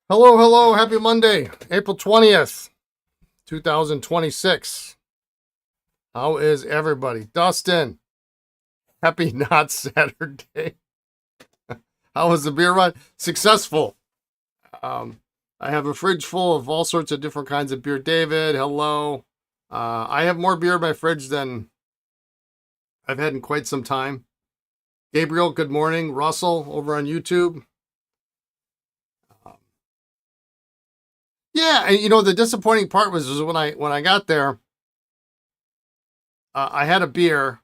Hello, hello. Happy Monday, April 20th, 2026. How is everybody? Dustin, happy not Saturday. How was the beer run? Successful. Um, I have a fridge full of all sorts of different kinds of beer. David, hello. I have more beer in my fridge than I've had in quite some time. Gabriel, good morning. Russell, over on YouTube. Yeah, and the disappointing part was when I got there, I had a beer,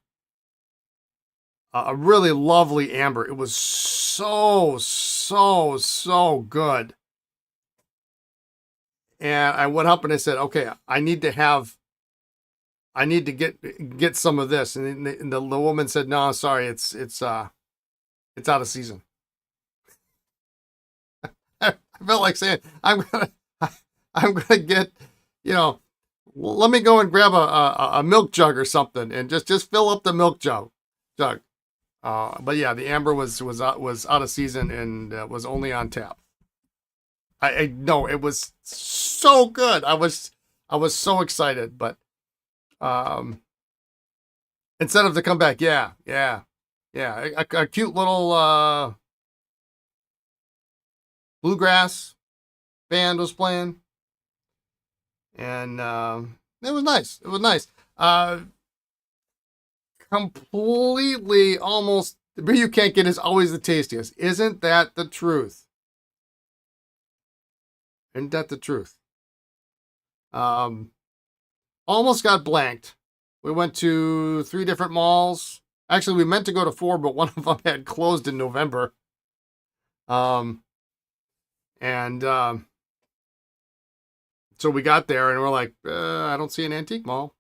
a really lovely amber. It was so good. And I went up and I said, "Okay, I need to get some of this." And the woman said, "No, sorry, it's out of season." I felt like saying, I'm gonna get, you know, let me go and grab a milk jug or something and just fill up the milk jug. But yeah, the amber was out of season and was only on tap. I know it was so good. I was so excited, but um, instead of to come back, yeah, a cute little bluegrass band was playing, and it was nice. It was nice. Completely, almost the beer you can't get is always the tastiest. Isn't that the truth? Isn't that the truth? Um, Almost got blanked. We went to 3 different malls. Actually, we meant to go to 4, but one of them had closed in November. Um, and So we got there and we're like, I don't see an antique mall.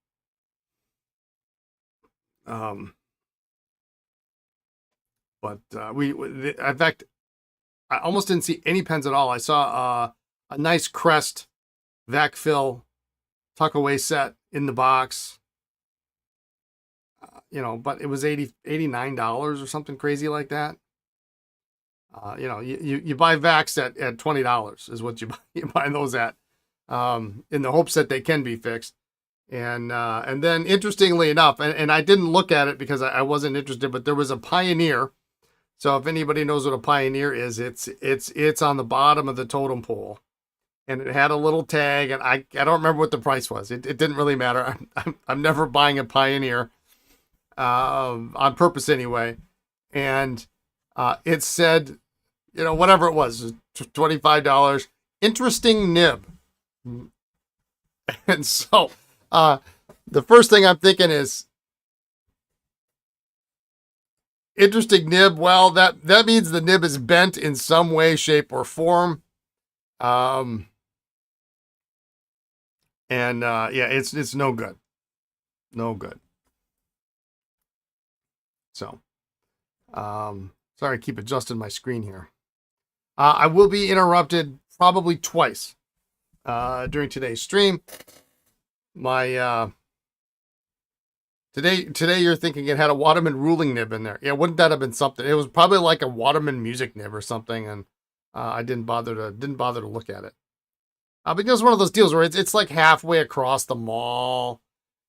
Um, but in fact, I almost didn't see any pens at all. I saw a nice Crest vac fill tuck away set in the box. But it was $89 or something crazy like that. You buy vacs at $20 is what you buy those at, in the hopes that they can be fixed. And then interestingly enough, and I didn't look at it because I wasn't interested, but there was a Pioneer. So if anybody knows what a Pioneer is, it's on the bottom of the totem pole, and it had a little tag, and I don't remember what the price was. It didn't really matter. I'm never buying a Pioneer, on purpose anyway. And it said, whatever it was, $25. Interesting nib. And so the first thing I'm thinking is, interesting nib. Well, that means the nib is bent in some way, shape, or form. Um, and Yeah, it's no good, no good. So, sorry, I keep adjusting my screen here. I will be interrupted probably twice during today's stream. My today you're thinking it had a Waterman ruling nib in there. Yeah, wouldn't that have been something? It was probably like a Waterman music nib or something, and I didn't bother to look at it. Because it's one of those deals where it's like halfway across the mall,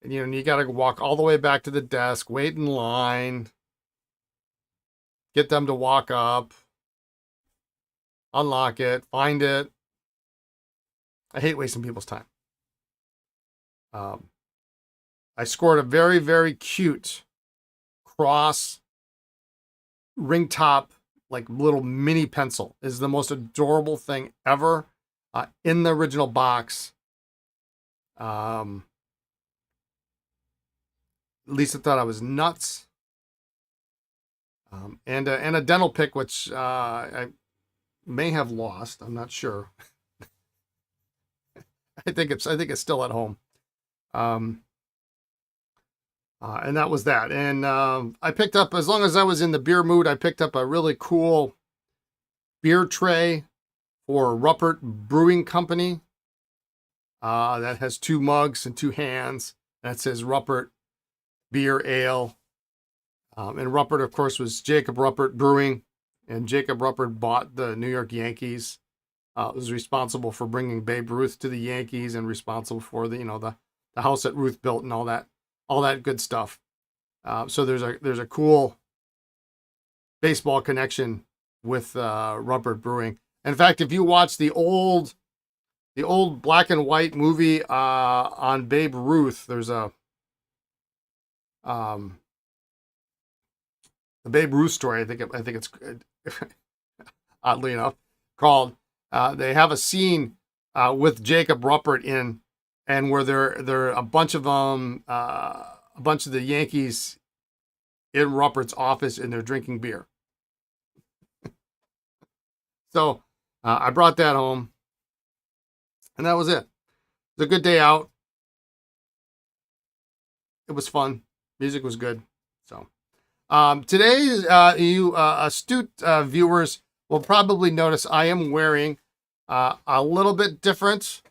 and you got to walk all the way back to the desk, wait in line, get them to walk up, unlock it, find it. I hate wasting people's time. I scored a very, very cute cross ring top, like little mini pencil. Is the most adorable thing ever, in the original box. Lisa thought I was nuts. And a dental pick, which I may have lost. I'm not sure. I think it's still at home. And that was that. And I picked up, as long as I was in the beer mood, I picked up a really cool beer tray for Ruppert Brewing Company. That has 2 mugs and 2 hands. That says Ruppert Beer Ale. And Ruppert, of course, was Jacob Ruppert Brewing. And Jacob Ruppert bought the New York Yankees. was responsible for bringing Babe Ruth to the Yankees and responsible for the house that Ruth built and all that good stuff. So there's a cool baseball connection with Ruppert Brewing. In fact, if you watch the old black and white movie on Babe Ruth, there's a the Babe Ruth story. I think it's oddly enough called. They have a scene with Jacob Ruppert in, and where there are a bunch of them, a bunch of the Yankees in Ruppert's office, and they're drinking beer. So I brought that home, and that was it. It was a good day out. It was fun. Music was good. So today, you astute viewers will probably notice I am wearing a little bit different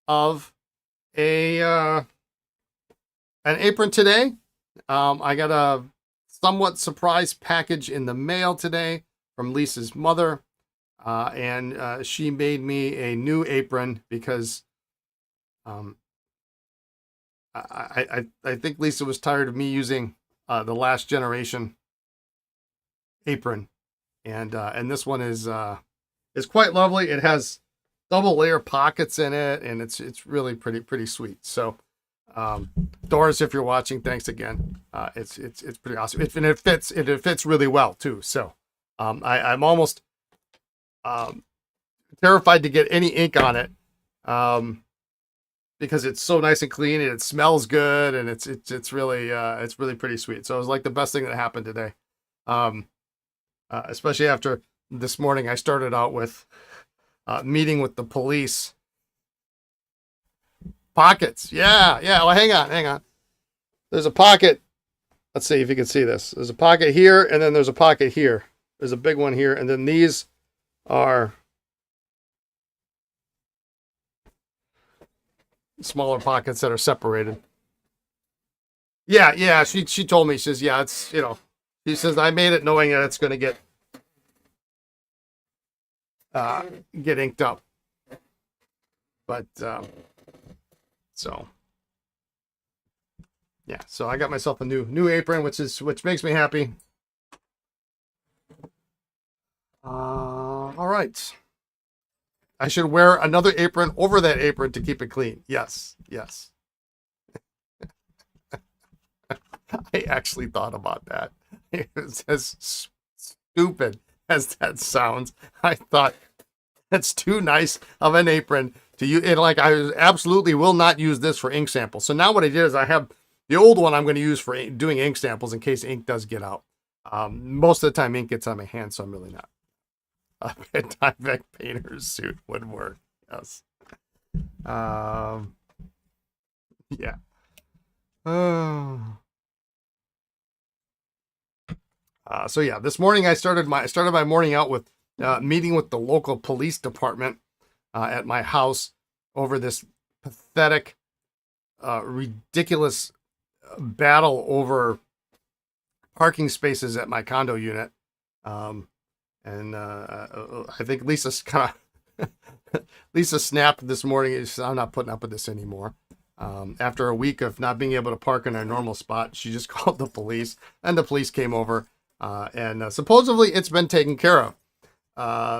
of an apron today. I got a somewhat surprise package in the mail today from Lisa's mother, and she made me a new apron because I think Lisa was tired of me using the last generation apron, and this one is quite lovely. It has double layer pockets in it, and it's really pretty sweet. So Doris, if you're watching, thanks again. It's pretty awesome. It fits really well too. So I'm almost terrified to get any ink on it, because it's so nice and clean, and it smells good, and it's really pretty sweet. So it was like the best thing that happened today, especially after this morning. I started out with meeting with the police. Pockets, yeah. Well, hang on. There's a pocket. Let's see if you can see this. There's a pocket here, and then there's a pocket here. There's a big one here, and then these are smaller pockets that are separated. Yeah. She told me. She says, yeah, it's, she says, I made it knowing that it's going to get inked up. But so yeah, so I got myself a new apron, which makes me happy. All right. I should wear another apron over that apron to keep it clean. Yes. I actually thought about that. It's as stupid as that sounds. I thought that's too nice of an apron to use. And like, I absolutely will not use this for ink samples. So now what I did is I have the old one I'm going to use for doing ink samples in case ink does get out. Most of the time ink gets on my hands, so I'm really not. A Tyvek painter's suit would work. Yes. Yeah. So yeah, this morning I started my morning out with meeting with the local police department at my house over this pathetic, ridiculous battle over parking spaces at my condo unit. And I think Lisa snapped this morning. She said, I'm not putting up with this anymore. After a week of not being able to park in our normal spot, she just called the police, and the police came over, and supposedly it's been taken care of.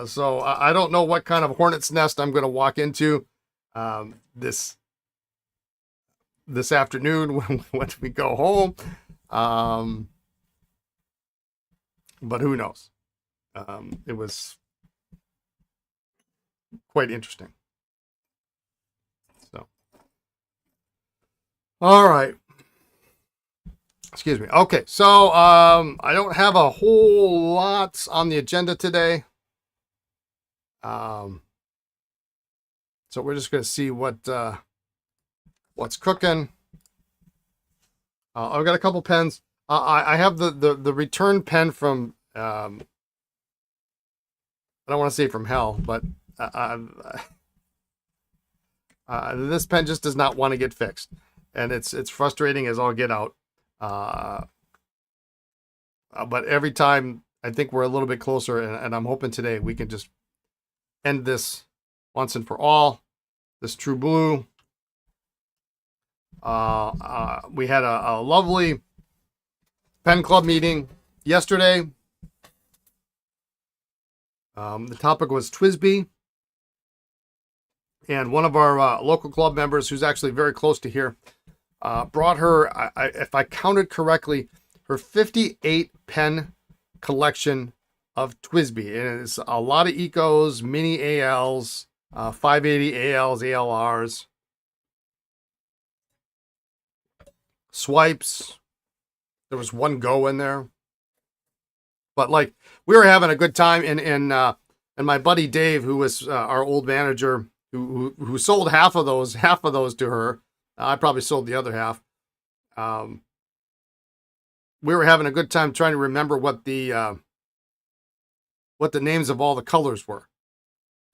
So I don't know what kind of hornet's nest I'm going to walk into this afternoon when we go home. But who knows? It was quite interesting. So, all right. Excuse me. Okay, so I don't have a whole lot on the agenda today. So we're just going to see what's cooking. I've got a couple pens. I have the return pen from. I don't want to say from hell, but this pen just does not want to get fixed, and it's frustrating as all get out. But every time I think we're a little bit closer, and I'm hoping today we can just end this once and for all. This True Blue. We had a lovely pen club meeting yesterday. The topic was TWSBI. And one of our local club members, who's actually very close to here, brought her, if I counted correctly, her 58 pen collection of TWSBI. And it's a lot of Ecos, mini ALs, 580 ALs, ALRs, swipes. There was one Go in there. But like, we were having a good time, and my buddy Dave, who was our old manager, who sold half of those to her. I probably sold the other half. We were having a good time trying to remember what the names of all the colors were,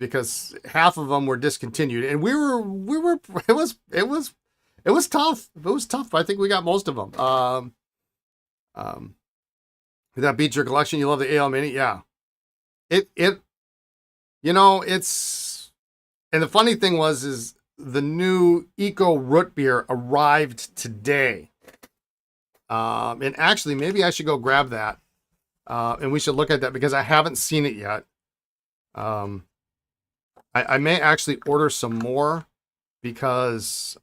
because half of them were discontinued, and we were it was tough. It was tough. I think we got most of them. That beats your collection. You love the AL Mini, yeah. It's, and the funny thing is the new Eco Root Beer arrived today. And actually, maybe I should go grab that. And we should look at that, because I haven't seen it yet. I may actually order some more, because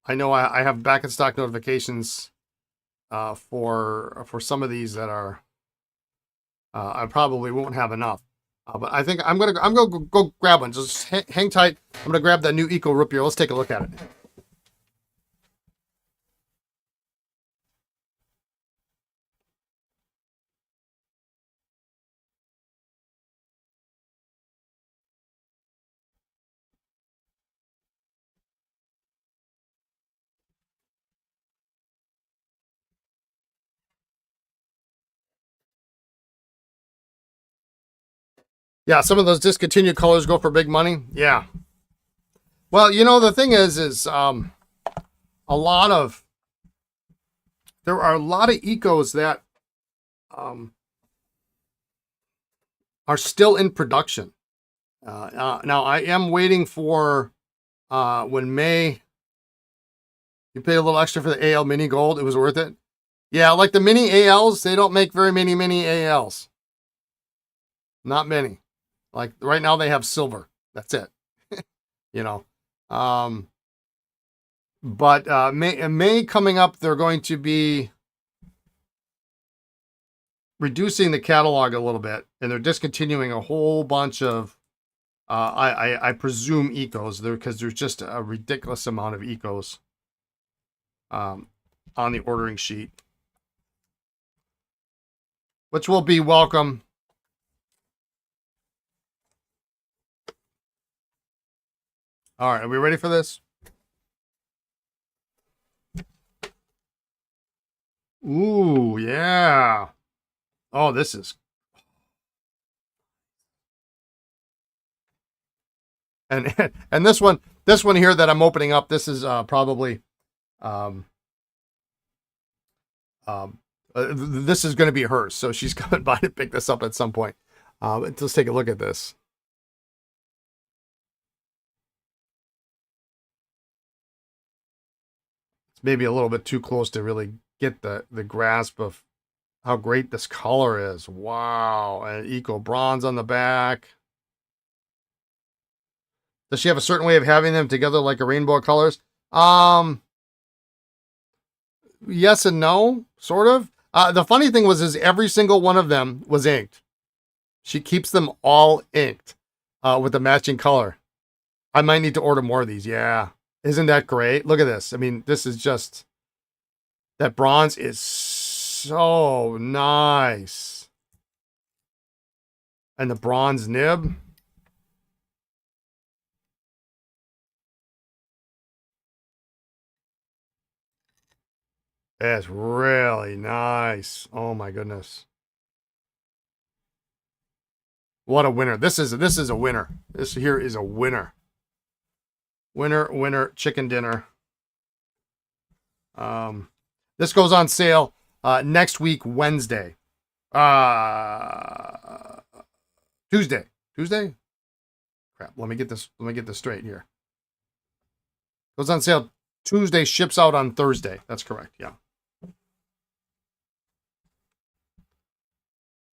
I know I have back in stock notifications for some of these that are I probably won't have enough. But I think I'm gonna go grab one. Just hang tight. I'm gonna grab that new Eco Root Beer. Let's take a look at it. Yeah, some of those discontinued colors go for big money. Yeah. Well, the thing is there are a lot of Ecos that are still in production. Now I am waiting for when May. You paid a little extra for the AL Mini Gold. It was worth it. Yeah, like the mini ALs, they don't make very many mini ALs. Not many. Like right now they have silver. That's it. But May coming up, they're going to be reducing the catalog a little bit, and they're discontinuing a whole bunch of I presume Ecos there, because there's just a ridiculous amount of Ecos on the ordering sheet, which will be welcome. All right, are we ready for this? Ooh, yeah. Oh, this is. And this one here that I'm opening up, this is probably this is going to be hers, so she's coming by to pick this up at some point. Let's take a look at this. It's maybe a little bit too close to really get the grasp of how great this color is. Wow. And Eco Bronze on the back. Does she have a certain way of having them together like a rainbow of colors? Yes and no, sort of. The funny thing is every single one of them was inked. She keeps them all inked with the matching color. I might need to order more of these. Yeah. Isn't that great? Look at this. I mean, this is just... That bronze is so nice. And the bronze nib. It's really nice. Oh my goodness. What a winner. This is a winner. This here is a winner. Winner, chicken dinner. This goes on sale next week, Wednesday. Tuesday. Crap. Let me get this straight here. Goes on sale Tuesday, ships out on Thursday. That's correct. Yeah.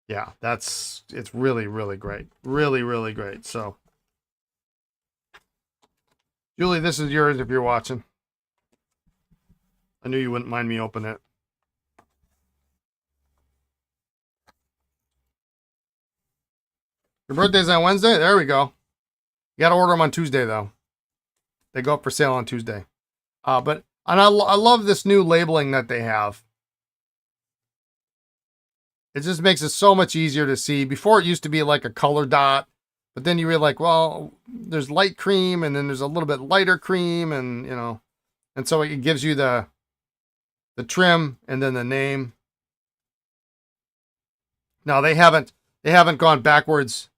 Yeah, it's really, really great. Really, really great. So, Julie, this is yours if you're watching. I knew you wouldn't mind me opening it. Your birthday's on Wednesday? There we go. You got to order them on Tuesday, though. They go up for sale on Tuesday. And I love this new labeling that they have. It just makes it so much easier to see. Before it used to be like a color dot, but then you realize, like, well, there's light cream and then there's a little bit lighter cream, and and so it gives you the trim and then the name. Now they haven't gone backwards,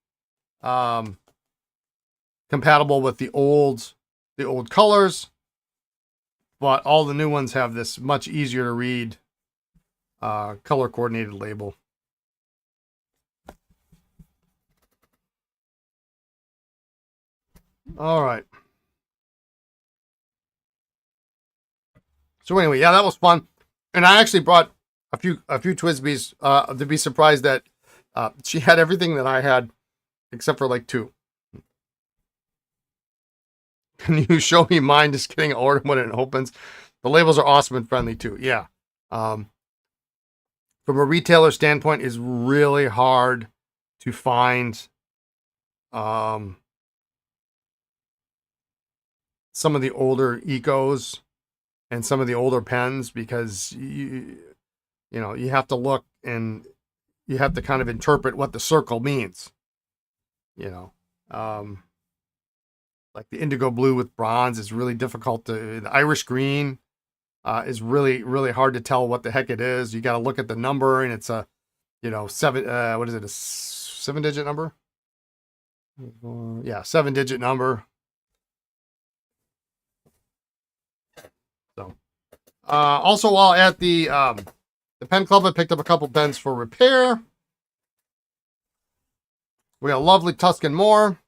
compatible with the old colors, but all the new ones have this much easier to read color coordinated label. All right. So anyway, yeah, that was fun, and I actually brought a few Twisbees to be surprised that she had everything that I had except for like 2. Can you show me mine? Just kidding. I'll order when it opens. The labels are awesome and friendly too. Yeah. From a retailer standpoint, it's really hard to find some of the older Ecos and some of the older pens, because you have to look and you have to kind of interpret what the circle means. Like the indigo blue with bronze is really difficult to. The Irish green is really, really hard to tell what the heck it is. You got to look at the number, and it's a, 7. What is it? A 7-digit number? Yeah, 7-digit number. So, also while at the pen club, I picked up a couple pens for repair. We got a lovely Tuscan Moore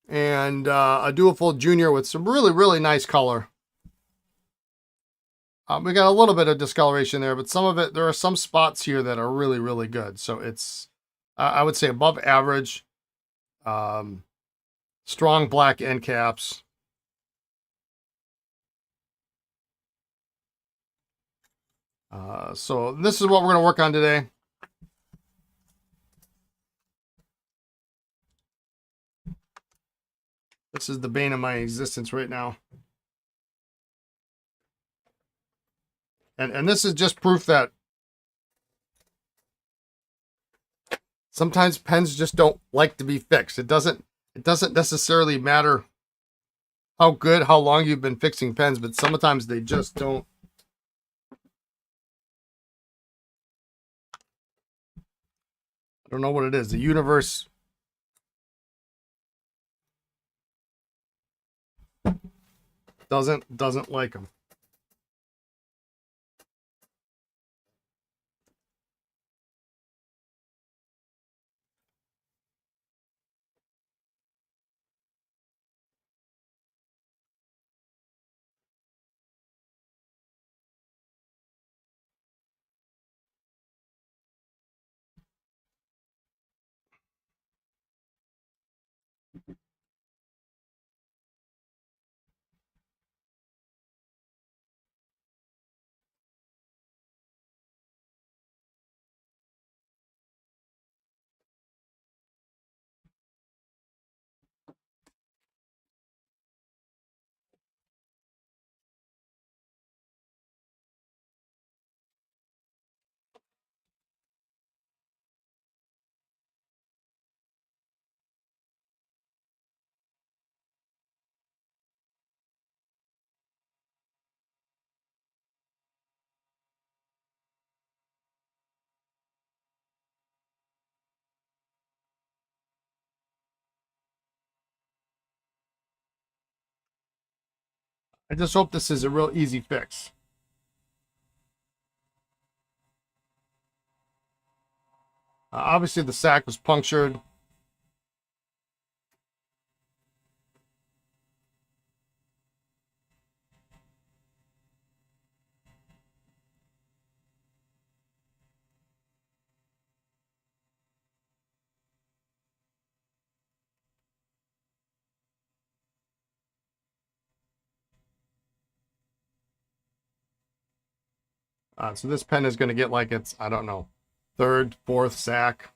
and a Duofold Jr with some really, really nice color. We got a little bit of discoloration there, but some of it, there are some spots here that are really, really good. So it's, I would say, above average. Strong black end caps. So this is what we're going to work on today. This is the bane of my existence right now. And this is just proof that sometimes pens just don't like to be fixed. It doesn't necessarily matter how long you've been fixing pens, but sometimes they just don't. I don't know what it is. The universe doesn't like them. I just hope this is a real easy fix. Obviously, the sack was punctured. So this pen is going to get like its, I don't know, third, fourth sack.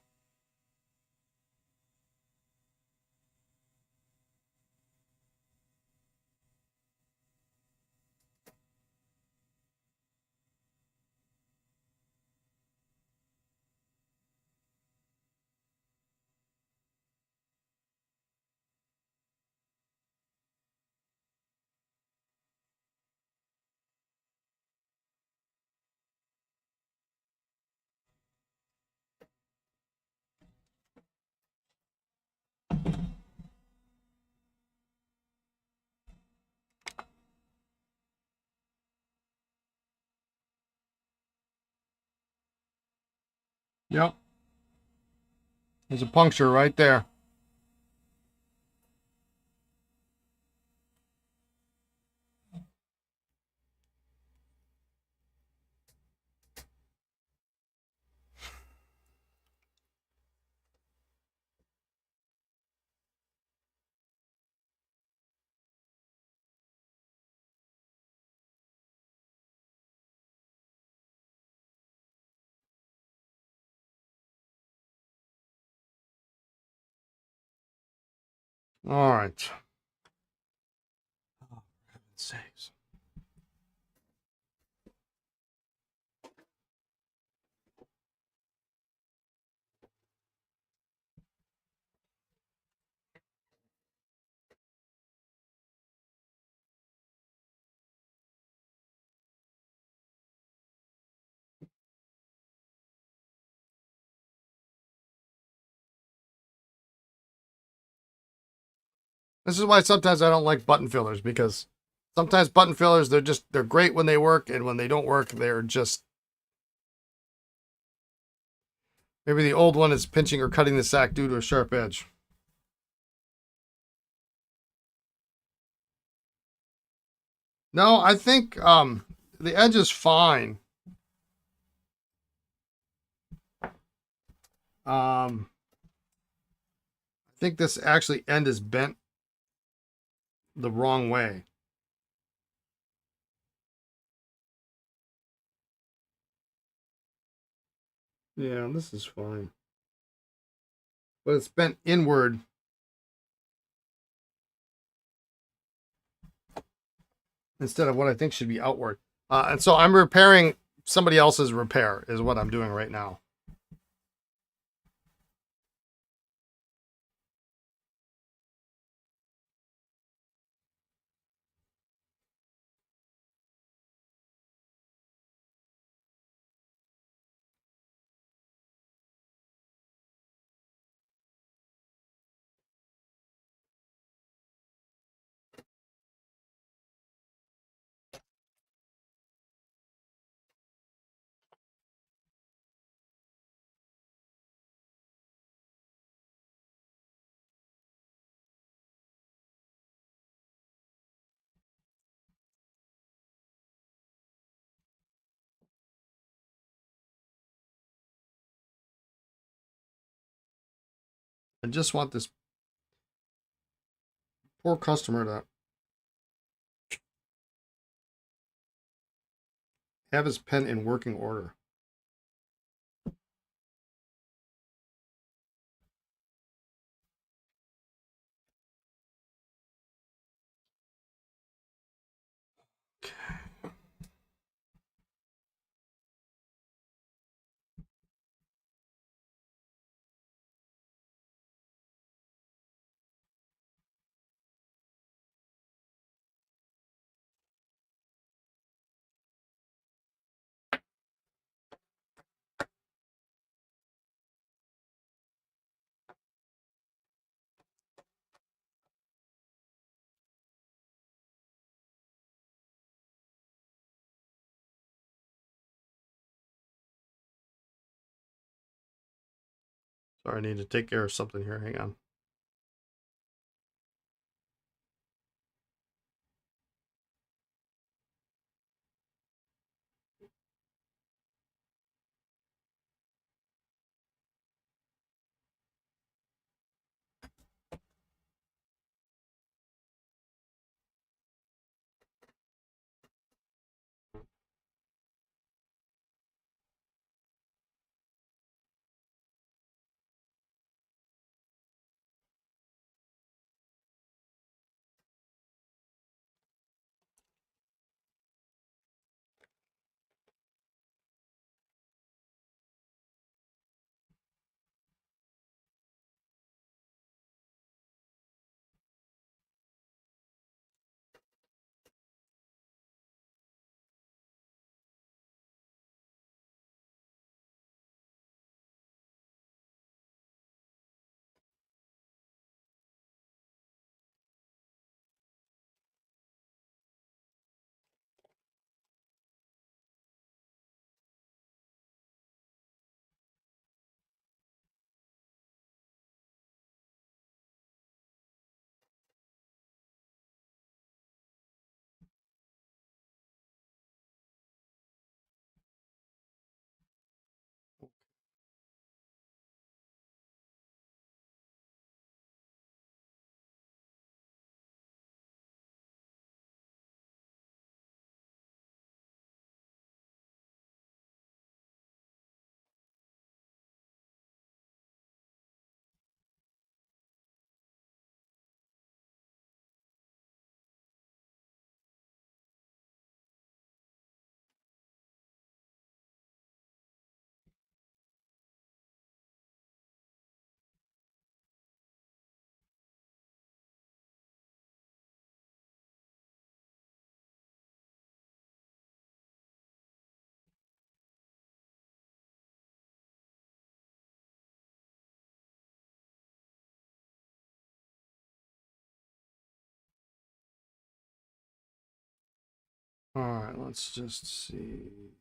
Yep. There's a puncture right there. All right. Oh, for heaven's sakes. This is why sometimes I don't like button fillers, because sometimes button fillers, they're great when they work, and when they don't work, they're just, maybe the old one is pinching or cutting the sack due to a sharp edge. No, I think the edge is fine. I think this actually end is bent the wrong way. Yeah, this is fine. But it's bent inward instead of what I think should be outward. And so I'm repairing somebody else's repair is what I'm doing right now. I just want this poor customer to have his pen in working order. Sorry, I need to take care of something here. Hang on. All right, let's just see.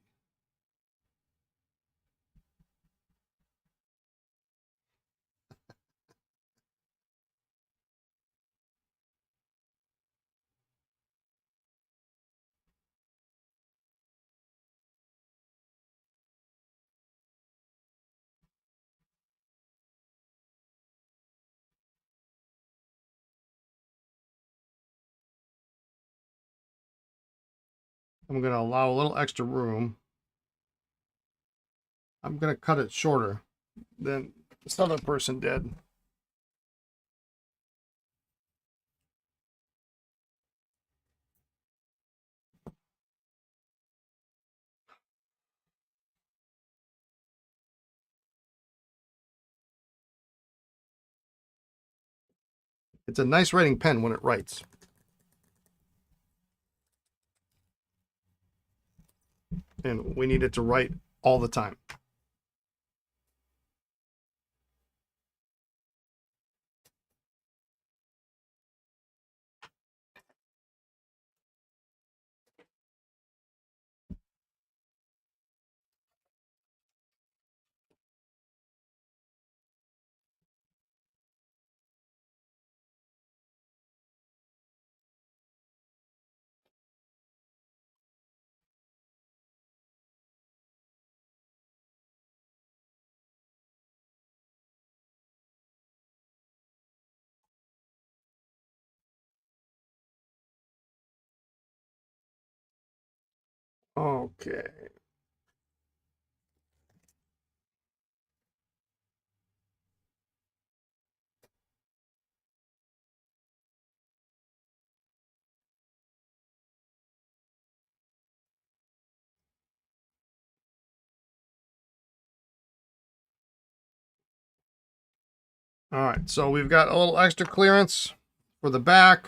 I'm going to allow a little extra room. I'm going to cut it shorter than this other person did. It's a nice writing pen when it writes. And we need it to write all the time. Okay. All right, so we've got a little extra clearance for the back.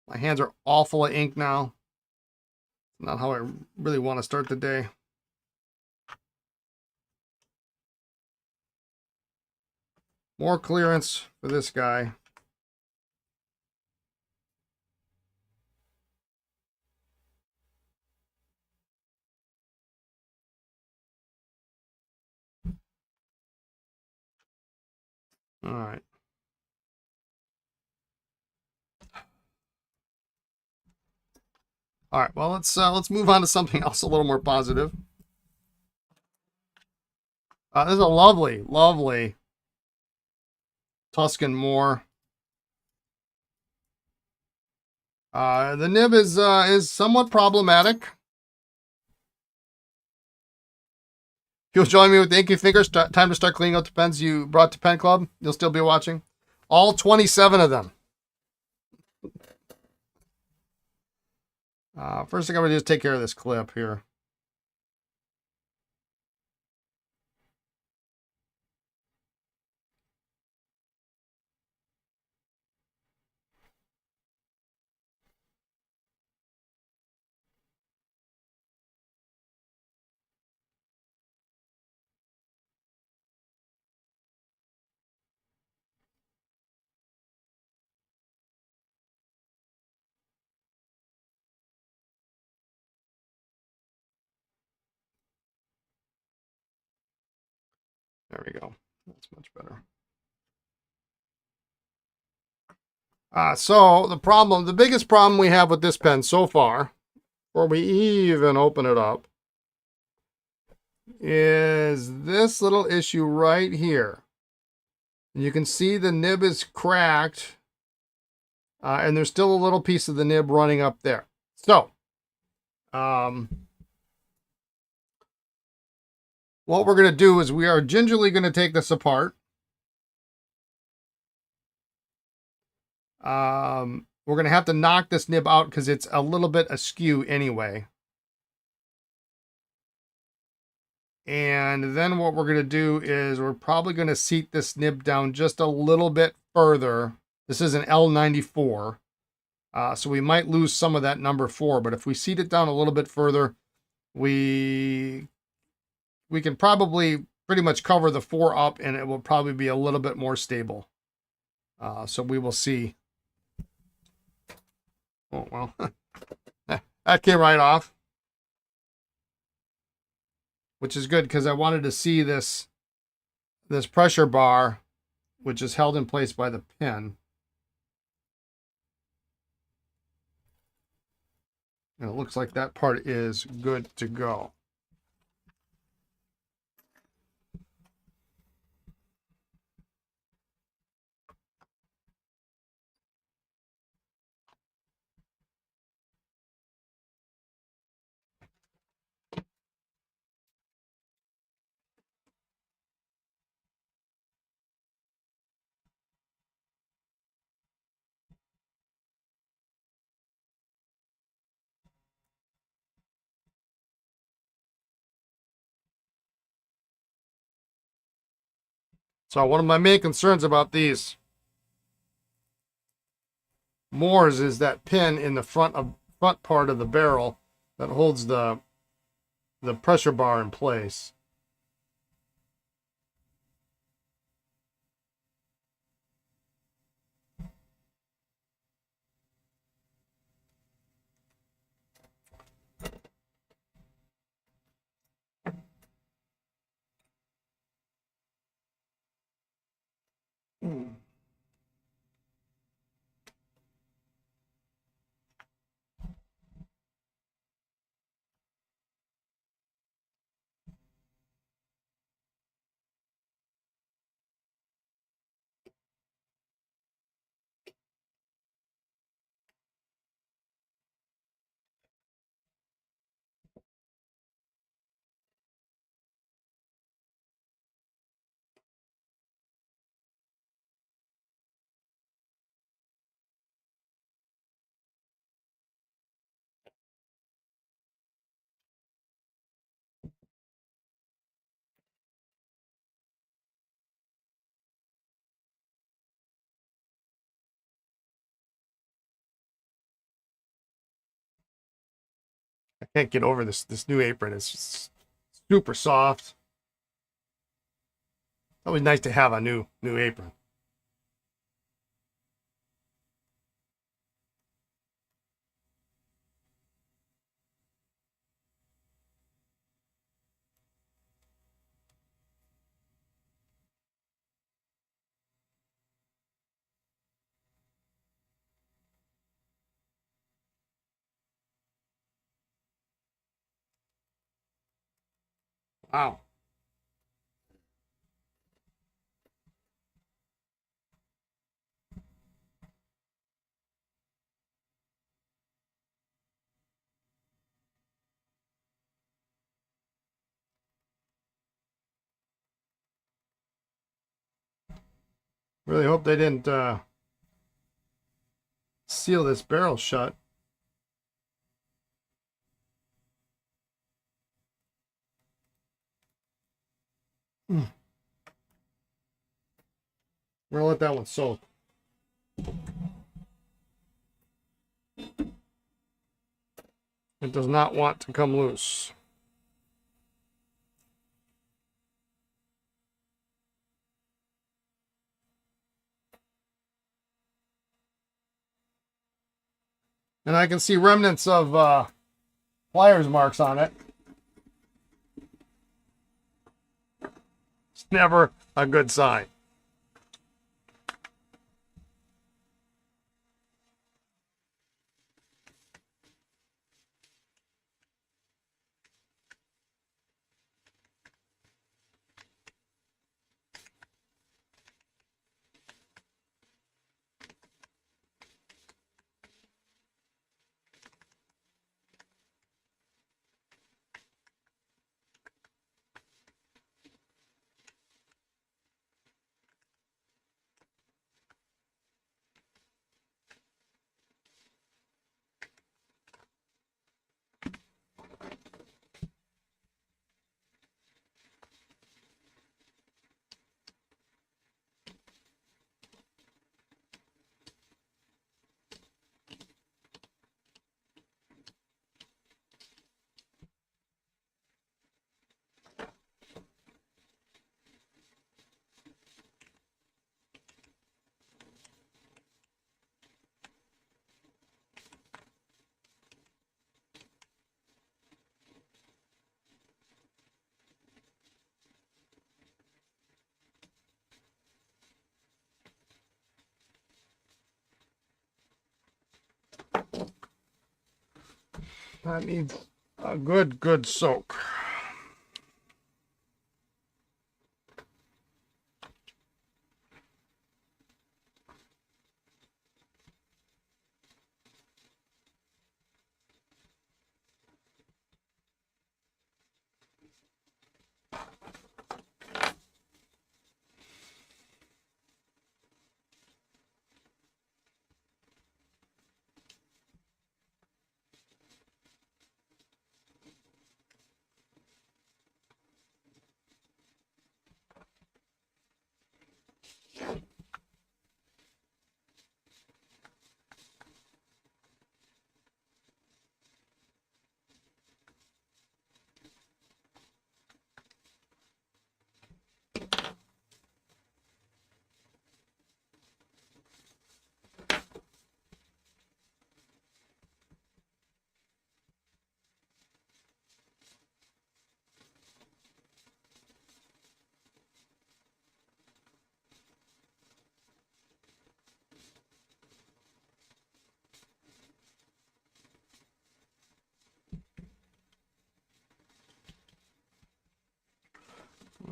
My hands are all full of ink now. Not how I really want to start the day. More clearance for this guy. All right. All right. Well, let's move on to something else a little more positive. This is a lovely, lovely Tuscan Moore. The nib is somewhat problematic. If you'll join me with the inky fingers, time to start cleaning out the pens you brought to Pen Club. You'll still be watching. All 27 of them. First thing I'm going to do is take care of this clip here. There we go. That's much better. So the biggest problem we have with this pen so far, before we even open it up, is this little issue right here. You can see the nib is cracked, and there's still a little piece of the nib running up there. So, what we're going to do is we are gingerly going to take this apart. We're going to have to knock this nib out because it's a little bit askew anyway. And then what we're going to do is we're probably going to seat this nib down just a little bit further. This is an L94. So we might lose some of that number 4, but if we seat it down a little bit further, we can probably pretty much cover the 4 up, and it will probably be a little bit more stable. So we will see. Oh, well, That came right off, which is good because I wanted to see this pressure bar, which is held in place by the pin. And it looks like that part is good to go. So one of my main concerns about these Moores is that pin in the front part of the barrel that holds the pressure bar in place. I can't get over this new apron. It's just super soft. It's always nice to have a new apron. Wow. Really hope they didn't seal this barrel shut. We're gonna let that one soak. It does not want to come loose. And I can see remnants of pliers marks on it. It's never a good sign. That needs a good soak.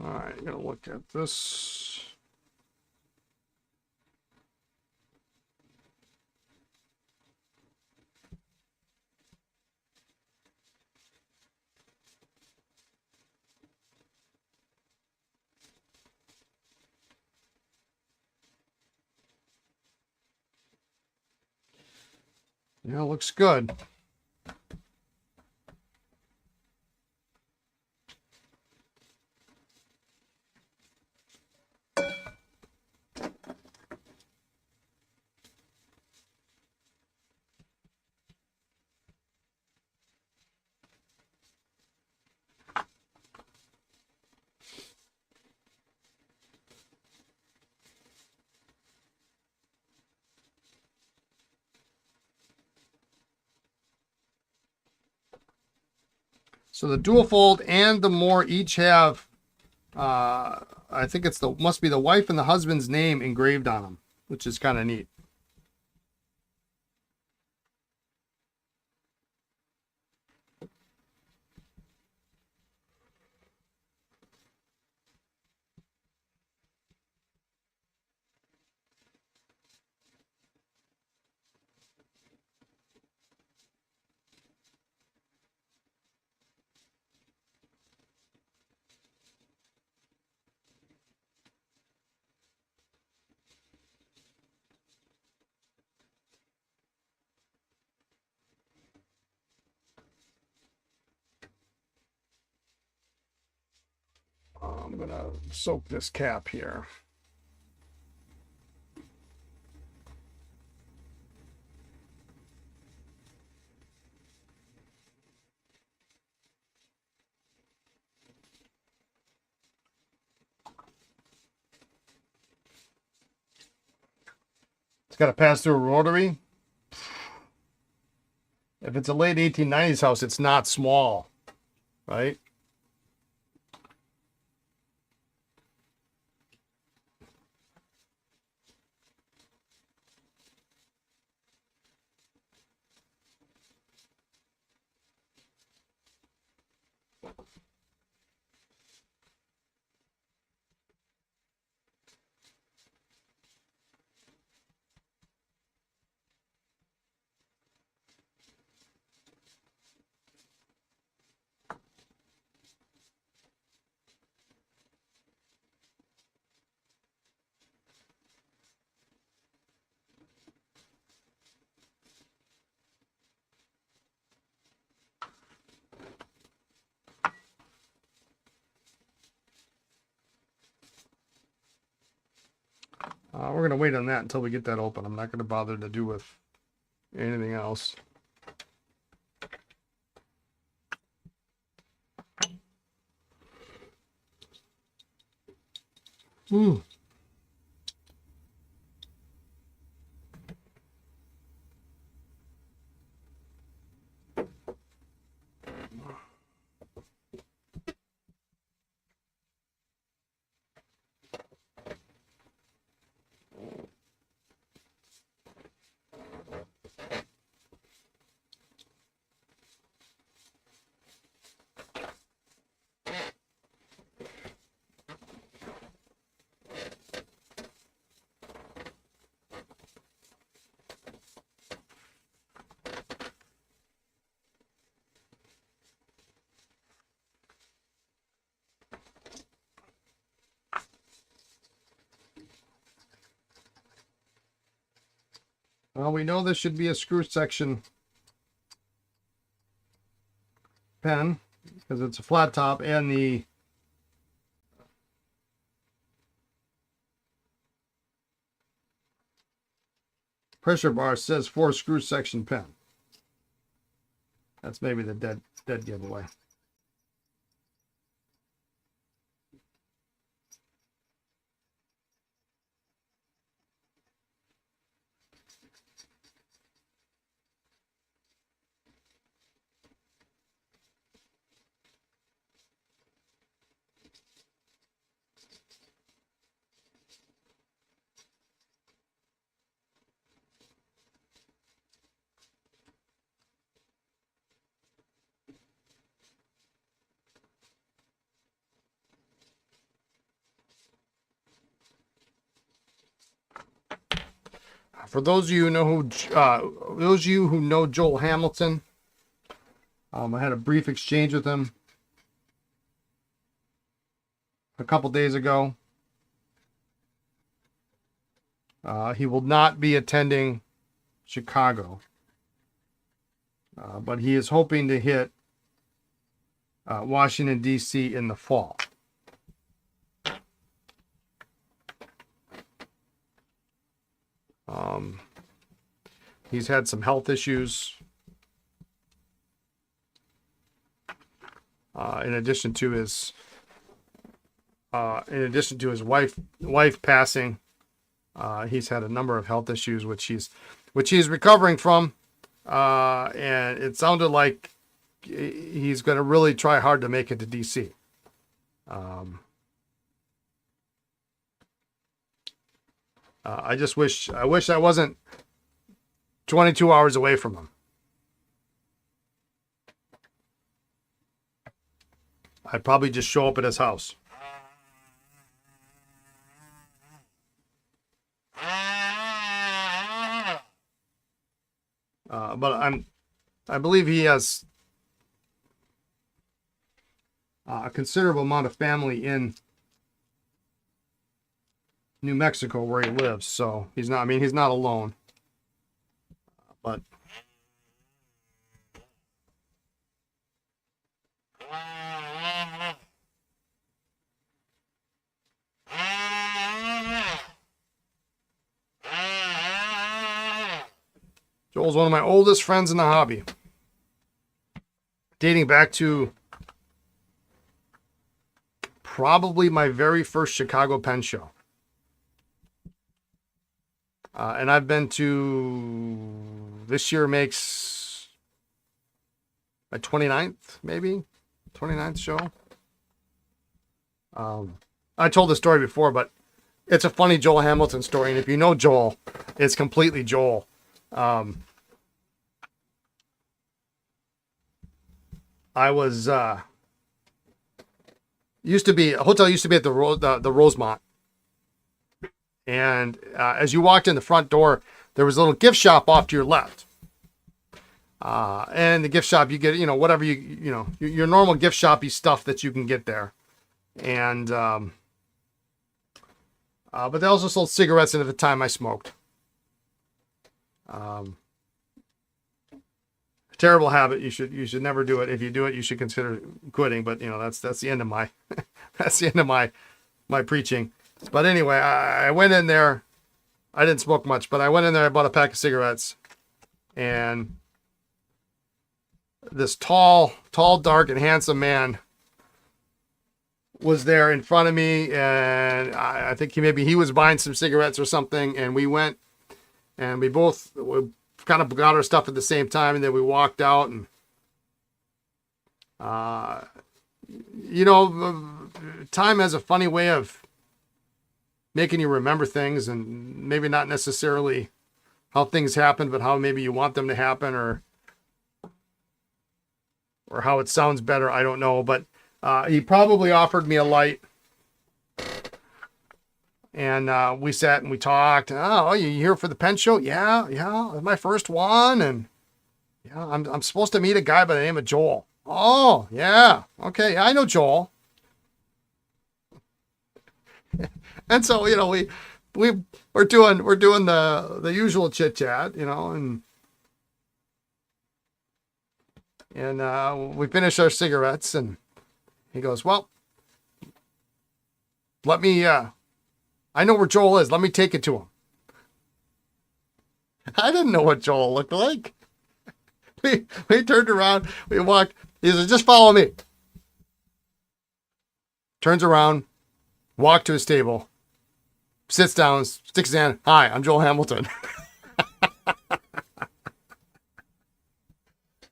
All right, gonna look at this. Yeah, looks good. So the Duofold and the Moore each have, I think it's must be the wife and the husband's name engraved on them, which is kind of neat. I'm gonna soak this cap here. It's got to pass through a rotary. If it's a late 1890s house, it's not small, right? We're going to wait on that until we get that open. I'm not going to bother to do with anything else. Hmm. Well, we know this should be a screw section pen because it's a flat top, and the pressure bar says 4 screw section pen. That's maybe the dead giveaway. For those of you who know Joel Hamilton, I had a brief exchange with him a couple days ago. He will not be attending Chicago, but he is hoping to hit Washington, D.C. in the fall. He's had some health issues. In addition to his wife passing, he's had a number of health issues which he's recovering from, and it sounded like he's going to really try hard to make it to DC. I wish I wasn't 22 hours away from him. I'd probably just show up at his house. But I believe he has a considerable amount of family in New Mexico where he lives, so he's not alone. But Joel's one of my oldest friends in the hobby, dating back to probably my very first Chicago pen show. And I've been to, this year makes my 29th, maybe 29th show. I told the story before, but it's a funny Joel Hamilton story. And if you know Joel, it's completely Joel. I was, used to be at the Rosemont. And as you walked in the front door, there was a little gift shop off to your left. And the gift shop, you get, whatever your normal gift shoppy stuff that you can get there. And, but they also sold cigarettes, and at the time I smoked. Terrible habit. You should never do it. If you do it, you should consider quitting. But that's the end of my, that's the end of my preaching. But anyway, I went in there. I didn't smoke much, but I went in there. I bought a pack of cigarettes, and this tall, dark, and handsome man was there in front of me, and I think he was buying some cigarettes or something. And we went, and we kind of got our stuff at the same time, and then we walked out, and time has a funny way of making you remember things, and maybe not necessarily how things happen, but how maybe you want them to happen, or how it sounds better. I don't know, but he probably offered me a light, and we sat and we talked. Oh, you here for the pen show? Yeah, it's my first one, and yeah, I'm supposed to meet a guy by the name of Joel. Oh, yeah, okay, yeah, I know Joel. And so, we we're doing the usual chit chat, and we finish our cigarettes, and he goes, "Well, let me. I know where Joel is. Let me take it to him." I didn't know what Joel looked like. We turned around. We walked. He said, "Just follow me." Turns around, walked to his table, sits down, sticks his hand. "Hi, I'm Joel Hamilton."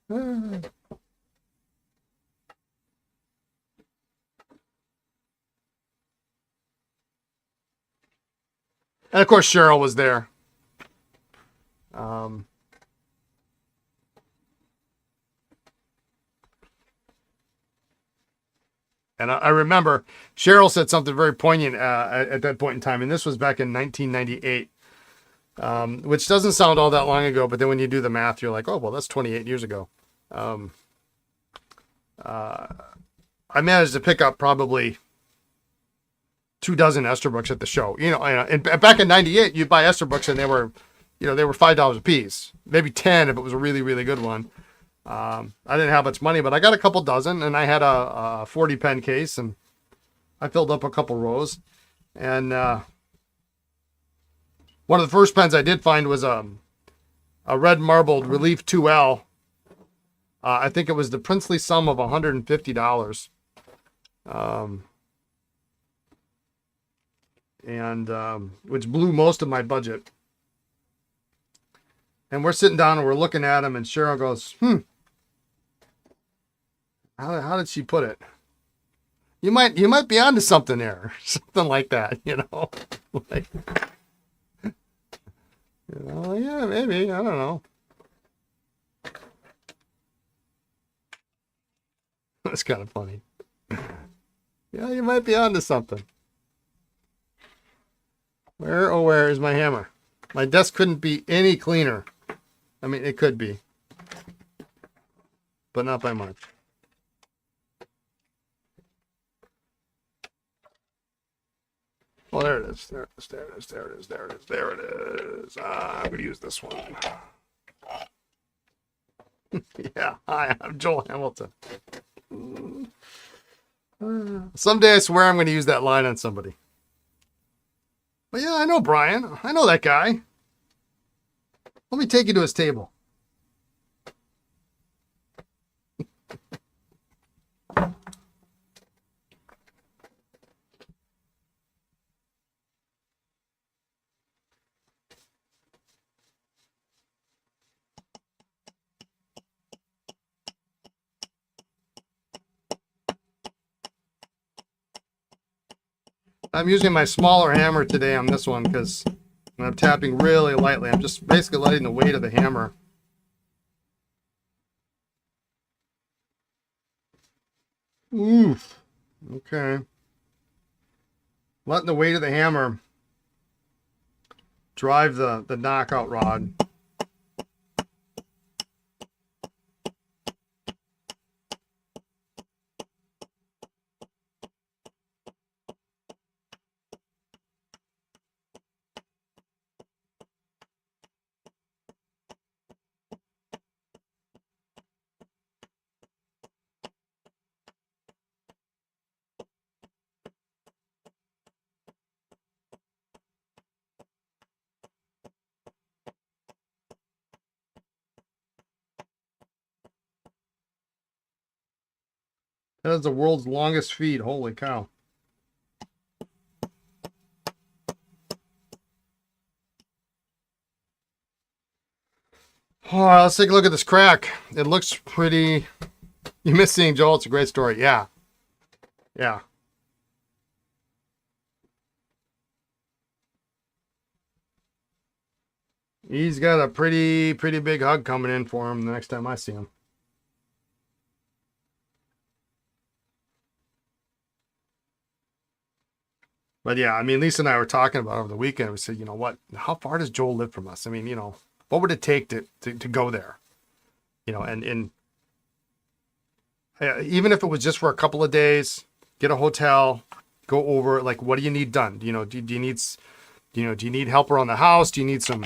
And of course, Cheryl was there. Um, and I remember Cheryl said something very poignant at that point in time, and this was back in 1998, which doesn't sound all that long ago, but then when you do the math, you're like, oh, well, that's 28 years ago. I managed to pick up probably 24 Esterbrookes at the show. And back in 98, you'd buy Esterbrookes and they were $5 a piece, maybe 10 if it was a really, really good one. I didn't have much money, but I got a couple dozen, and I had a 40 pen case, and I filled up a couple rows. And one of the first pens I did find was a red marbled Relief 2L. I think it was the princely sum of $150. Which blew most of my budget. And we're sitting down and we're looking at him, and Cheryl goes, how did she put it? You might be onto something there, something like that, like, yeah, maybe, I don't know. That's kind of funny. Yeah, you might be onto something. Where is my hammer? My desk couldn't be any cleaner. I mean, it could be, but not by much. Well, there it is. There it is. There it is. There it is. There it is. There it is. I'm going to use this one. Yeah. Hi, I'm Joel Hamilton. Someday I swear I'm going to use that line on somebody. But yeah, I know Brian. I know that guy. Let me take you to his table. I'm using my smaller hammer today on this one because I'm tapping really lightly. I'm just basically letting the weight of the hammer. Oof. Okay. Letting the weight of the hammer drive the knockout rod. That is the world's longest feed. Holy cow. All right, let's take a look at this crack. It looks pretty... You missed seeing Joel. It's a great story. Yeah. Yeah. He's got a pretty big hug coming in for him the next time I see him. But yeah, I mean, Lisa and I were talking about it over the weekend. We said, you know what? How far does Joel live from us? I mean, what would it take to go there? And even if it was just for a couple of days, get a hotel, go over, like, what do you need done? Do you need, Do you need help around the house? Do you need some,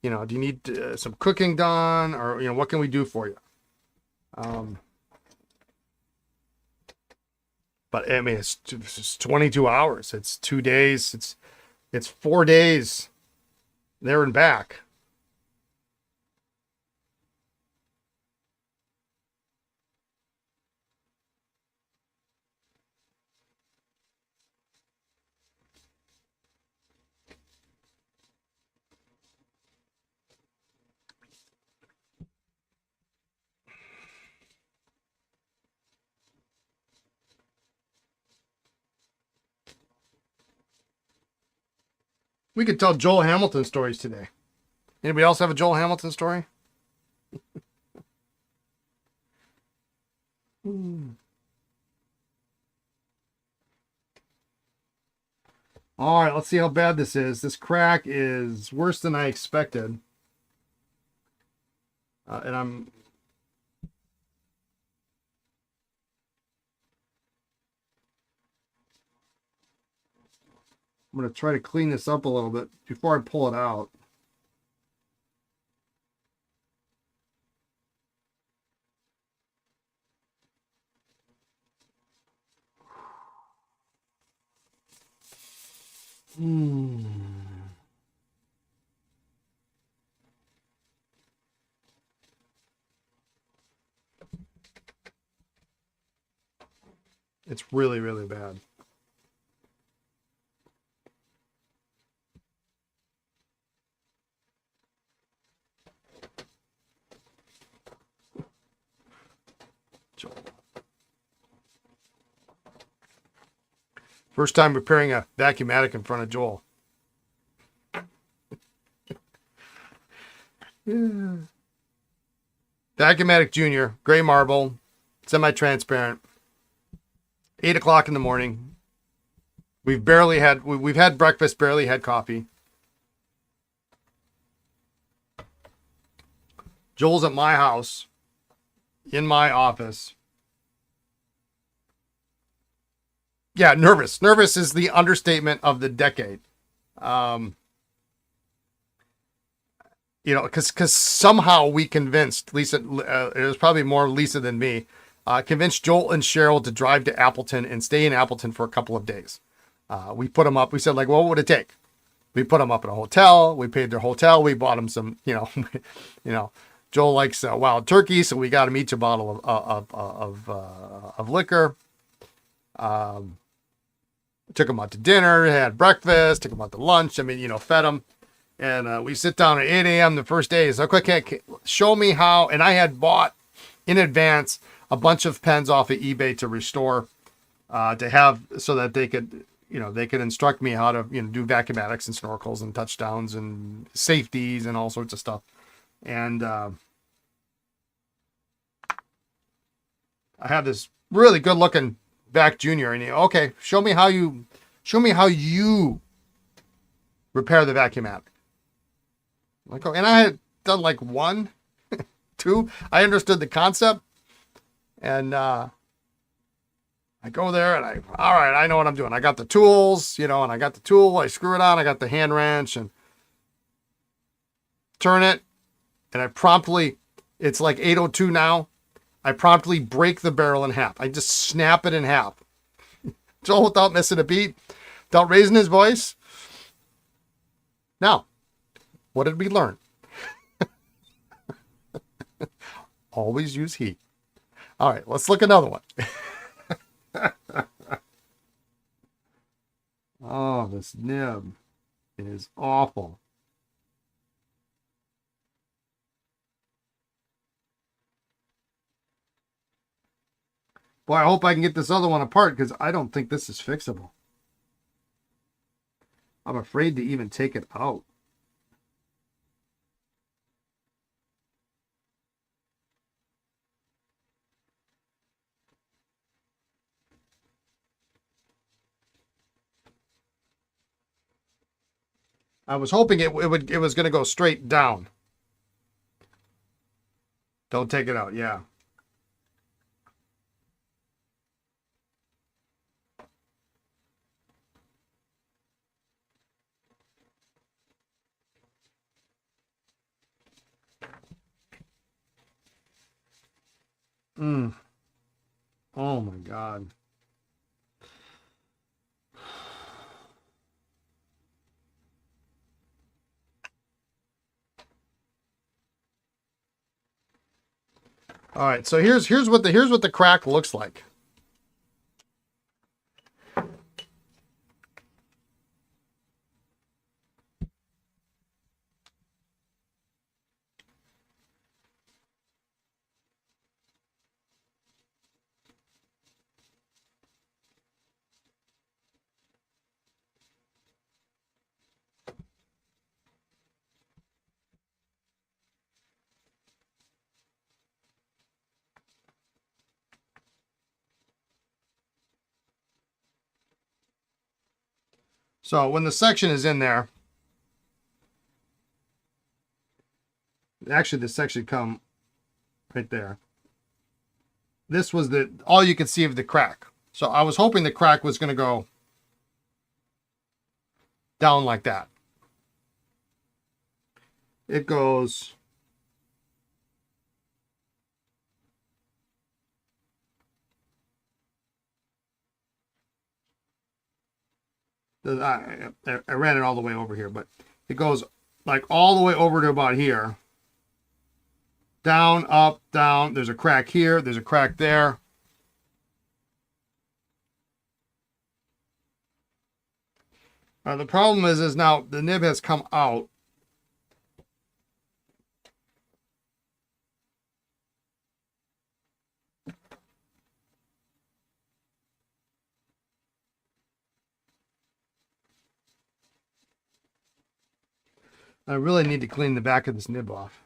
do you need some cooking done, or what can we do for you? But I mean, it's 22 hours. It's 2 days. It's 4 days there and back. We could tell Joel Hamilton stories today. Anybody else have a Joel Hamilton story? All right, let's see how bad this is. This crack is worse than I expected. And I'm going to try to clean this up a little bit before I pull it out. It's really, really bad. Joel. First time repairing a vacuumatic in front of Joel. Yeah. Vacuumatic Jr., gray marble, semi-transparent. 8 o'clock in the morning. We've had breakfast, barely had coffee. Joel's at my house, in my office. Yeah, nervous. Nervous is the understatement of the decade. Because somehow we convinced Lisa, it was probably more Lisa than me, convinced Joel and Cheryl to drive to Appleton and stay in Appleton for a couple of days. We put them up. We said, what would it take? We put them up at a hotel. We paid their hotel. We bought them some, Joel likes wild turkey, so we got him each a bottle of liquor. Took him out to dinner, had breakfast, took him out to lunch. Fed him. And we sit down at 8 a.m. the first day. It's like, okay, show me how. And I had bought in advance a bunch of pens off of eBay to restore, to have so that they could, they could instruct me how to, do vacuumatics and snorkels and touchdowns and safeties and all sorts of stuff. And I have this really good looking Vac Junior, and okay, show me how you repair the vacuumatic. And I had done one, two. I understood the concept, and I go there and all right, I know what I'm doing. I got the tools, and I got the tool. I screw it on. I got the hand wrench and turn it, and I promptly, it's like 8:02 now. I promptly break the barrel in half. I just snap it in half. Joel, without missing a beat, without raising his voice. Now, what did we learn? Always use heat. All right, let's look at another one. Oh, this nib is awful. Boy, I hope I can get this other one apart because I don't think this is fixable. I'm afraid to even take it out. I was hoping it was going to go straight down. Don't take it out, yeah. Mm. Oh my God. All right, so here's what the crack looks like. So when the section is in there, actually the section come right there. This was all you could see of the crack. So I was hoping the crack was going to go down like that. It goes I ran it all the way over here, but it goes like all the way over to about here. Down, up, down. There's a crack here. There's a crack there. The problem is now the nib has come out. I really need to clean the back of this nib off.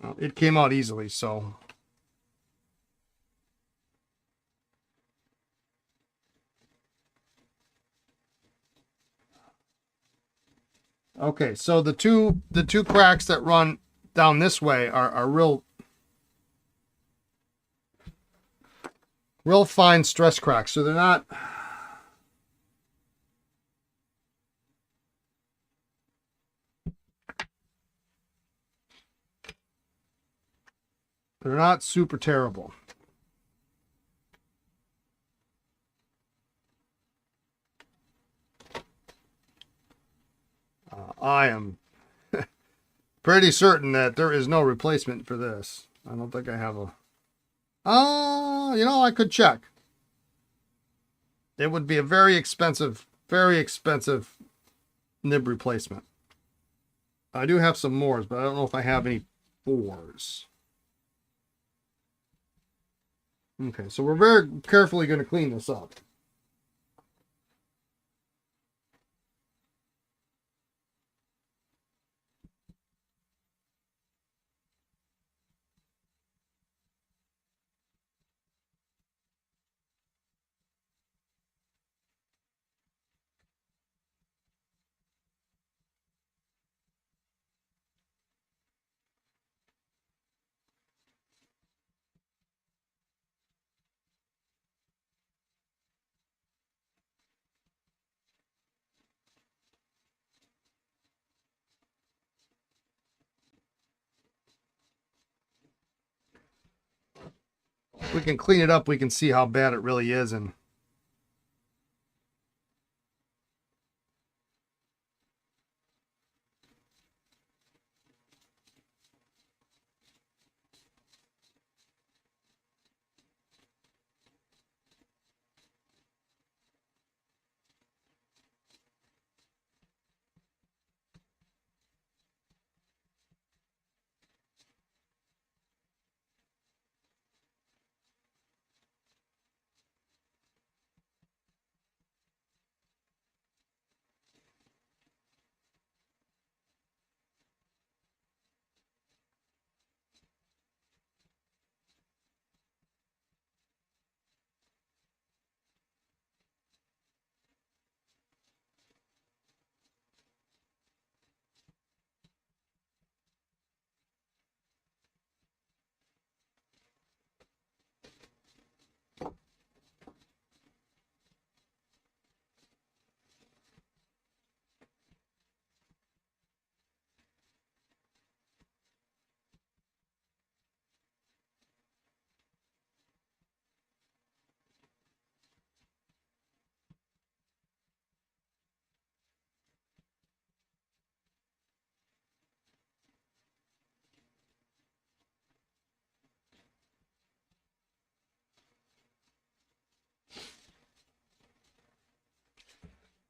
Well, it came out easily, so. Okay, so the two cracks that run down this way are real fine stress cracks. So they're not super terrible. I am pretty certain that there is no replacement for this. I don't think I have a. I could check. It would be a very expensive nib replacement. I do have some Moores, but I don't know if I have any 4s. Okay, so we're very carefully going to clean this up. If we can clean it up, we can see how bad it really is. And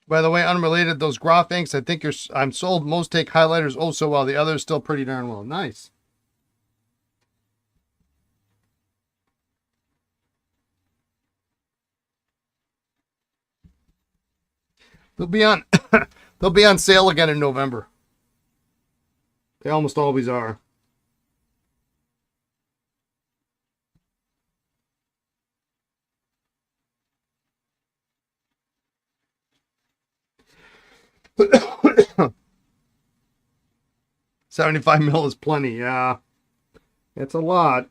By the way, unrelated, those Groff inks, I think I'm sold. Most take highlighters oh so well. The others still pretty darn well. Nice. They'll be on they'll be on sale again in November. They almost always are. $75 is plenty, yeah. It's a lot.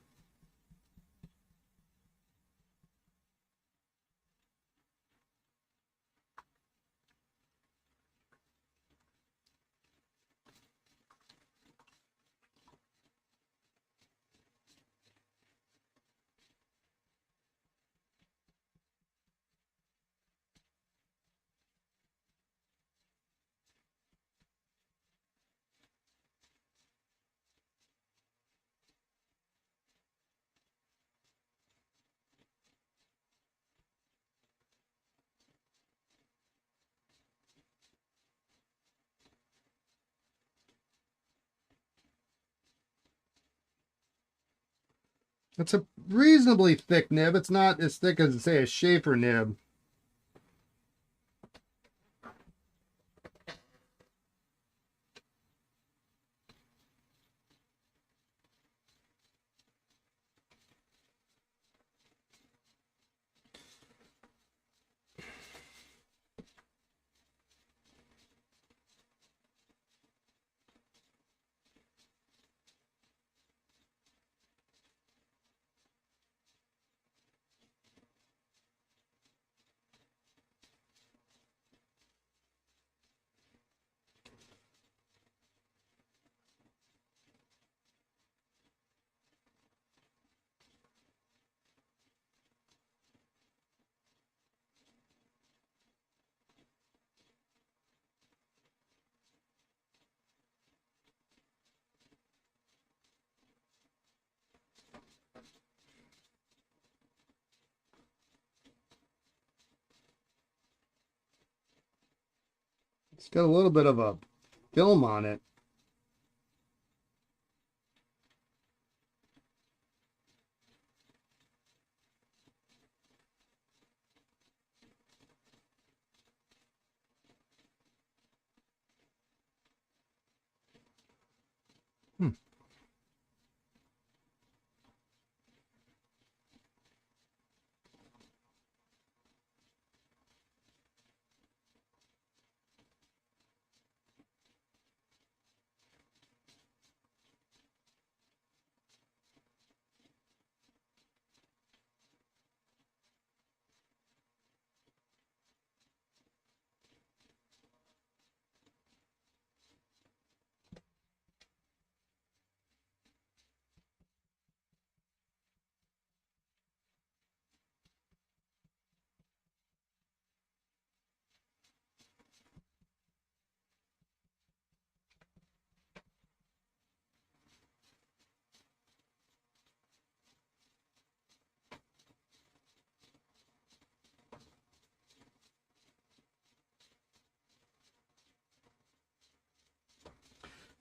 It's a reasonably thick nib. It's not as thick as, say, a Schaefer nib. It's got a little bit of a film on it. Hmm.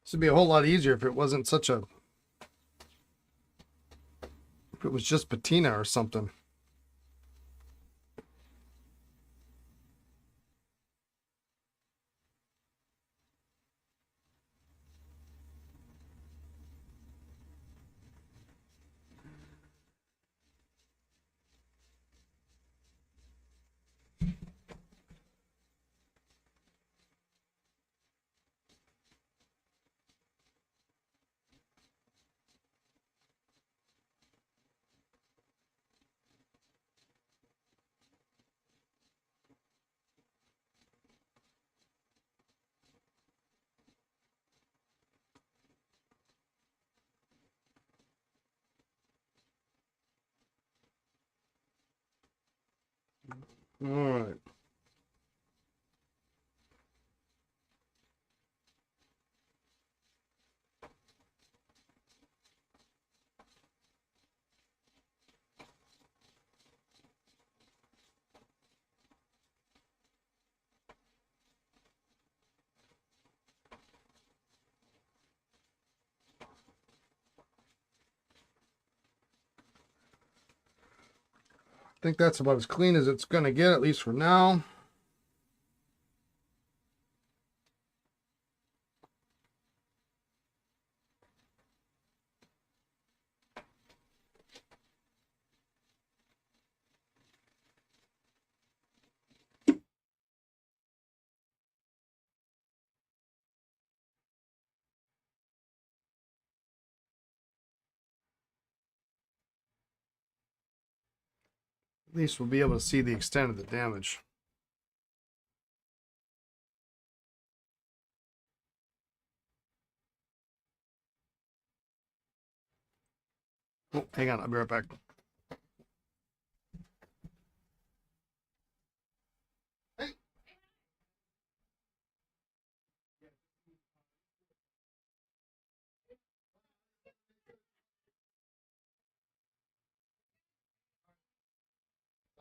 This would be a whole lot easier if it wasn't such a, if it was just patina or something. All right. think that's about as clean as it's going to get, at least for now. At least we'll be able to see the extent of the damage. Oh, hang on, I'll be right back.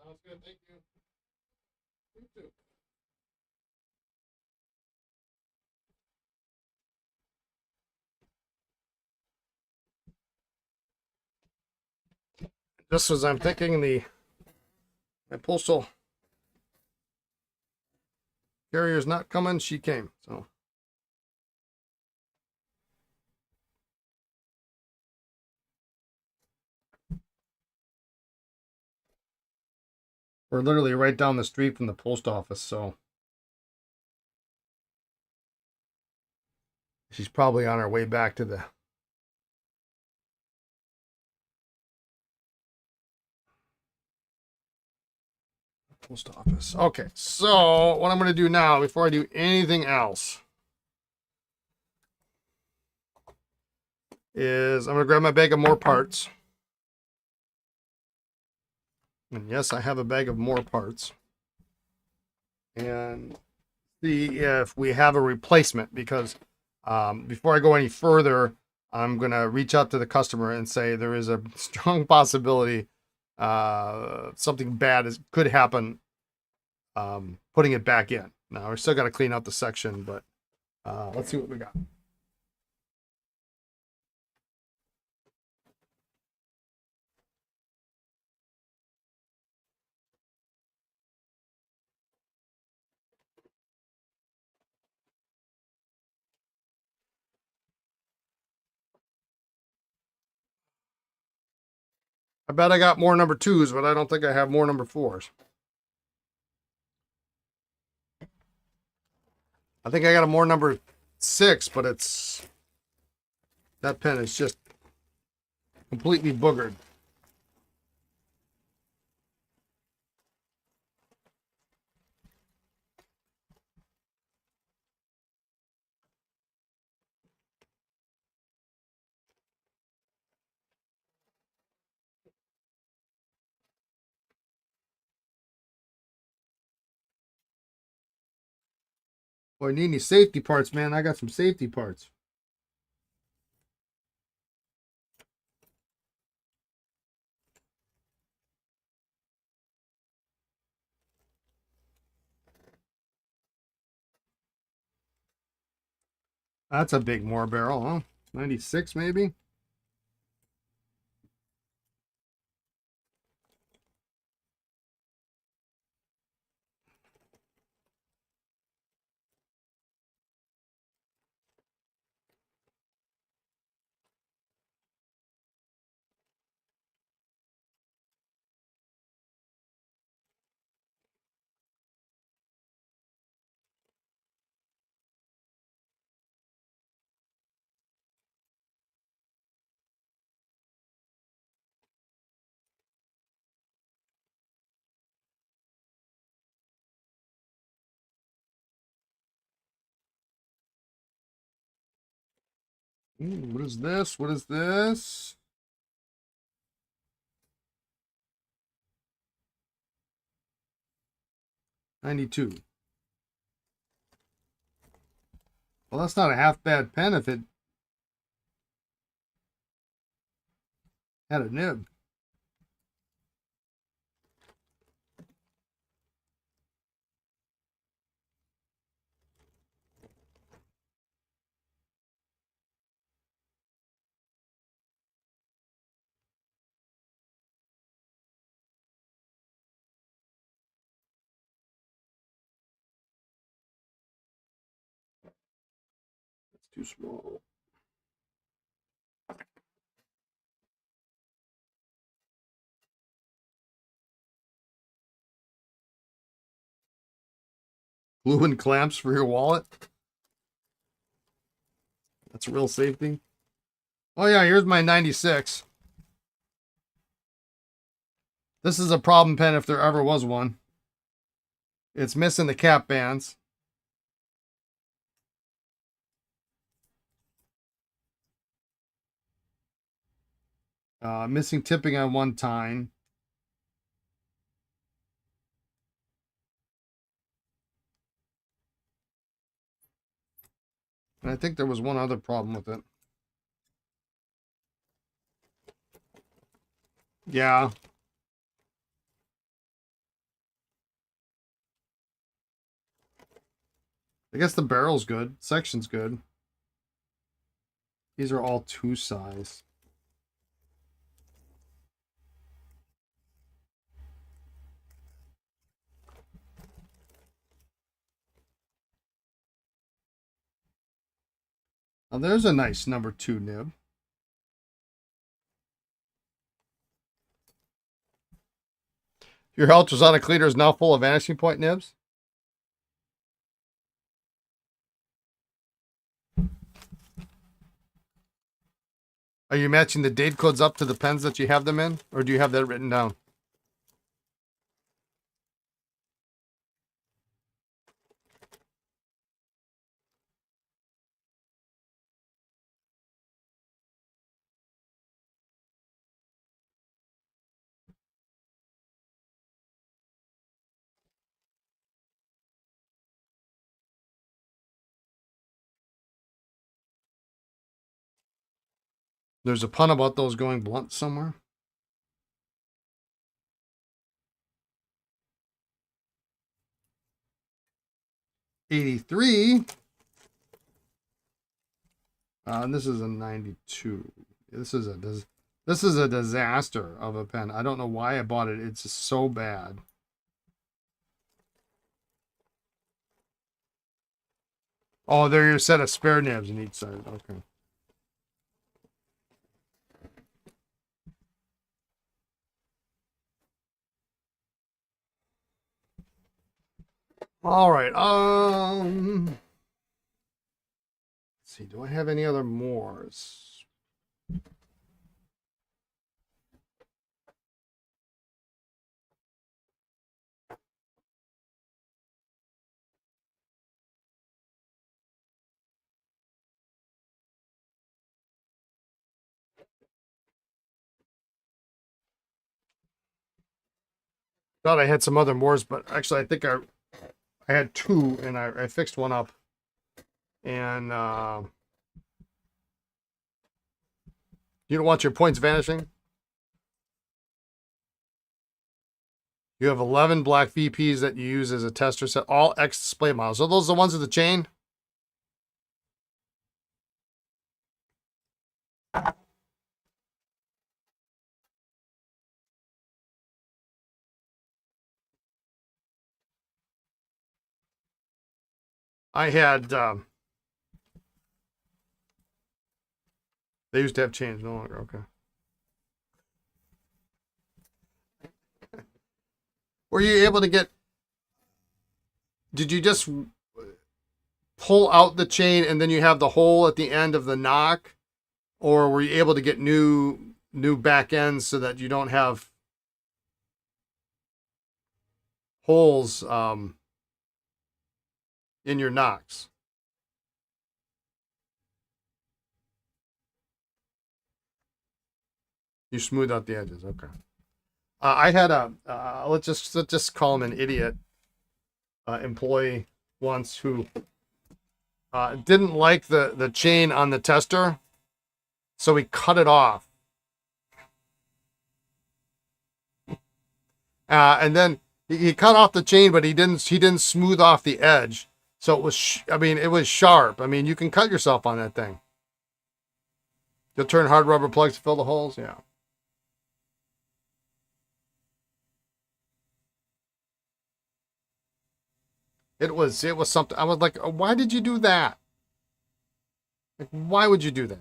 Sounds good, thank you. You too. Just as I'm thinking my postal carrier's not coming, she came. So we're literally right down the street from the post office, so she's probably on her way back to the post office. Okay, so what I'm going to do now, before I do anything else, is I'm going to grab my bag of more parts. And yes, I have a bag of more parts. And see if we have a replacement, because before I go any further, I'm going to reach out to the customer and say there is a strong possibility something bad could happen putting it back in. Now, we still got to clean out the section, but let's see what we got. I bet I got more number 2s, but I don't think I have more number 4s. I think I got a more number 6, but that pen is just completely boogered. Boy, need any safety parts, man? I got some safety parts. That's a big Moore barrel, huh? 96 maybe? Ooh, what is this? What is this? 92. Well, that's not a half bad pen if it had a nib. Too small. Glue and clamps for your wallet. That's real safety. Oh yeah, here's my 96. This is a problem pen if there ever was one. It's missing the cap bands. Missing tipping on one tine. And I think there was one other problem with it. Yeah. I guess the barrel's good. Section's good. These are all 2 size. Now there's a nice number 2 nib. Your ultrasonic cleaner is now full of vanishing point nibs. Are you matching the date codes up to the pens that you have them in? Or do you have that written down? There's a pun about those going blunt somewhere. '83. And this is a 92. This is a disaster of a pen. I don't know why I bought it. It's just so bad. Oh, they're your set of spare nibs in each side. Okay. All right. Let's see. Do I have any other Moores? Thought I had some other Moores, but actually I think I had 2 and I fixed one up. And you don't want your points vanishing? You have 11 black VPs that you use as a tester set, all X display models. So those are the ones with the chain? I had, they used to have chains, no longer, okay. Were you able to get, did you just pull out the chain and then you have the hole at the end of the knock? Or were you able to get new back ends so that you don't have holes in your knocks? You smooth out the edges, okay. I had a let's just call him an idiot employee once who didn't like the chain on the tester, so he cut it off. And then he cut off the chain, but he didn't smooth off the edge. So it was it was sharp. I mean, you can cut yourself on that thing. You'll turn hard rubber plugs to fill the holes, yeah. It was something. I was like, why did you do that? Like, why would you do that?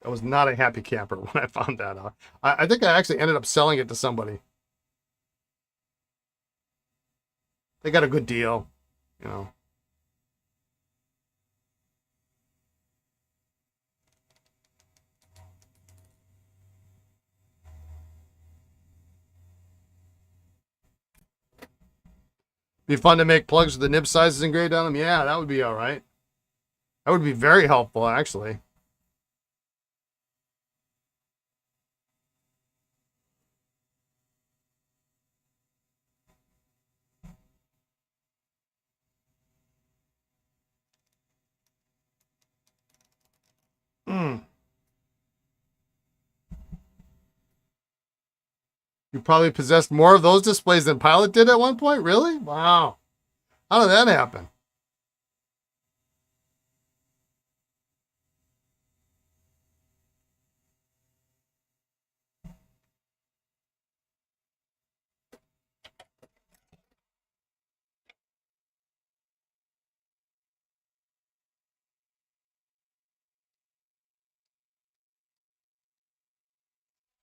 I was not a happy camper when I found that out. I think I actually ended up selling it to somebody. They got a good deal, you know. Be fun to make plugs with the nib sizes engraved on them. Yeah, that would be all right. That would be very helpful, actually. Hmm. You probably possessed more of those displays than Pilot did at one point? Really? Wow. How did that happen?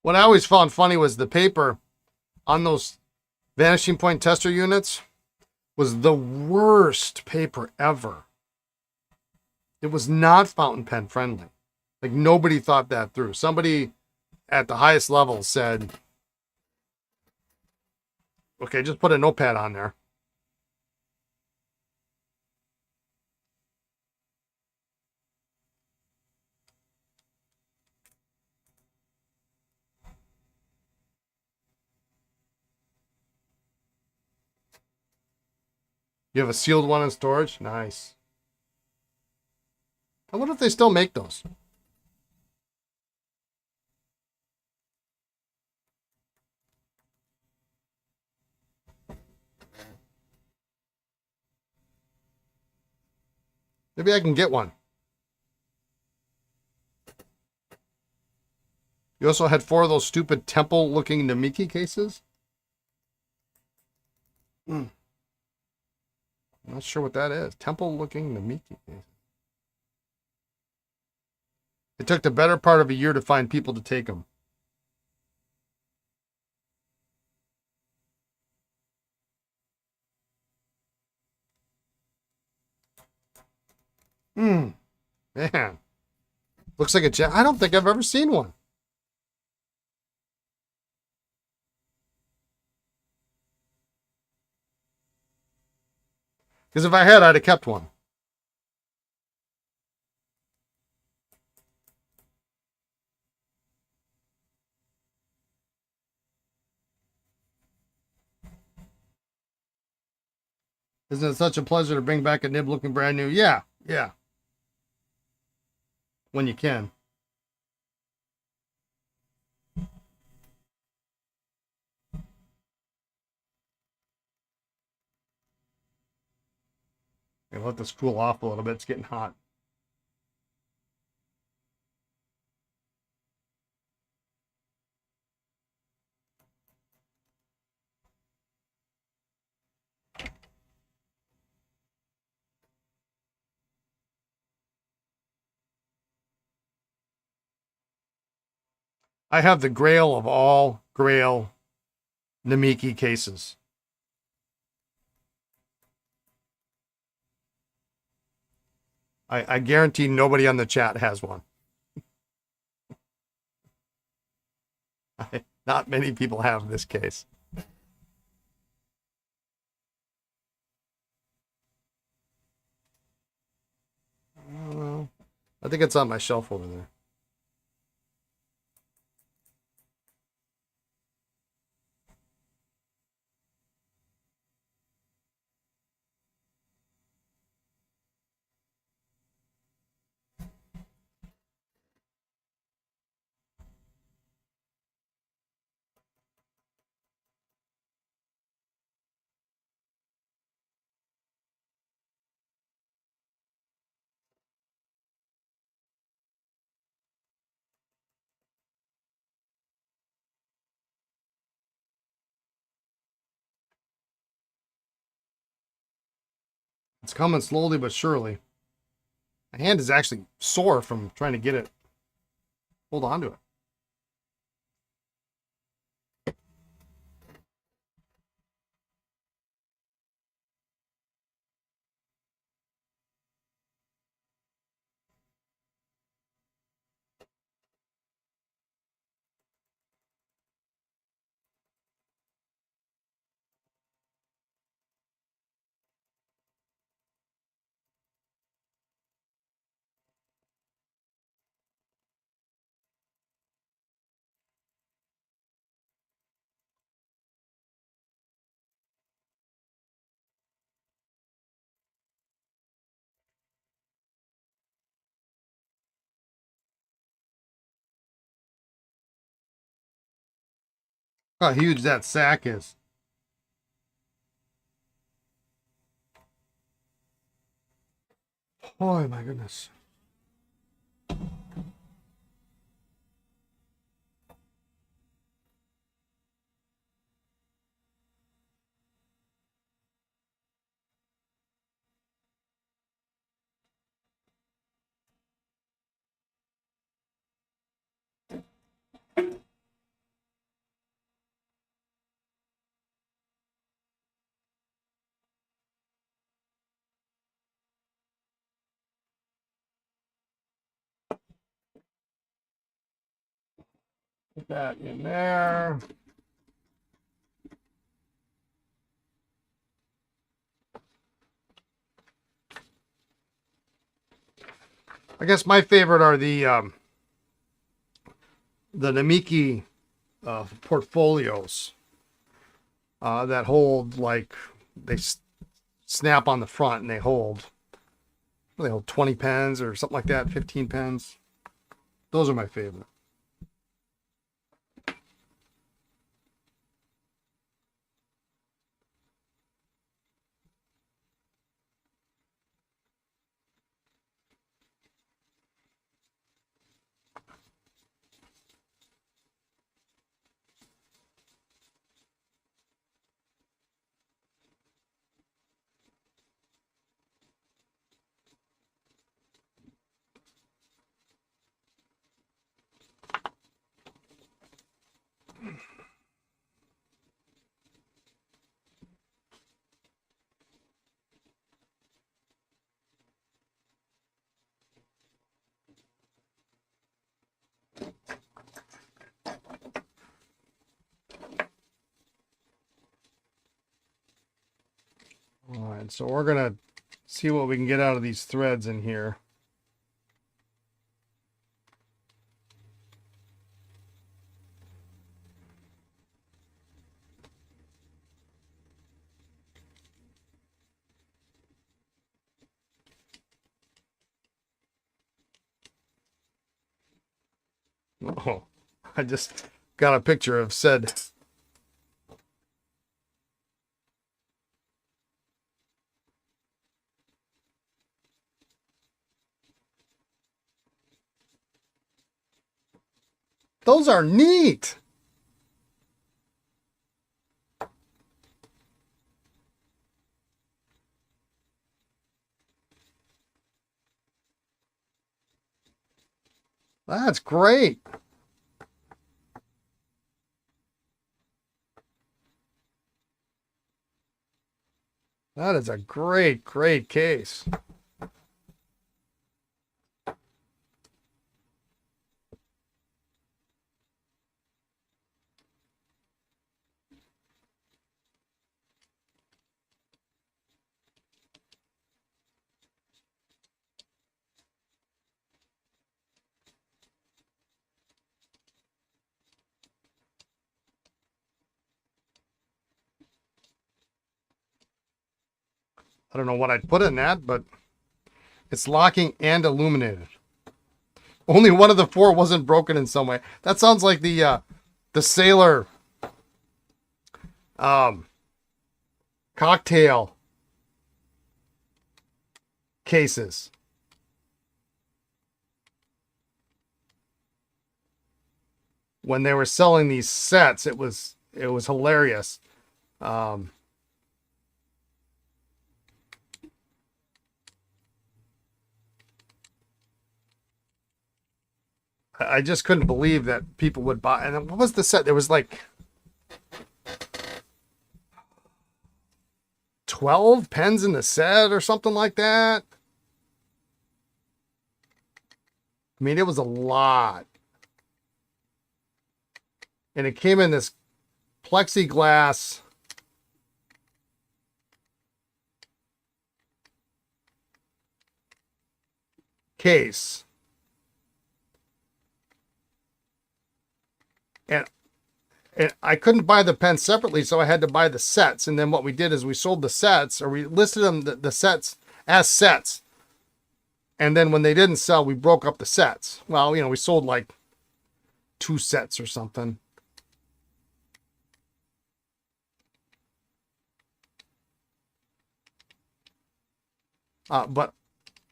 What I always found funny was the paper on those vanishing point tester units was the worst paper ever. It was not fountain pen friendly. Like nobody thought that through. Somebody at the highest level said, okay, just put a notepad on there. You have a sealed one in storage? Nice. I wonder if they still make those. Maybe I can get one. You also had 4 of those stupid temple looking Namiki cases? I'm not sure what that is. Temple looking Namiki case. It took the better part of a year to find people to take them. Man. Looks like a jet. I don't think I've ever seen one. Because if I had, I'd have kept one. Isn't it such a pleasure to bring back a nib looking brand new? Yeah, yeah. When you can. Okay, let this cool off a little bit. It's getting hot. I have the grail of all grail Namiki cases. I guarantee nobody on the chat has one. Not many people have this case. I don't know. I think it's on my shelf over there. It's coming slowly but surely. My hand is actually sore from trying to get it. Hold on to it. Look how huge that sack is. Oh my goodness. Put that in there. I guess my favorite are the Namiki portfolios that hold, like, they snap on the front and they hold 20 pens or something like that, 15 pens. Those are my favorite. All right, so we're gonna see what we can get out of these threads in here. Oh, I just got a picture of said. Those are neat. That's great. That is a great, great case. I don't know what I'd put in that, but it's locking and illuminated. Only one of the four wasn't broken in some way. That sounds like the sailor cocktail cases. When they were selling these sets, it was hilarious. I just couldn't believe that people would buy. And then what was the set? There was like 12 pens in the set or something like that. I mean, it was a lot. And it came in this plexiglass case. And I couldn't buy the pens separately, so I had to buy the sets. And then what we did is we sold the sets, or we listed them, the sets, as sets. And then when they didn't sell, we broke up the sets. Well, you know, we sold like 2 sets or something. But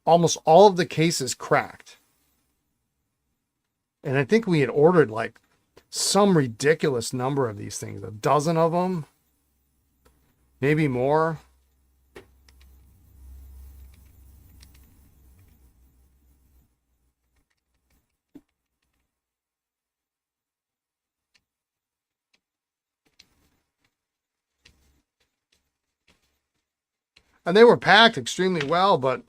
almost all of the cases cracked. And I think we had ordered like some ridiculous number of these things, a dozen of them, maybe more. And they were packed extremely well, but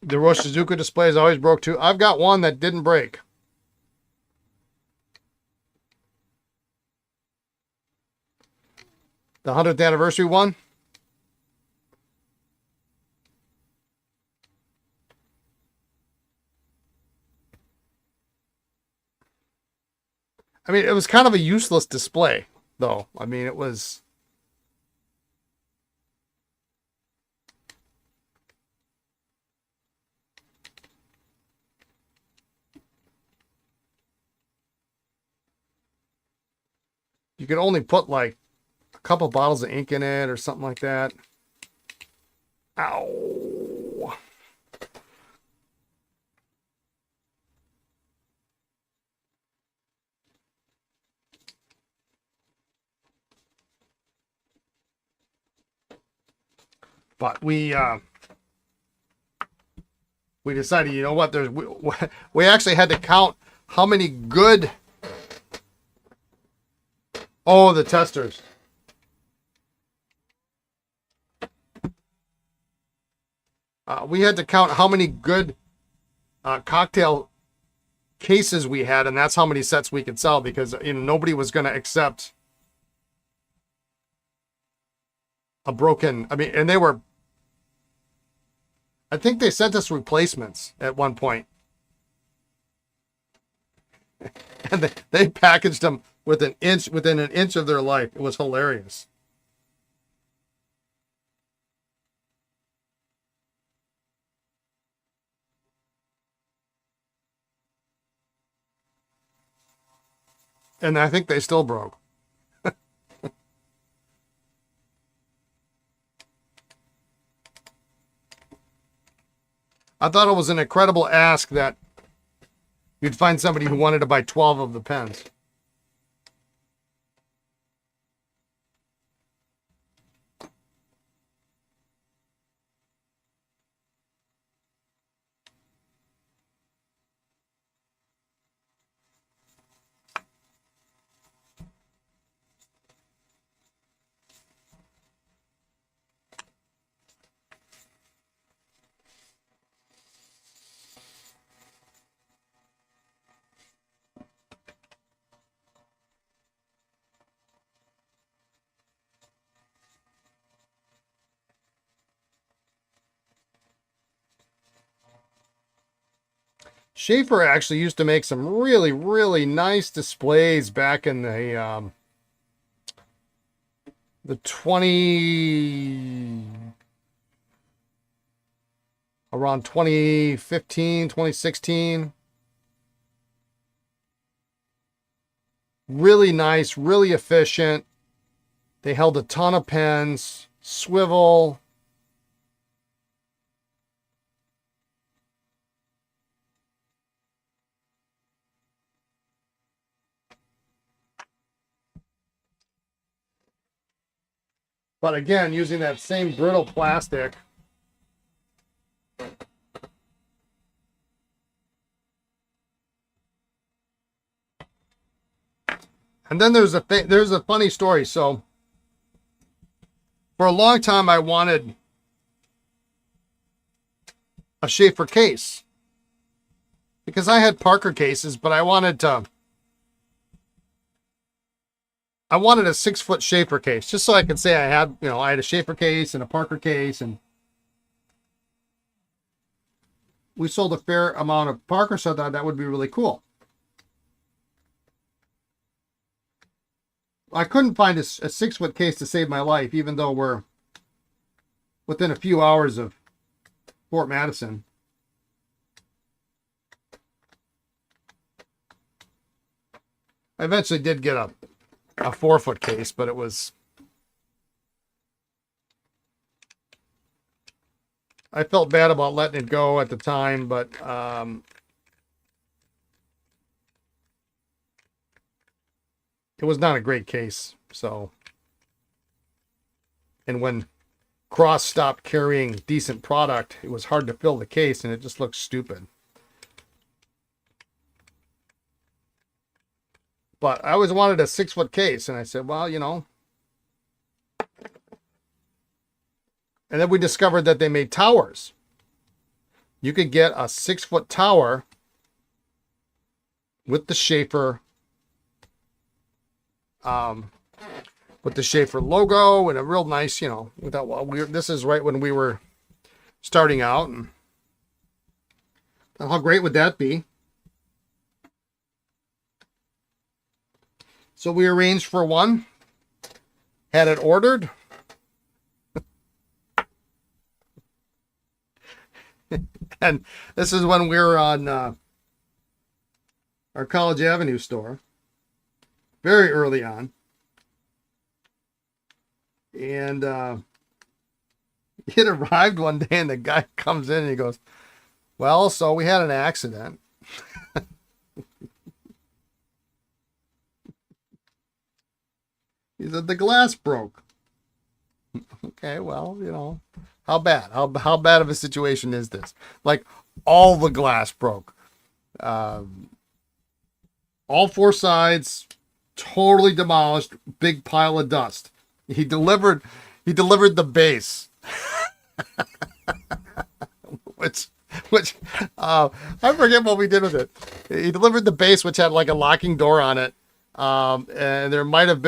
the Roshizuku displays always broke too. I've got one that didn't break. The 100th anniversary one. I mean, it was kind of a useless display, though. I mean, it was... You could only put like a couple bottles of ink in it or something like that. Ow. But we decided, you know what, we actually had to count how many good... Oh, the testers. We had to count how many good cocktail cases we had, and that's how many sets we could sell, because you know nobody was going to accept a broken... I mean, and they were... I think they sent us replacements at one point. And they packaged them within an inch of their life. It was hilarious. And I think they still broke. I thought it was an incredible ask that you'd find somebody who wanted to buy 12 of the pens. Schaefer actually used to make some really, really nice displays back in the 20... around 2015, 2016. Really nice, really efficient. They held a ton of pens, swivel. But again, using that same brittle plastic. And then there's a funny story. So for a long time, I wanted a Schaefer case because I had Parker cases, but I wanted a 6-foot Schaefer case just so I could say I had a Schaefer case and a Parker case, and we sold a fair amount of Parker, so I thought that would be really cool. I couldn't find a 6-foot case to save my life, even though we're within a few hours of Fort Madison. I eventually did get a 4-foot case, but I felt bad about letting it go at the time, but it was not a great case. So, and when Cross stopped carrying decent product, it was hard to fill the case, and it just looked stupid. But I always wanted a 6-foot case, and I said, well, And then we discovered that they made towers. You could get a 6-foot tower with the Schaefer, logo, and a real nice, this is right when we were starting out, and how great would that be? So we arranged for one, had it ordered. And this is when we were on our College Avenue store, very early on. And it arrived one day, and the guy comes in and he goes, well, so we had an accident. He said, the glass broke. Okay, well, how bad? How bad of a situation is this? Like, all the glass broke. All 4 sides, totally demolished, big pile of dust. He delivered the base. which I forget what we did with it. He delivered the base, which had like a locking door on it. And it might have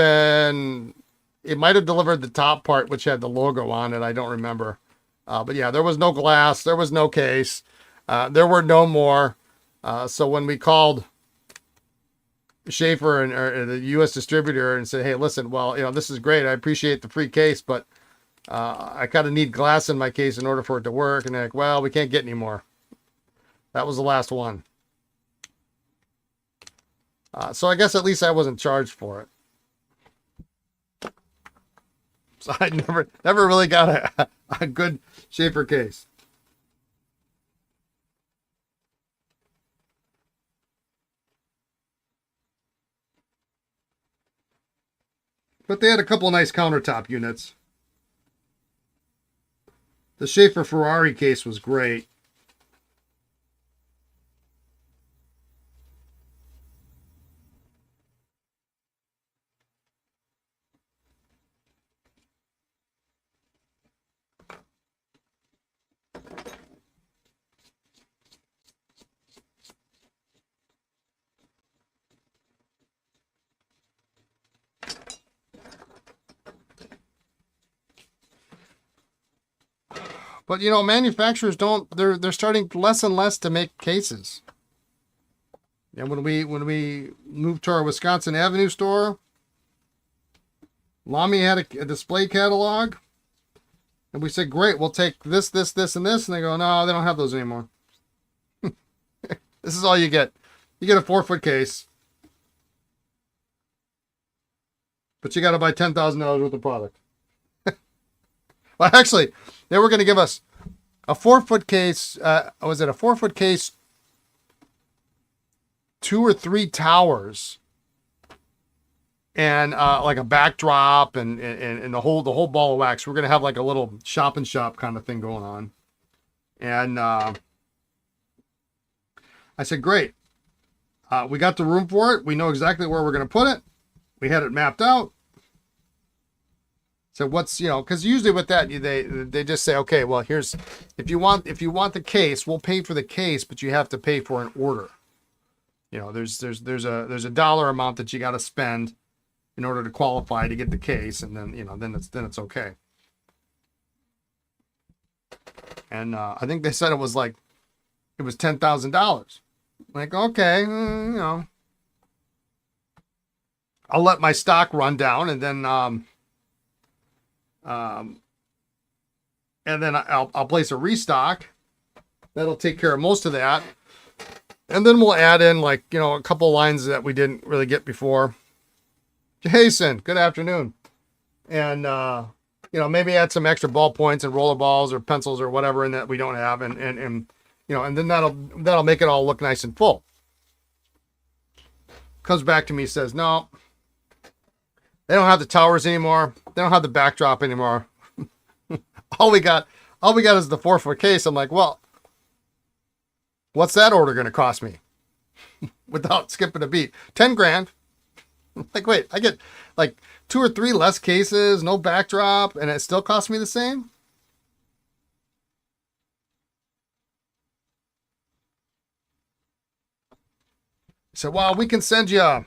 delivered the top part, which had the logo on it. I don't remember. But yeah, there was no glass. There was no case. There were no more. So when we called Schaefer or the U.S. distributor and said, hey, listen, well, this is great. I appreciate the free case, but I kind of need glass in my case in order for it to work. And they're like, well, we can't get any more. That was the last one. So I guess at least I wasn't charged for it. So I never really got a good Schaefer case. But they had a couple of nice countertop units. The Schaefer Ferrari case was great. But manufacturers they're starting less and less to make cases. And when we moved to our Wisconsin Avenue store, Lamy had a display catalog, and we said, great, we'll take this, this, this, and this. And they go, no, they don't have those anymore. This is all you get. You get a 4-foot case, but you got to buy $10,000 worth of product. Well, actually, they were going to give us a 4-foot case. Was it a 4-foot case? 2 or 3 towers and like a backdrop and the whole ball of wax. We're gonna have like a little shop and shop kind of thing going on. And I said, great. We got the room for it. We know exactly where we're gonna put it. We had it mapped out. So what's, because usually with that they just say, okay, well, here's, if you want the case, we'll pay for the case, but you have to pay for an order. There's a dollar amount that you got to spend in order to qualify to get the case, and then it's okay. And I think they said it was $10,000. Like, okay, I'll let my stock run down, and then I'll place a restock. That'll take care of most of that. And then we'll add in a couple lines that we didn't really get before. Jason, good afternoon. And, maybe add some extra ballpoints and roller balls or pencils or whatever in that we don't have. And then that'll make it all look nice and full. Comes back to me, says, no, they don't have the towers anymore. They don't have the backdrop anymore. all we got is the 4-foot case. I'm like, well, what's that order going to cost me? Without skipping a beat, 10 grand. Like, wait, I get 2 or 3 less cases, no backdrop, and it still costs me the same? So, well, we can send you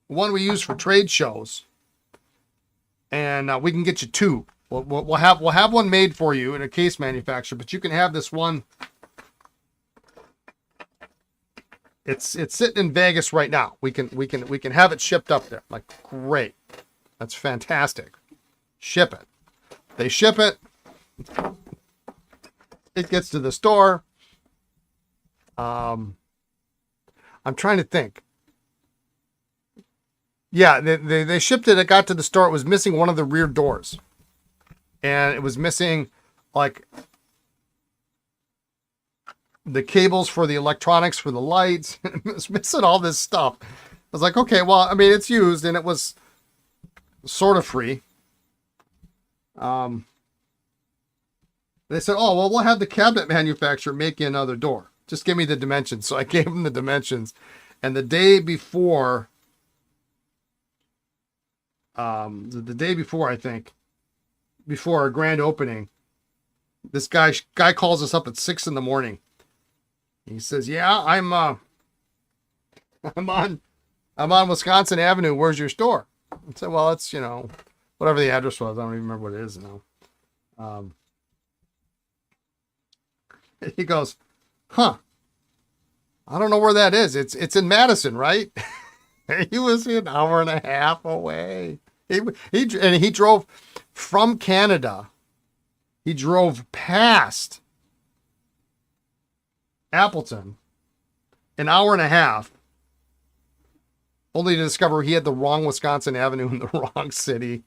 one we use for trade shows, and we can get you 2. We'll have one made for you in a case manufacturer, but you can have this one. It's sitting in Vegas right now. We can have it shipped up there. Like, great, that's fantastic. Ship it. They ship it. It gets to the store. I'm trying to think. Yeah, they shipped it. It got to the store. It was missing one of the rear doors. And it was missing, the cables for the electronics for the lights. It was missing all this stuff. I was like, okay, well, I mean, it's used, and it was sort of free. They said, oh, well, we'll have the cabinet manufacturer make you another door. Just give me the dimensions. So I gave them the dimensions. And the day before, I think, before our grand opening, this guy calls us up at 6 a.m. He says, yeah, I'm on Wisconsin Avenue. Where's your store? I said, well, it's, whatever the address was. I don't even remember what it is now. He goes, huh, I don't know where that is. It's in Madison, right? He was an hour and a half away. He drove from Canada. He drove past Appleton, an hour and a half, only to discover he had the wrong Wisconsin Avenue in the wrong city.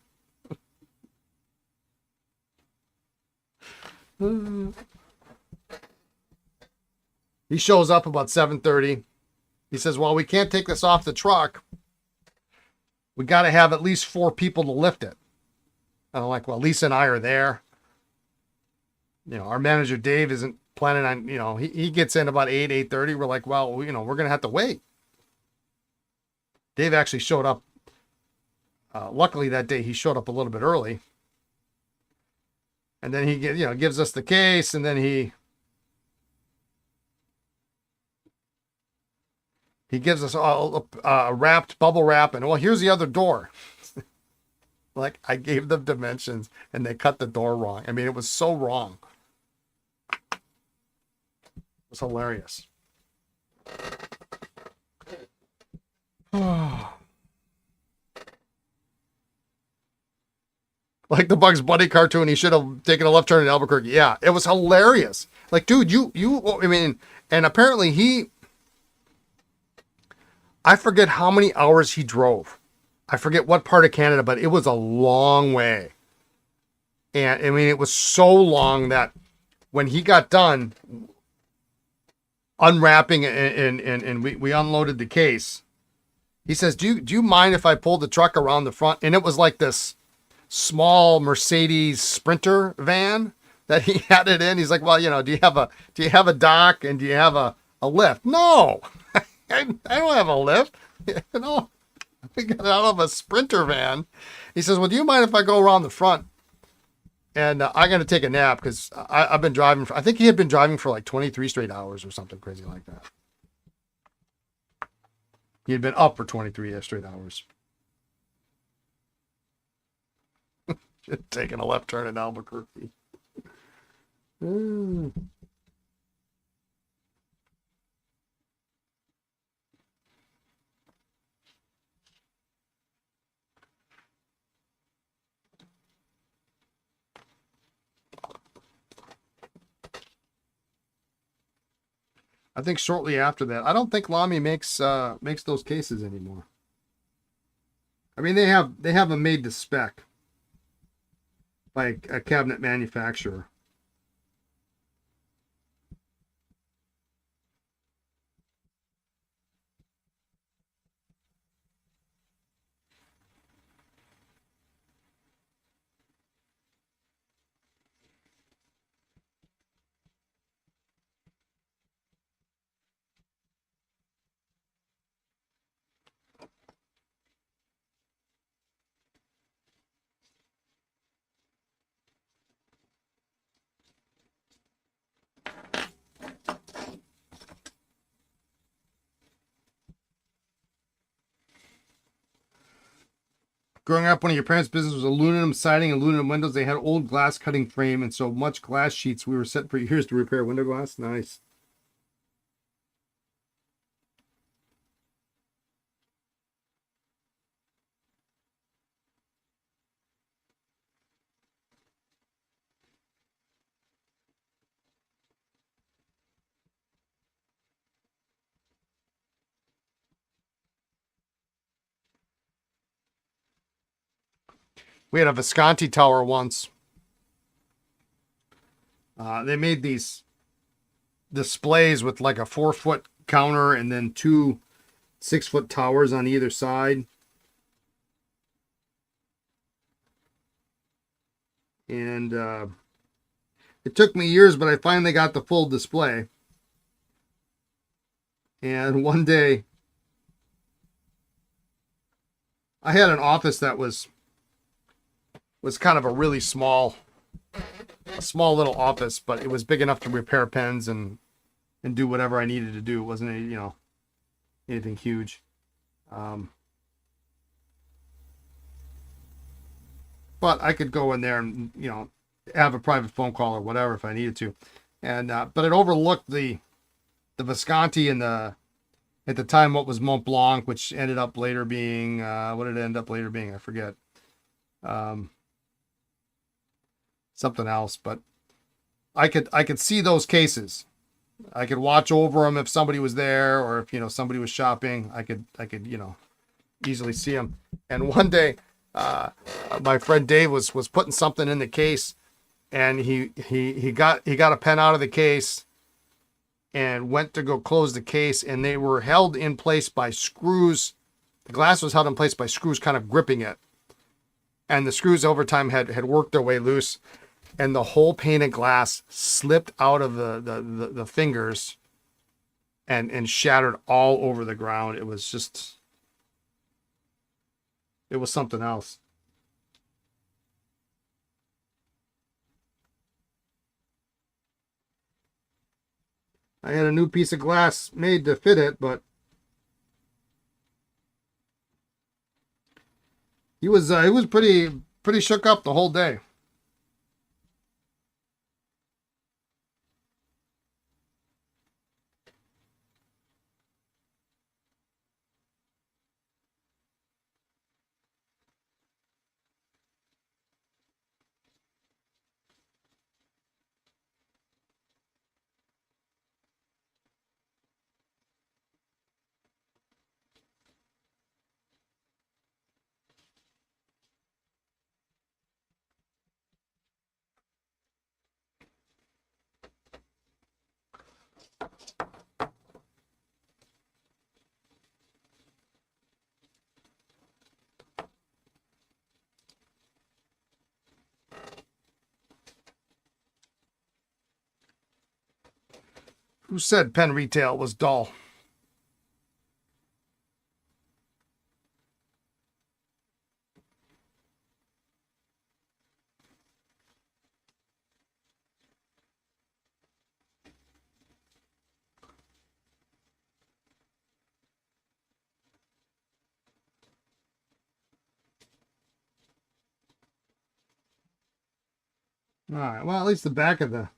He shows up about 7:30. He says, well, we can't take this off the truck. We got to have at least 4 people to lift it. And I'm like, well, Lisa and I are there. Our manager, Dave, isn't planning on, he gets in about 8:30. We're like, well, we're going to have to wait. Dave actually showed up. Luckily that day he showed up a little bit early. And then he gives us the case, and then he gives us a wrapped bubble wrap, and, well, here's the other door. Like, I gave them dimensions, and they cut the door wrong. I mean, it was so wrong. It was hilarious. Like the Bugs Bunny cartoon, he should have taken a left turn in Albuquerque. Yeah, it was hilarious. Like, dude, I mean, and apparently I forget how many hours he drove. I forget what part of Canada, but it was a long way. And I mean, it was so long that when he got done, unwrapping and we unloaded the case. He says, do you mind if I pull the truck around the front? And it was like this small Mercedes Sprinter van that he had it in. He's like, well, do you have a dock and do you have a lift? No, I don't have a lift. We got out of a Sprinter van. He says, well, do you mind if I go around the front? And I'm going to take a nap because I've been driving. I think he had been driving for like 23 straight hours or something crazy like that. He had been up for 23 straight hours. Taking a left turn in Albuquerque. I think shortly after that, I don't think Lamy makes those cases anymore. I mean, they have them made to spec by a cabinet manufacturer. Growing up, one of your parents' business was aluminum siding, aluminum windows. They had old glass cutting frame and so much glass sheets. We were set for years to repair window glass. Nice. We had a Visconti tower once. They made these displays with like a 4-foot counter and then 2 6-foot towers on either side. And it took me years, but I finally got the full display. And one day, I had an office that was kind of a really small little office, but it was big enough to repair pens and do whatever I needed to do. It wasn't anything huge. But I could go in there and have a private phone call or whatever if I needed to. And but it overlooked the Visconti and at the time what was Mont Blanc, which ended up later being what did it end up later being? I forget. Something else, but I could see those cases. I could watch over them if somebody was there or if somebody was shopping. I could easily see them. And one day, my friend Dave was putting something in the case, and he got a pen out of the case and went to go close the case, and they were held in place by screws. The glass was held in place by screws kind of gripping it, and the screws over time had worked their way loose, and the whole pane of glass slipped out of the fingers and shattered all over the ground. It was something else. I had a new piece of glass made to fit it, but he was pretty shook up the whole day. Who said pen retail was dull? All right. Well, at least the back of the.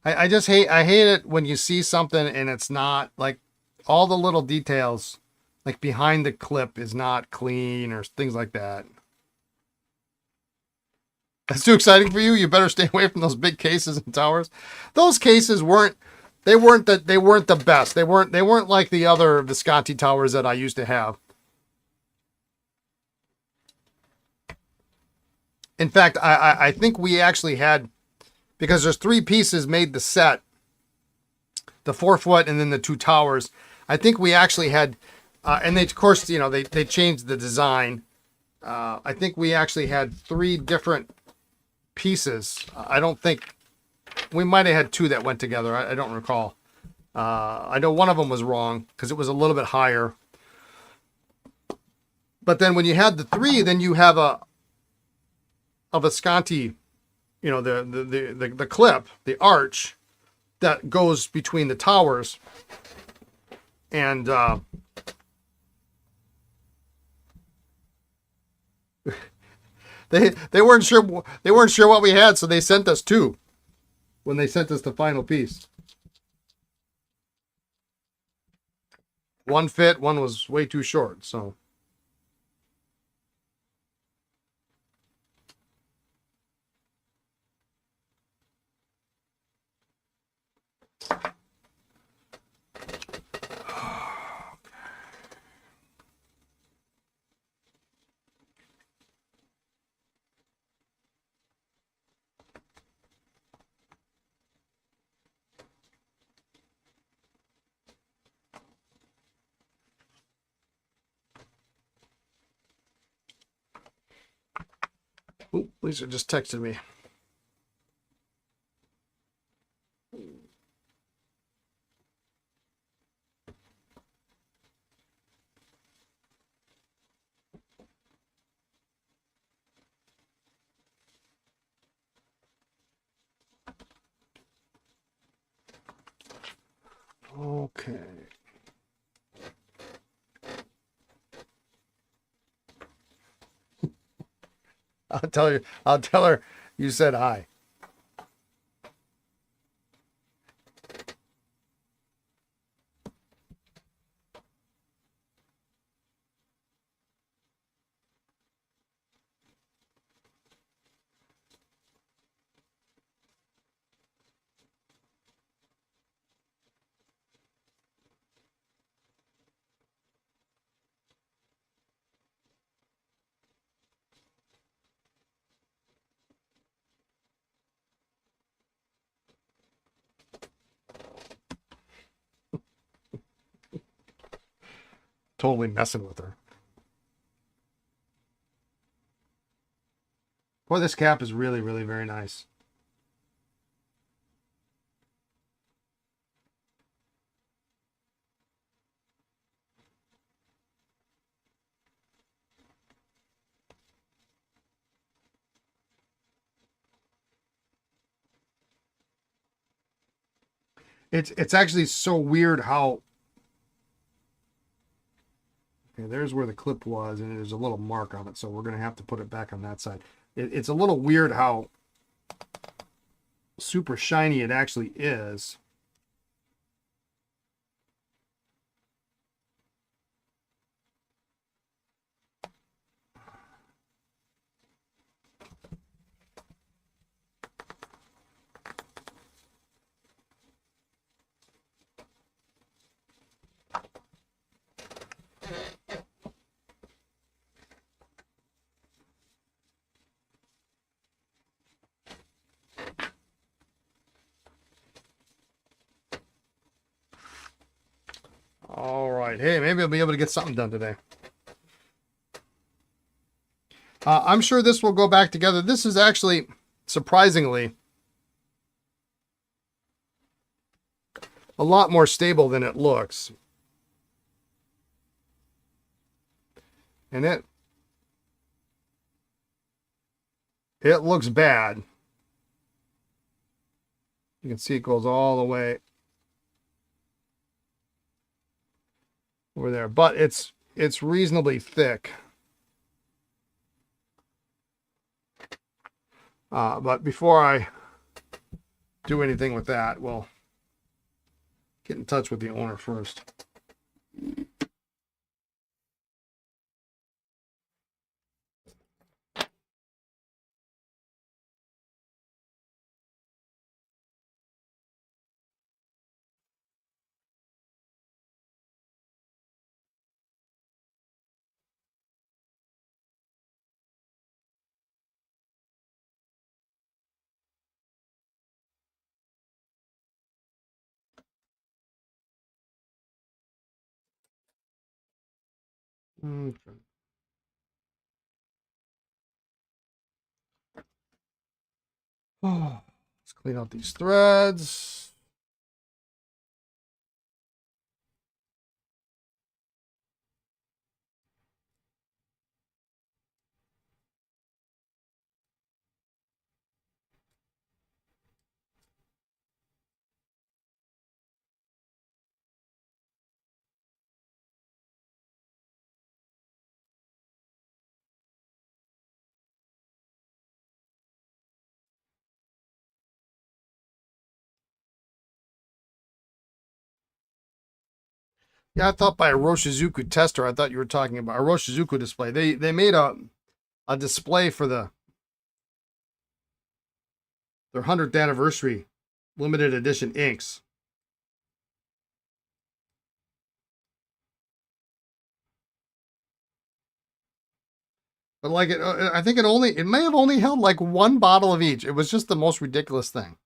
I just hate it when you see something and it's not like all the little details, like behind the clip is not clean or things like that. That's too exciting for you. You better stay away from those big cases and towers. Those cases weren't the best. They weren't like the other Visconti towers that I used to have. In fact, I think we actually had, because there's 3 pieces made the set, the 4-foot and then the 2 towers. I think we actually had, and they, of course, you know, they changed the design. I think we actually had 3 different pieces. I don't think, we might have had 2 that went together. I don't recall. I know one of them was wrong because it was a little bit higher. But then when you had the 3, then you have a Visconti, you know, the clip, the arch that goes between the towers, and they weren't sure what we had, so they sent us 2 when they sent us the final piece. One fit, one was way too short, so. Oop, Lisa just texted me. Okay. I'll tell her you said hi. Totally messing with her. Boy, this cap is really, really very nice. It's actually so weird how. Okay, there's where the clip was, and there's a little mark on it, so we're gonna have to put it back on that side. It's a little weird how super shiny it actually is. All right. Hey, maybe I'll be able to get something done today. I'm sure this will go back together. This is actually, surprisingly, a lot more stable than it looks. And it looks bad. You can see it goes all the way over there, but it's reasonably thick. But before I do anything with that, we'll get in touch with the owner first. Okay. Oh, let's clean out these threads. Yeah, I thought by a Roshizuku tester, I thought you were talking about a Roshizuku display. They made a display for their 100th anniversary limited edition inks. But like I think it may have only held like one bottle of each. It was just the most ridiculous thing.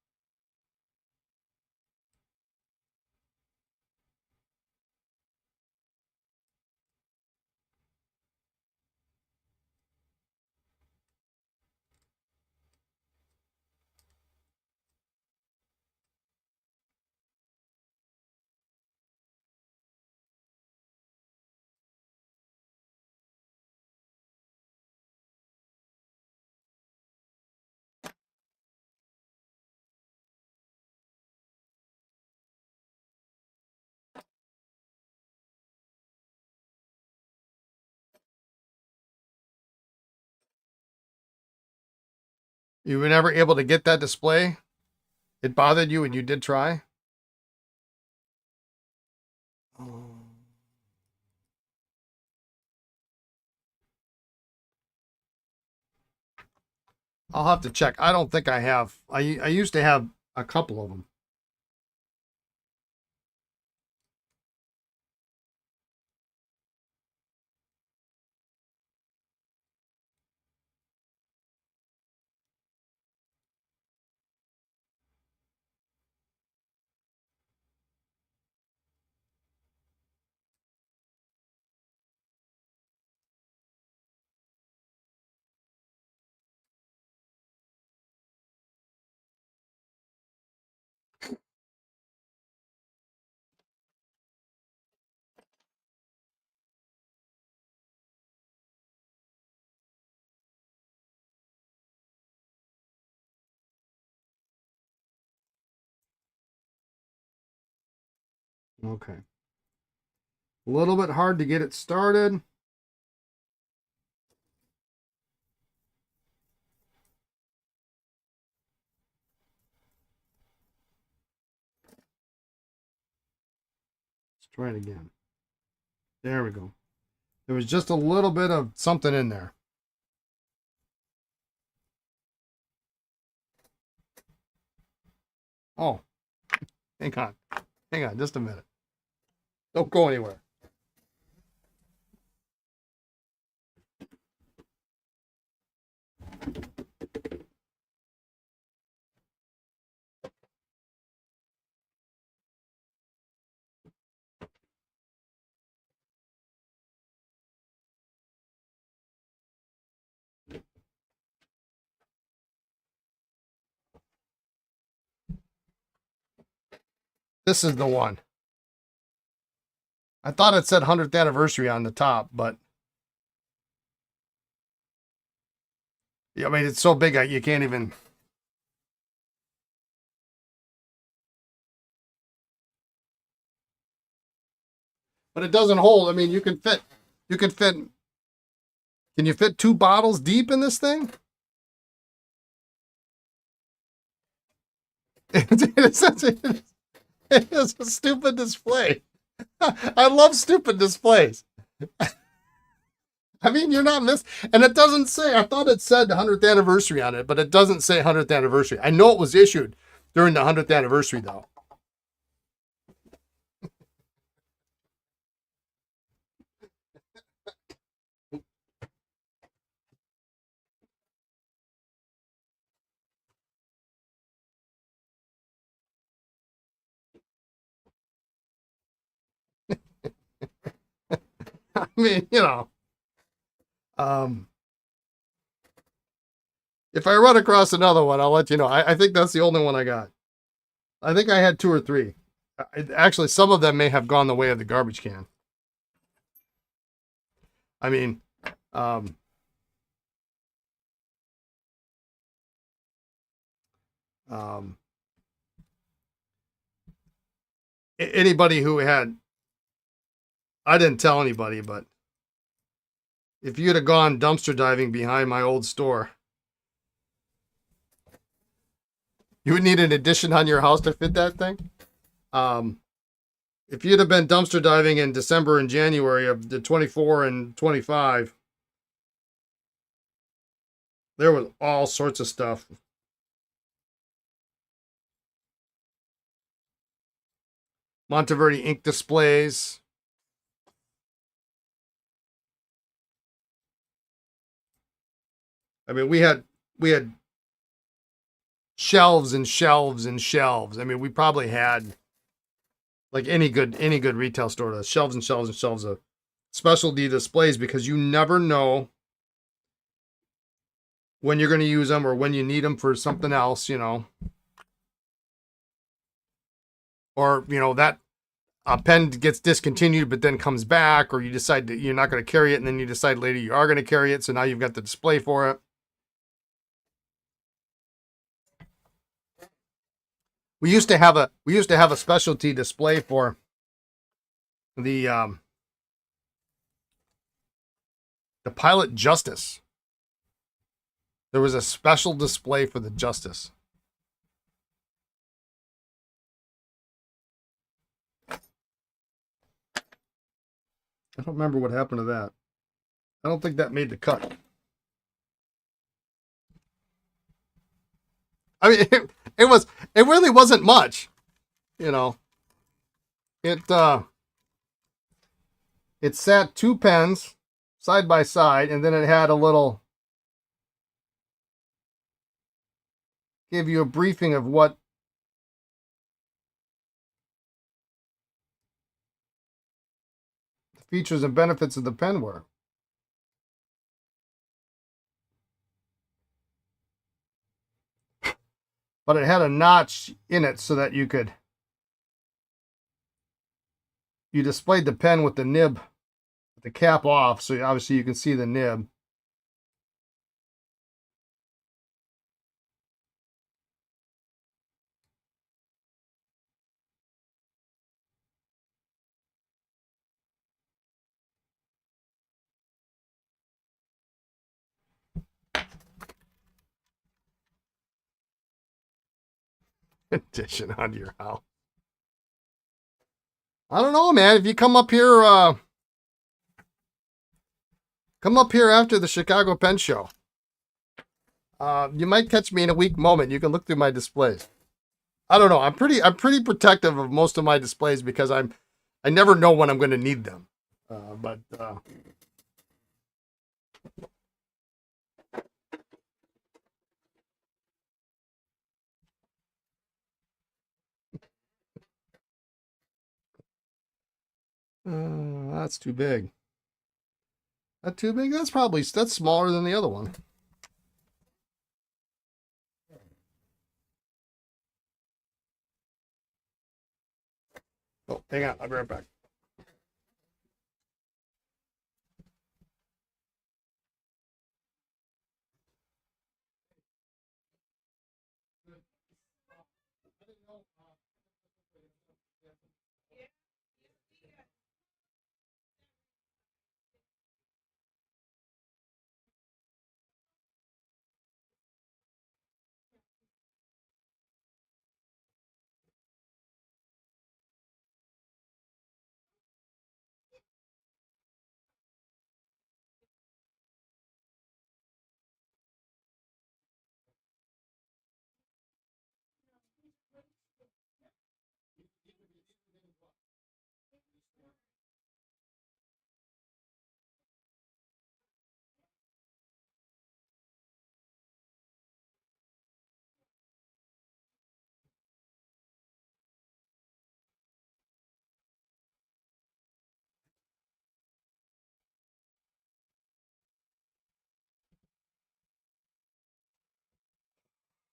You were never able to get that display? It bothered you and you did try? Oh. I'll have to check. I don't think I have. I used to have a couple of them. Okay. A little bit hard to get it started. Let's try it again. There we go. There was just a little bit of something in there. Oh, hang on. Hang on just a minute. Don't go anywhere. This is the one. I thought it said 100th anniversary on the top, but yeah, I mean, it's so big you can't even. But it doesn't hold. I mean, you can fit. Can you fit 2 bottles deep in this thing? It is a stupid display. I love stupid displays. I mean, you're not missing. And it doesn't say, I thought it said the 100th anniversary on it, but it doesn't say 100th anniversary. I know it was issued during the 100th anniversary, though. I mean, um, if I run across another one, I'll let you know. I think that's the only one I got. I think I had 2 or 3. Actually, some of them may have gone the way of the garbage can. I mean, anybody who had, I didn't tell anybody, but if you'd have gone dumpster diving behind my old store, you would need an addition on your house to fit that thing. If you'd have been dumpster diving in December and January of the 24 and 25, there was all sorts of stuff. Monteverdi ink displays. I mean, we had shelves and shelves and shelves. I mean, we probably had, like any good retail store does, shelves and shelves and shelves of specialty displays, because you never know when you're going to use them or when you need them for something else, or that a pen gets discontinued but then comes back, or you decide that you're not going to carry it and then you decide later you are going to carry it, so now you've got the display for it. We used to have a specialty display for the Pilot Justice. There was a special display for the Justice. I don't remember what happened to that. I don't think that made the cut. I mean, it really wasn't much, It sat 2 pens side by side, and then it had a little, gave you a briefing of what the features and benefits of the pen were. But it had a notch in it so that you displayed the pen with the nib, with the cap off, so obviously you can see the nib. Addition onto your house. I don't know, man. If you come up here after the Chicago Pen Show, you might catch me in a weak moment. You can look through my displays. I don't know. I'm pretty protective of most of my displays because I never know when I'm going to need them. But that's too big. That too big? That's smaller than the other one. Oh, hang on. I'll be right back.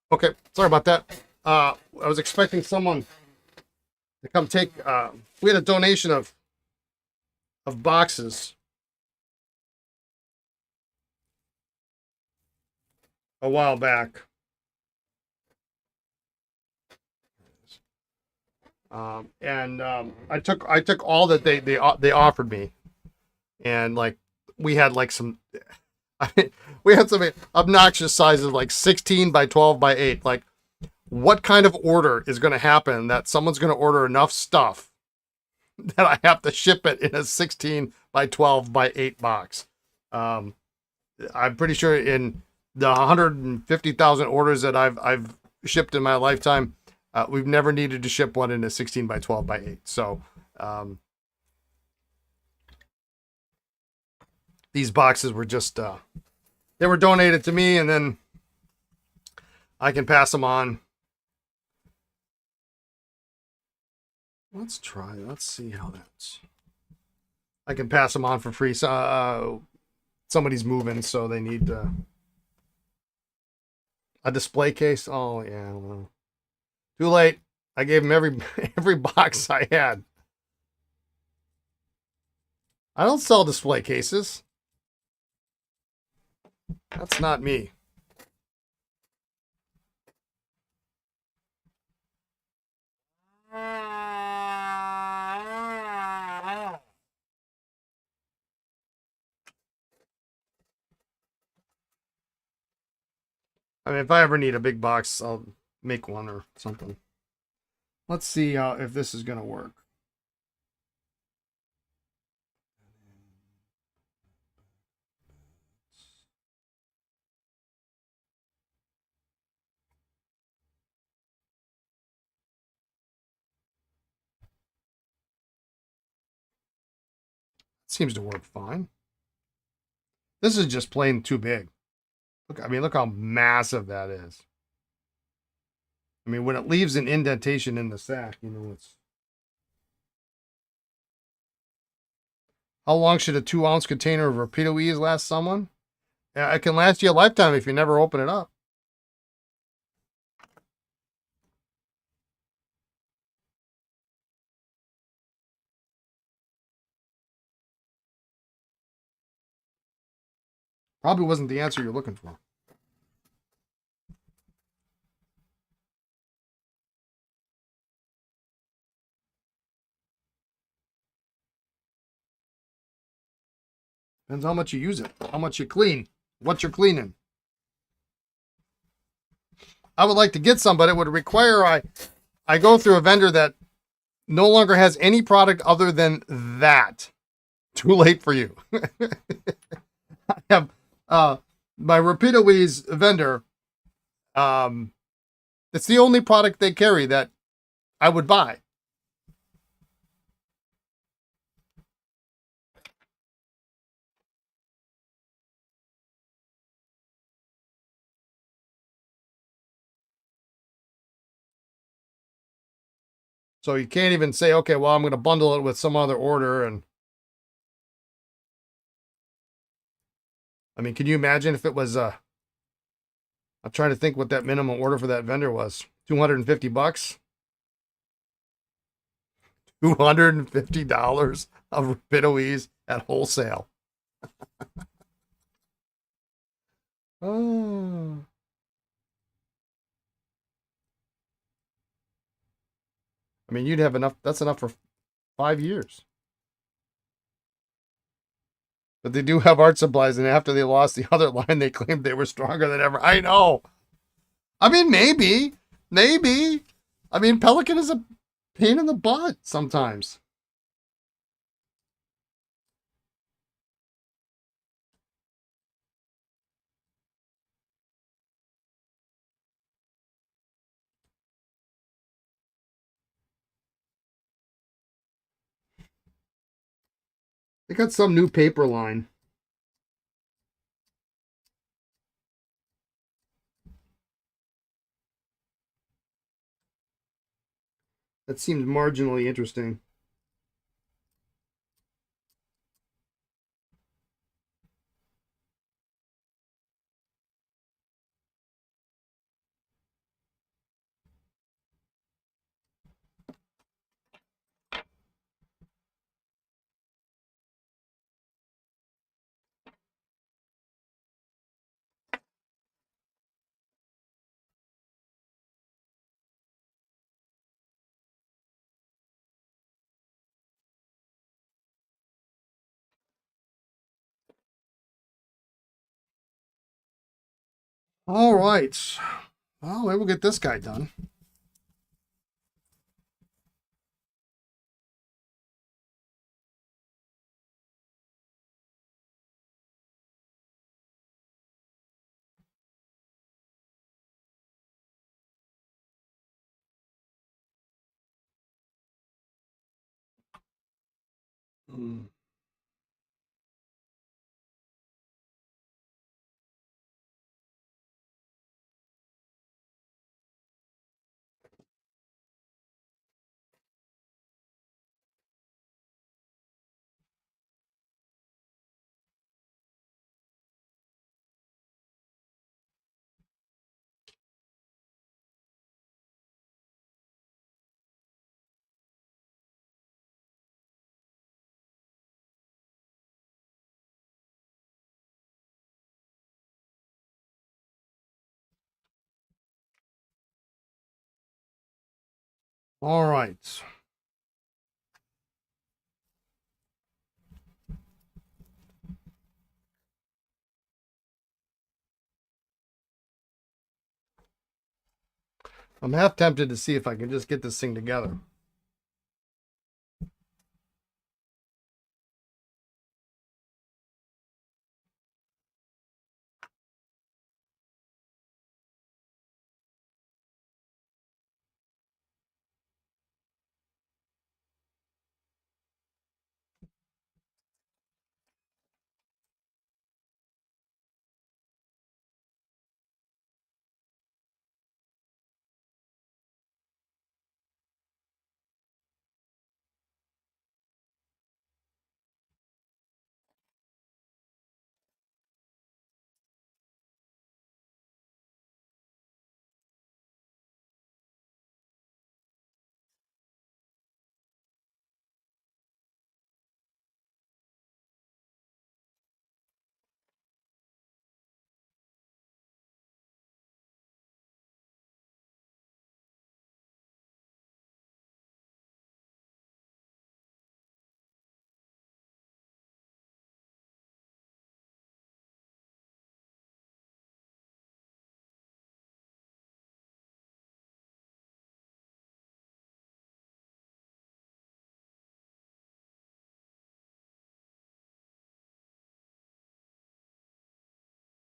Okay, sorry about that. I was expecting someone to come take. We had a donation of boxes a while back, and I took all that they offered me, and like we had like some. I mean, we had some obnoxious sizes like 16 by 12 by 8. Like, what kind of order is going to happen that someone's going to order enough stuff that I have to ship it in a 16 by 12 by 8 box? Um, I'm pretty sure in the 150,000 orders that I've shipped in my lifetime, we've never needed to ship one in a 16 by 12 by 8. So these boxes were just they were donated to me, and then I can pass them on. Let's try. Let's see how that's. I can pass them on for free. So, somebody's moving, so they need a display case. Oh yeah, well, too late. I gave them every box I had. I don't sell display cases. That's not me. I mean, if I ever need a big box, I'll make one or something. Let's see if this is going to work. Seems to work fine. This is just plain too big. Look, I mean, look how massive that is. I mean, when it leaves an indentation in the sack, you know, it's. How long should a 2-ounce container of Rapido Ease last someone? Yeah, it can last you a lifetime if you never open it up. Probably wasn't the answer you're looking for. Depends how much you use it, how much you clean, what you're cleaning. I would like to get some, but it would require I go through a vendor that no longer has any product other than that. Too late for you. I have my Rapido Ease vendor. It's the only product they carry that I would buy. So you can't even say, okay, well, I'm going to bundle it with some other order. And I mean, can you imagine if it was, I'm trying to think what that minimum order for that vendor was. $250. $250 of Rabinoise at wholesale. Oh. I mean, you'd have enough. That's enough for 5 years. But they do have art supplies, and after they lost the other line, they claimed they were stronger than ever. I know. I mean, maybe. I mean, Pelican is a pain in the butt sometimes. They got some new paper line. That seems marginally interesting. All right. Well, maybe we'll get this guy done. Mm. All right. I'm half tempted to see if I can just get this thing together.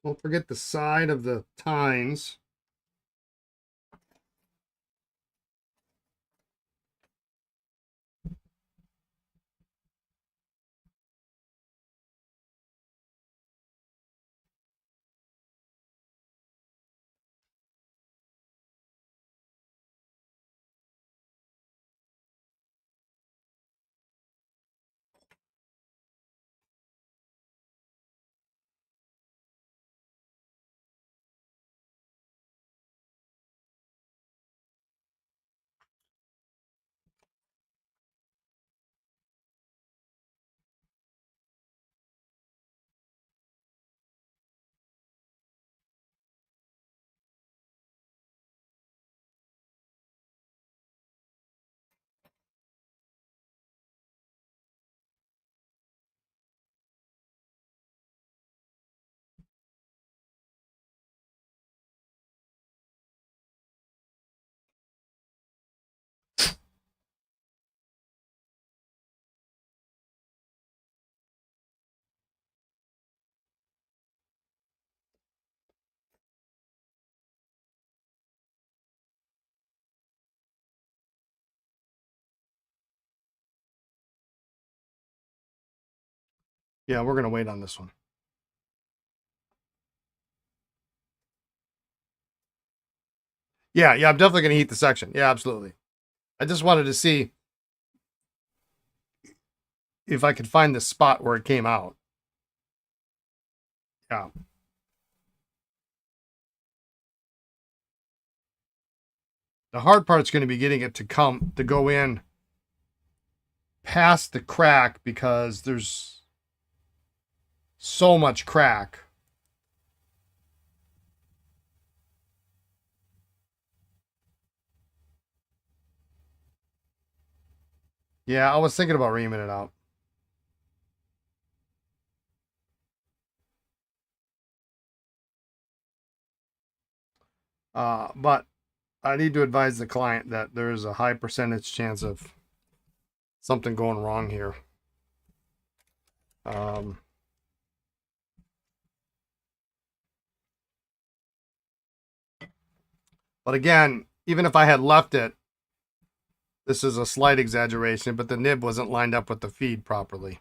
Don't forget the side of the tines. Yeah, we're going to wait on this one. Yeah, I'm definitely going to heat the section. Yeah, absolutely. I just wanted to see if I could find the spot where it came out. Yeah. The hard part's going to be getting it to go in past the crack because there's so much crack. Yeah, I was thinking about reaming it out. But I need to advise the client that there is a high percentage chance of something going wrong here. Um, but again, even if I had left it, this is a slight exaggeration, but the nib wasn't lined up with the feed properly.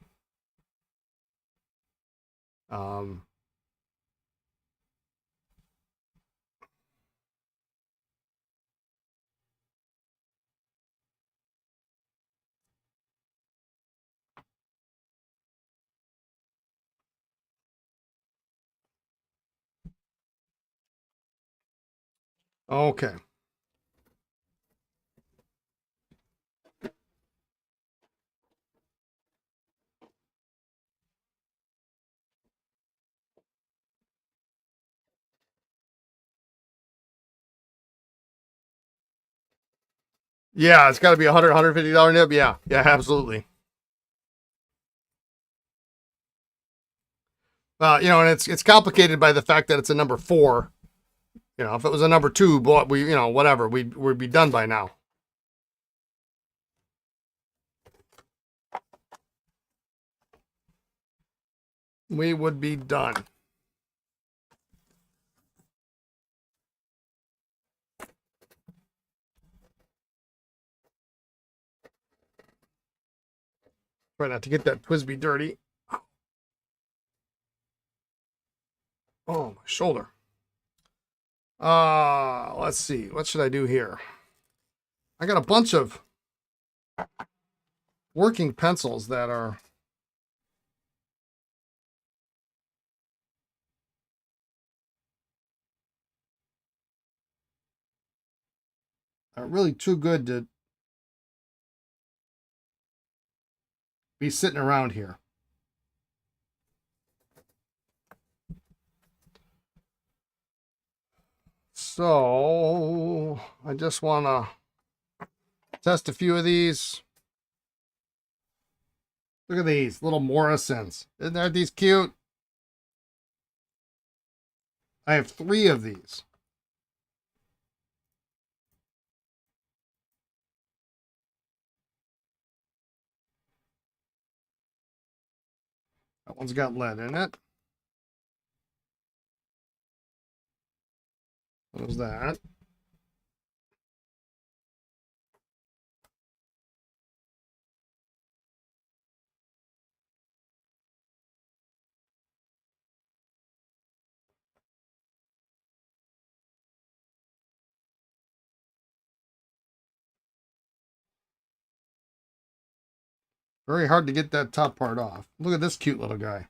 Um, okay. Yeah, it's got to be $150 nib. Yeah, absolutely. And it's complicated by the fact that it's a number 4. If it was a number 2, but whatever, we'd be done by now. We would be done. Try not to get that Twisby dirty. Oh, my shoulder. Let's see. What should I do here? I got a bunch of working pencils that are really too good to be sitting around here. So I just want to test a few of these. Look at these little Morrisons. Aren't these cute? I have 3 of these. That one's got lead in it. What was that? Very hard to get that top part off. Look at this cute little guy.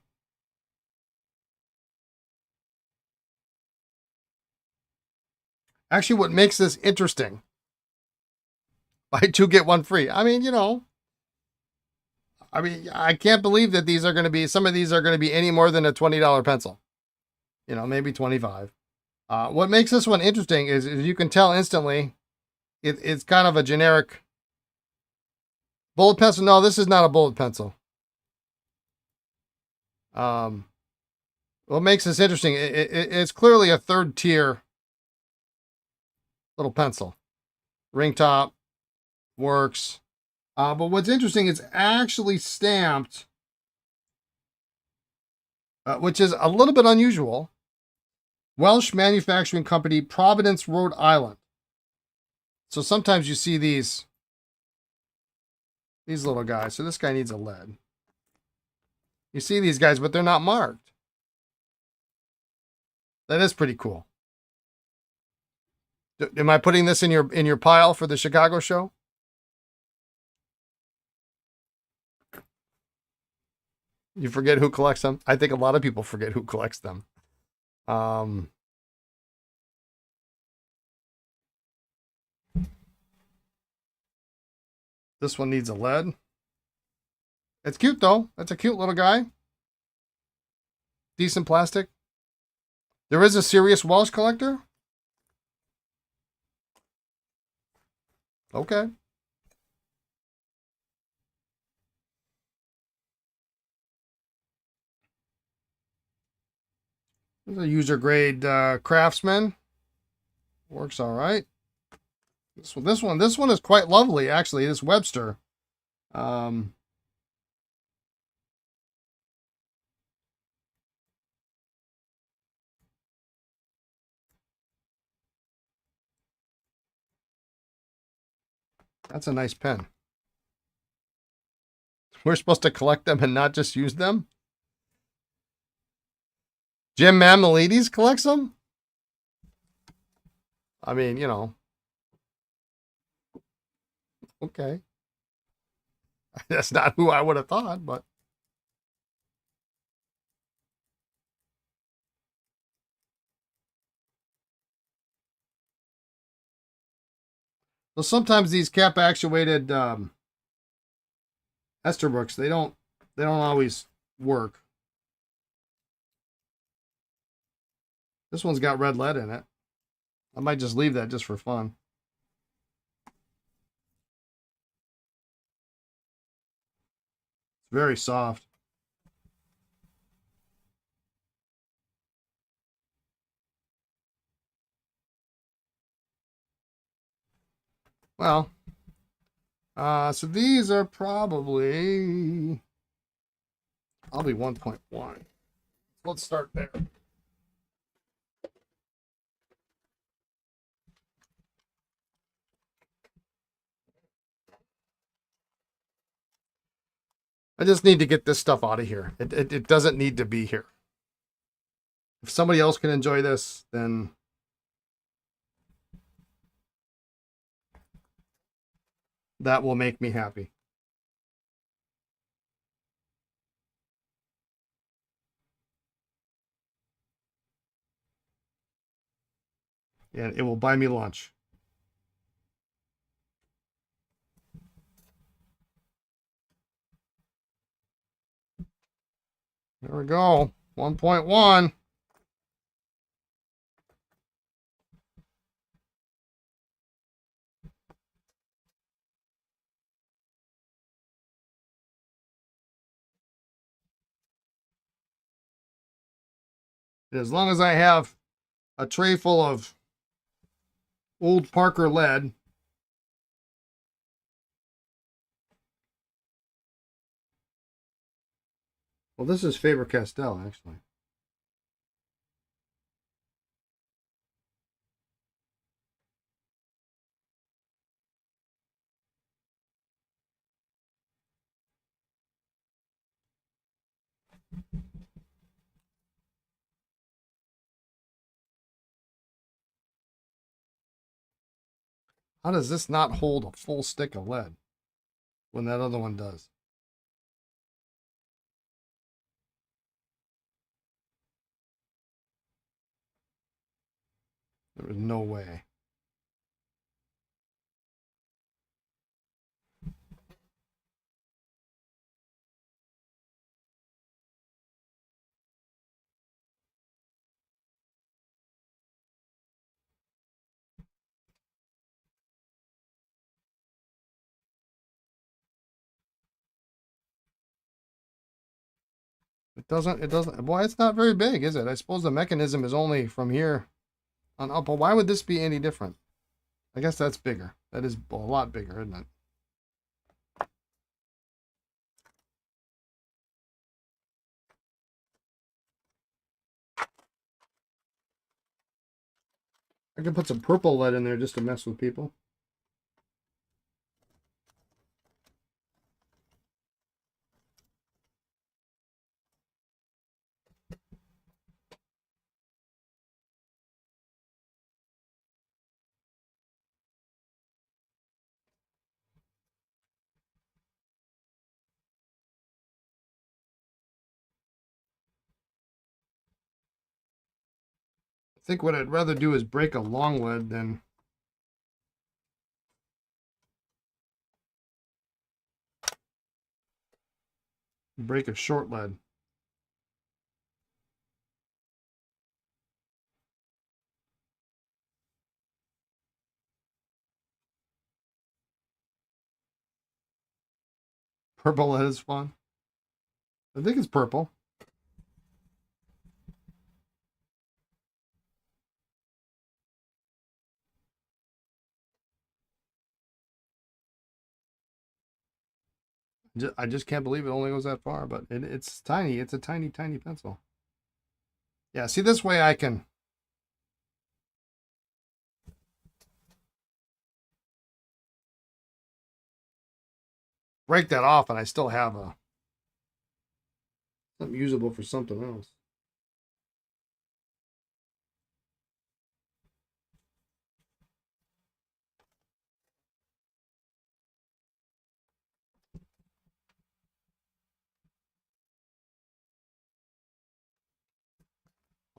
Actually, what makes this interesting, buy 2 get 1 free. I can't believe that some of these are going to be any more than a $20 pencil. Maybe 25. What makes this one interesting is you can tell instantly it's kind of a generic bullet pencil. No, this is not a bullet pencil. What makes this interesting, it's clearly a 3rd tier little pencil. Ring top, works. But what's interesting, it's actually stamped, which is a little bit unusual. Welsh Manufacturing Company, Providence, Rhode Island. So sometimes you see these little guys. So this guy needs a lead. You see these guys, but they're not marked. That is pretty cool. Am I putting this in your pile for the Chicago show? You forget who collects them? I think a lot of people forget who collects them. This one needs a lead. It's cute, though. That's a cute little guy. Decent plastic. There is a serious Welsh collector? Okay. This is a user grade Craftsman. Works all right. This one is quite lovely, actually. This Webster. That's a nice pen. We're supposed to collect them and not just use them? Jim Mamalides collects them? I mean, you know. Okay. That's not who I would have thought, but. So sometimes these cap actuated Esterbrookes, they don't always work. This one's got red lead in it. I might just leave that just for fun. It's very soft. Well, so these are probably 1.1. Let's start there. I just need to get this stuff out of here. It doesn't need to be here. If somebody else can enjoy this, then that will make me happy. And it will buy me lunch. There we go. 1.1. As long as I have a tray full of old Parker lead, well, this is Faber-Castell, actually. How does this not hold a full stick of lead when that other one does? There is no way. It doesn't, boy, it's not very big, is it? I suppose the mechanism is only from here on up, but why would this be any different? I guess that's bigger. That is a lot bigger, isn't it? I could put some purple lead in there just to mess with people. think what I'd rather do is break a long lead than break a short lead. Purple lead is fun. I think it's purple. I just can't believe it only goes that far, but it's tiny. It's a tiny, tiny pencil. Yeah, see, this way I can break that off and I still have something usable for something else.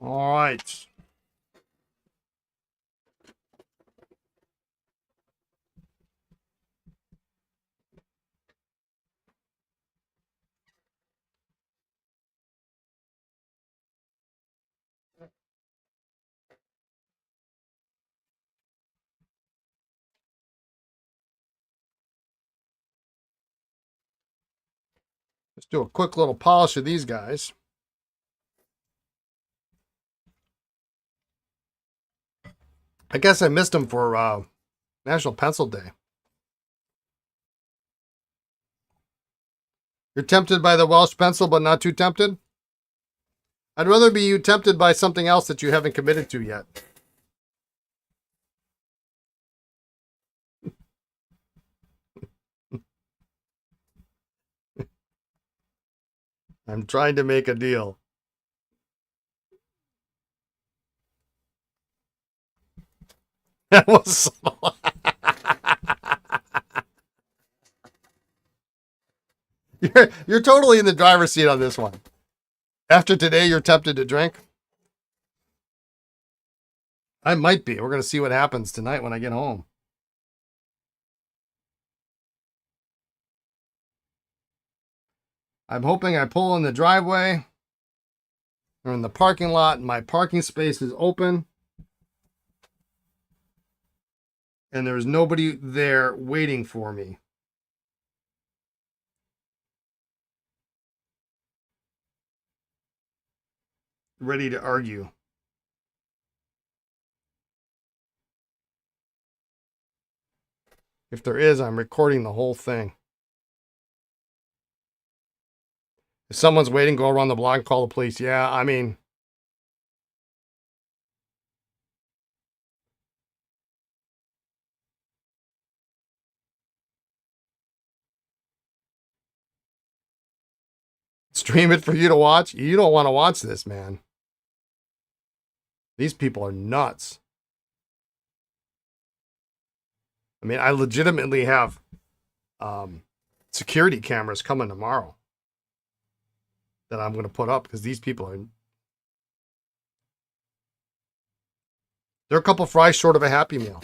All right. Let's do a quick little polish of these guys. I guess I missed them for National Pencil Day. You're tempted by the Welsh pencil, but not too tempted? I'd rather be you tempted by something else that you haven't committed to yet. I'm trying to make a deal. That was you're totally in the driver's seat on this one. After today, you're tempted to drink? I might be. We're going to see what happens tonight when I get home. I'm hoping I pull in the driveway or in the parking lot and my parking space is open and there's nobody there waiting for me. Ready to argue. If there is, I'm recording the whole thing. If someone's waiting, go around the block and call the police. Yeah, I mean, stream it for you to watch. You don't want to watch this, man. These people are nuts. I mean, I legitimately have security cameras coming tomorrow that I'm going to put up because these people are. They're a couple fries short of a Happy Meal.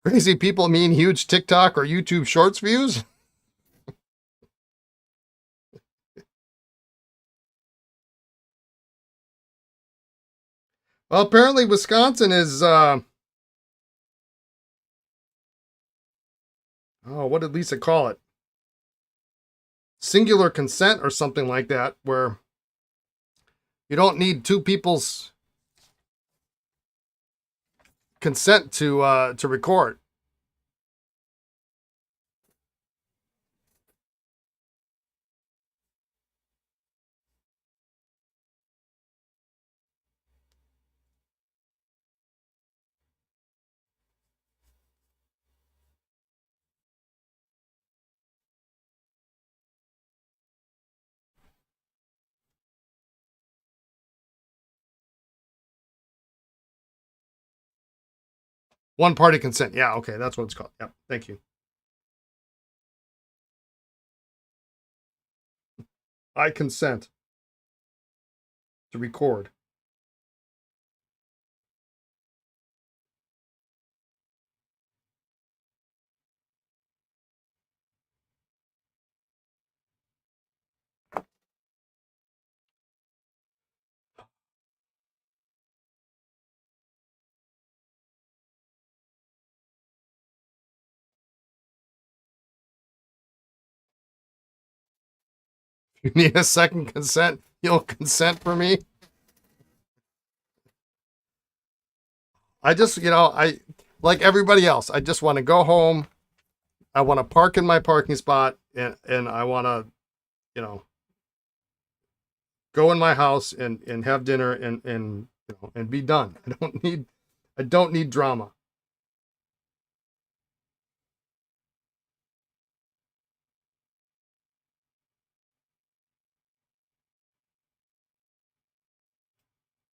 Crazy people mean huge TikTok or YouTube Shorts views? Well, apparently Wisconsin is, what did Lisa call it? Singular consent or something like that, where you don't need two people's consent to record. One party consent. Yeah, okay, that's what it's called. Yeah, thank you. I consent. to record. You need a second consent? You'll consent for me? I just, I like everybody else. I just want to go home. I want to park in my parking spot, and I want to, you know, go in my house and have dinner and be done. I don't need drama.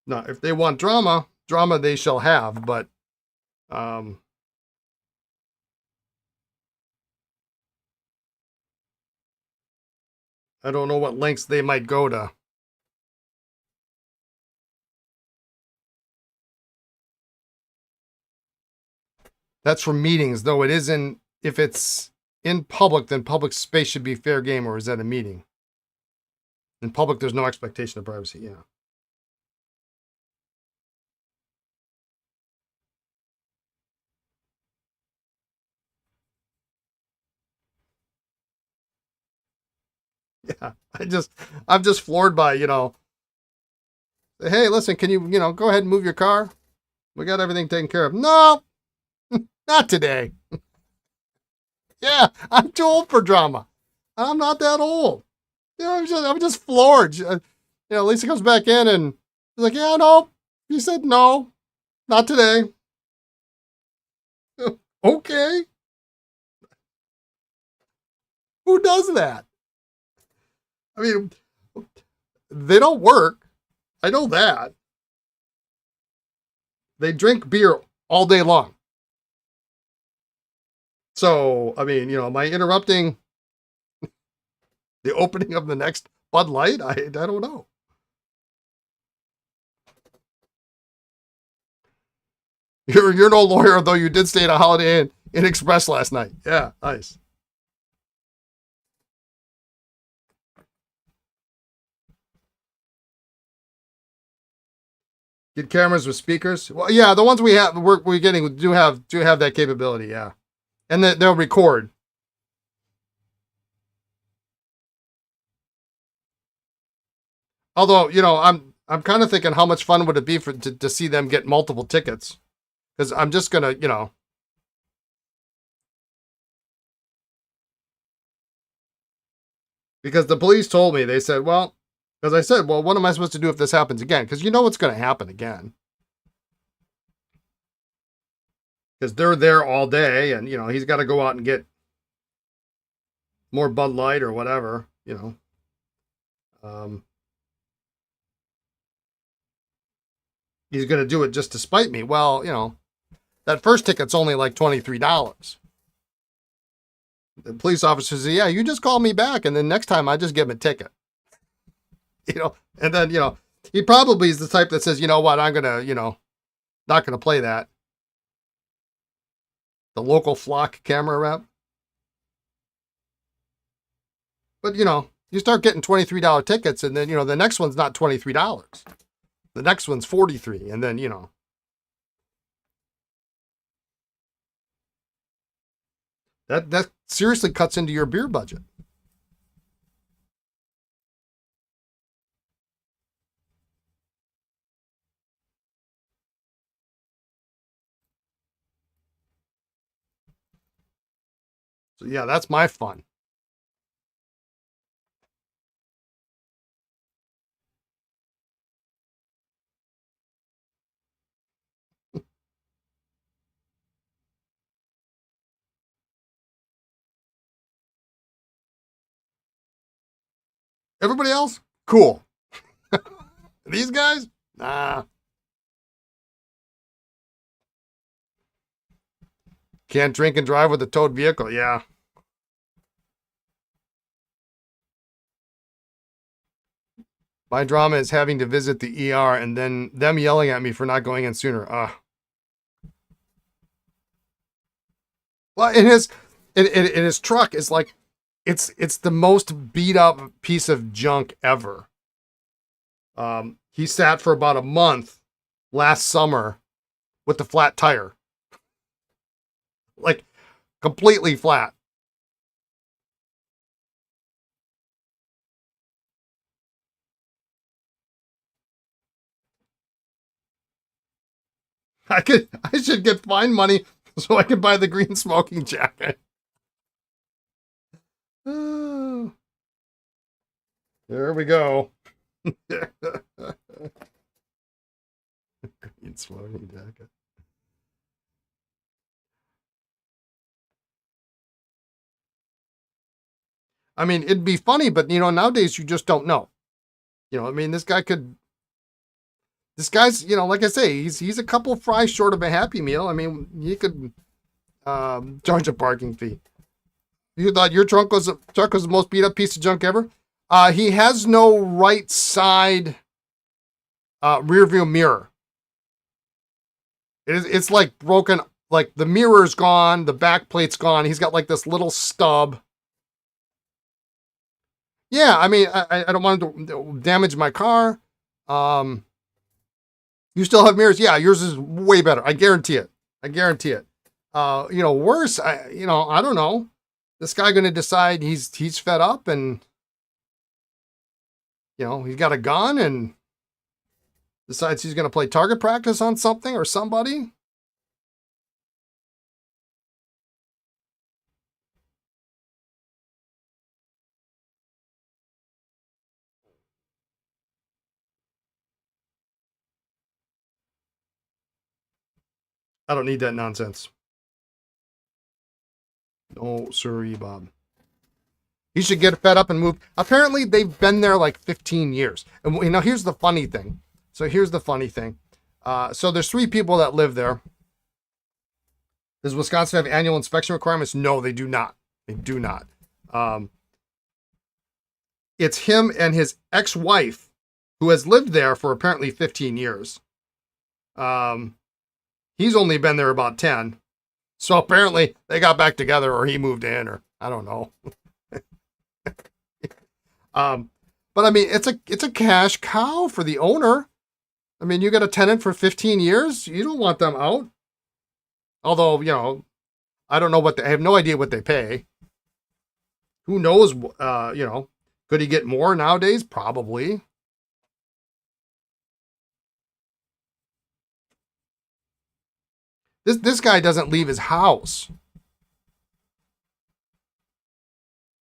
Now, if they want drama, drama they shall have, but um I don't know what lengths they might go to. That's for meetings, though it isn't. If it's in public, then public space should be fair game, or is that a meeting? In public, there's no expectation of privacy. Yeah. Yeah. I'm just floored by, hey, listen, can you, go ahead and move your car? We got everything taken care of. No, not today. Yeah, I'm too old for drama. I'm not that old. I'm just floored. Lisa comes back in and she's like, yeah, no. You said no, not today. Okay. Who does that? I mean, they don't work. I know that. They drink beer all day long. So, I mean, am I interrupting the opening of the next Bud Light? I don't know. You're no lawyer, though you did stay at a Holiday Inn Express last night. Yeah, nice. Get cameras with speakers. Well, yeah, the ones we're getting do have that capability. Yeah, and they'll record. Although, I'm kind of thinking, how much fun would it be to see them get multiple tickets? Because I'm just gonna, because the police told me, they said, well, as I said, well, what am I supposed to do if this happens again? Because you know what's going to happen again. Because they're there all day, and he's got to go out and get more Bud Light or whatever. Um, he's going to do it just to spite me. Well, that first ticket's only like $23. The police officer says, yeah, you just call me back, and then next time I just give him a ticket. And then, he probably is the type that says, you know what, I'm going to, not going to play that. The local flock camera rep. But, you start getting $23 tickets, and then, the next one's not $23. The next one's $43. And then, that seriously cuts into your beer budget. So yeah, that's my fun. Everybody else, cool. These guys, nah. Can't drink and drive with a towed vehicle. Yeah. My drama is having to visit the ER and then them yelling at me for not going in sooner. Well, in his truck is like it's the most beat up piece of junk ever. He sat for about a month last summer with the flat tire, like completely flat. I should get fine money so I can buy the green smoking jacket. Oh, there we go. Green smoking jacket. I mean, it'd be funny, but nowadays you just don't know. I mean, this guy's, like I say, he's a couple fries short of a Happy Meal. I mean, he could charge a parking fee. You thought your truck was the most beat up piece of junk ever? He has no right side rear view mirror. It's like broken. Like the mirror's gone, the back plate's gone. He's got like this little stub. Yeah, I mean, I don't want to damage my car. You still have mirrors? Yeah, yours is way better. I guarantee it. I guarantee it. Worse. I don't know. This guy going to decide he's fed up and he's got a gun and decides he's going to play target practice on something or somebody. I don't need that nonsense. No, sorry, Bob. He should get fed up and move. Apparently, they've been there like 15 years. And here's the funny thing. So there's 3 people that live there. Does Wisconsin have annual inspection requirements? No, they do not. They do not. It's him and his ex-wife who has lived there for apparently 15 years. He's only been there about 10. So apparently they got back together or he moved in or I don't know. But I mean, it's a cash cow for the owner. I mean, you got a tenant for 15 years. You don't want them out. Although, I don't know I have no idea what they pay. Who knows? Could he get more nowadays? Probably. This guy doesn't leave his house.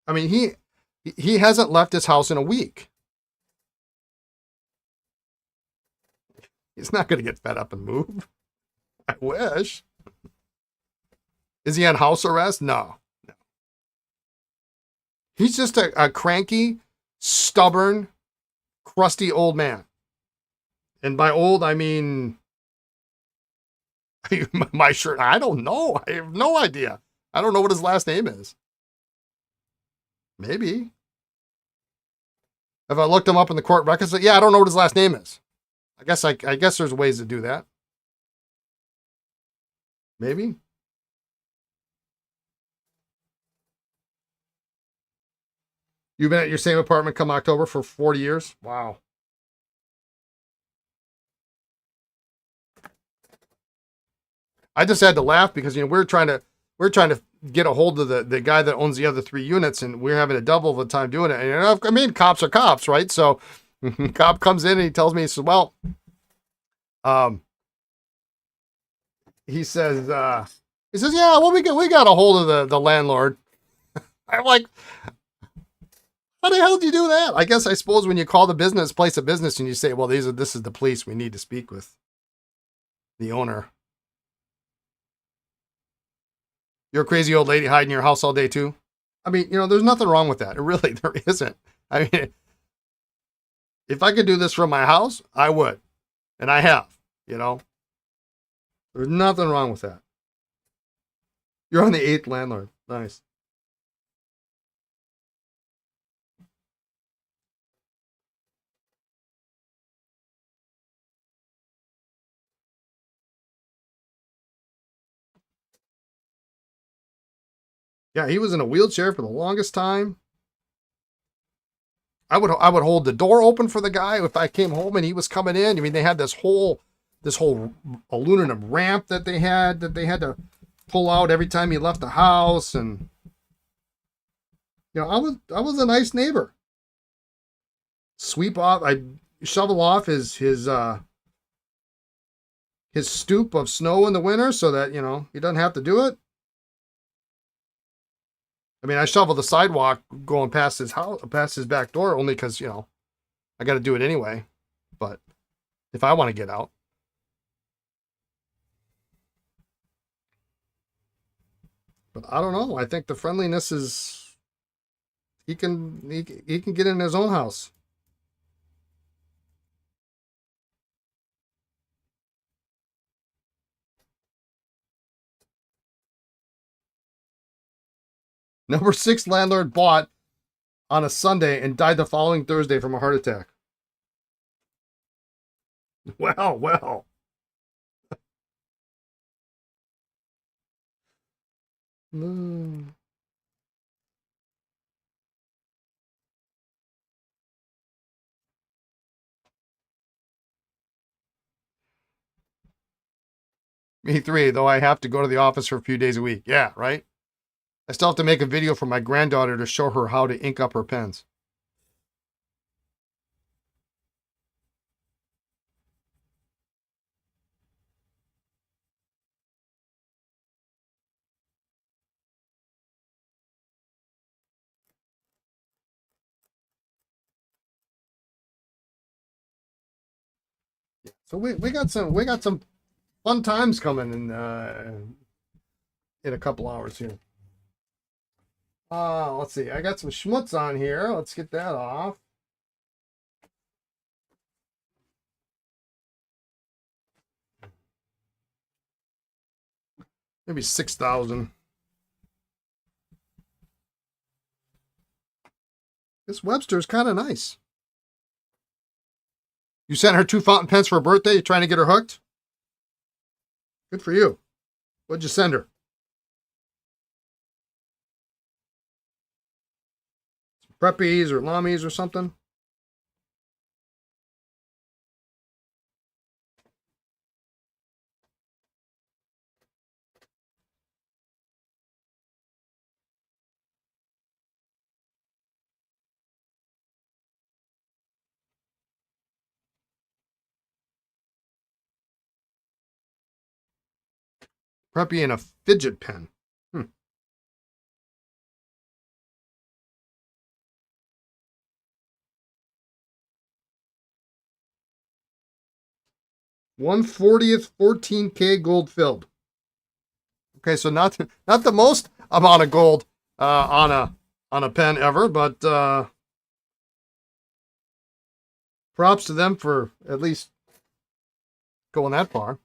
I mean, he hasn't left his house in a week. He's not going to get fed up and move. I wish. Is he on house arrest? No. He's just a cranky, stubborn, crusty old man. And by old, I mean my shirt. I don't know. I have no idea. I don't know what his last name is. Maybe. If I looked him up in the court records, yeah, I don't know what his last name is. I guess there's ways to do that. Maybe. You've been at your same apartment come October for 40 years? Wow. I just had to laugh because we're trying to get a hold of the guy that owns the other 3 units, and we're having a double the time doing it. And I mean, cops are cops, right? So, cop comes in and he tells me, he says, "Well, he says, yeah, well, we got a hold of the landlord." I'm like, how the hell did you do that? I suppose when you call the place a business and you say, "Well, this is the police. We need to speak with the owner." You're a crazy old lady hiding in your house all day too. I mean, there's nothing wrong with that. Really, there isn't. I mean, if I could do this from my house, I would. And I have, There's nothing wrong with that. You're on the 8th landlord. Nice. Yeah, he was in a wheelchair for the longest time. I would hold the door open for the guy if I came home and he was coming in. I mean, they had this whole aluminum ramp that they had to pull out every time he left the house, and I was a nice neighbor. Sweep off, I shovel off his stoop of snow in the winter so that he doesn't have to do it. I mean, I shovel the sidewalk going past his house, past his back door, only because I got to do it anyway. But if I want to get out, but I don't know. I think the friendliness is he can get in his own house. Number six landlord bought on a Sunday and died the following Thursday from a heart attack. Well, well. Mm. Me three, though I have to go to the office for a few days a week. Yeah, right? I still have to make a video for my granddaughter to show her how to ink up her pens. So we got some fun times coming in a couple hours here. Let's see. I got some schmutz on here. Let's get that off. Maybe 6,000. This Webster's kind of nice. You sent her 2 fountain pens for her birthday? You trying to get her hooked? Good for you. What'd you send her? Some Preppies or Lamies or something? Preppy and a fidget pen. Hmm. /140th 14K gold filled. Okay, so not the most amount of gold on a pen ever, but props to them for at least going that far.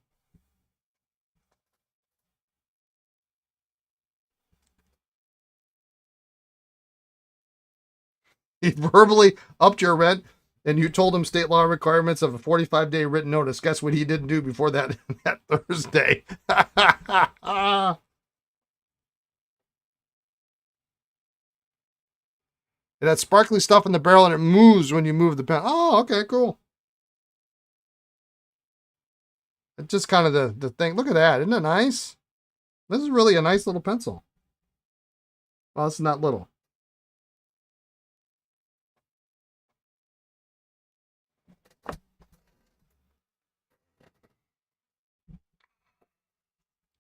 He verbally upped your rent, and you told him state law requirements of a 45-day written notice. Guess what he didn't do before that that Thursday? It had sparkly stuff in the barrel, and it moves when you move the pen. Oh, okay, cool. It's just kind of the thing. Look at that. Isn't it nice? This is really a nice little pencil. Well, it's not little.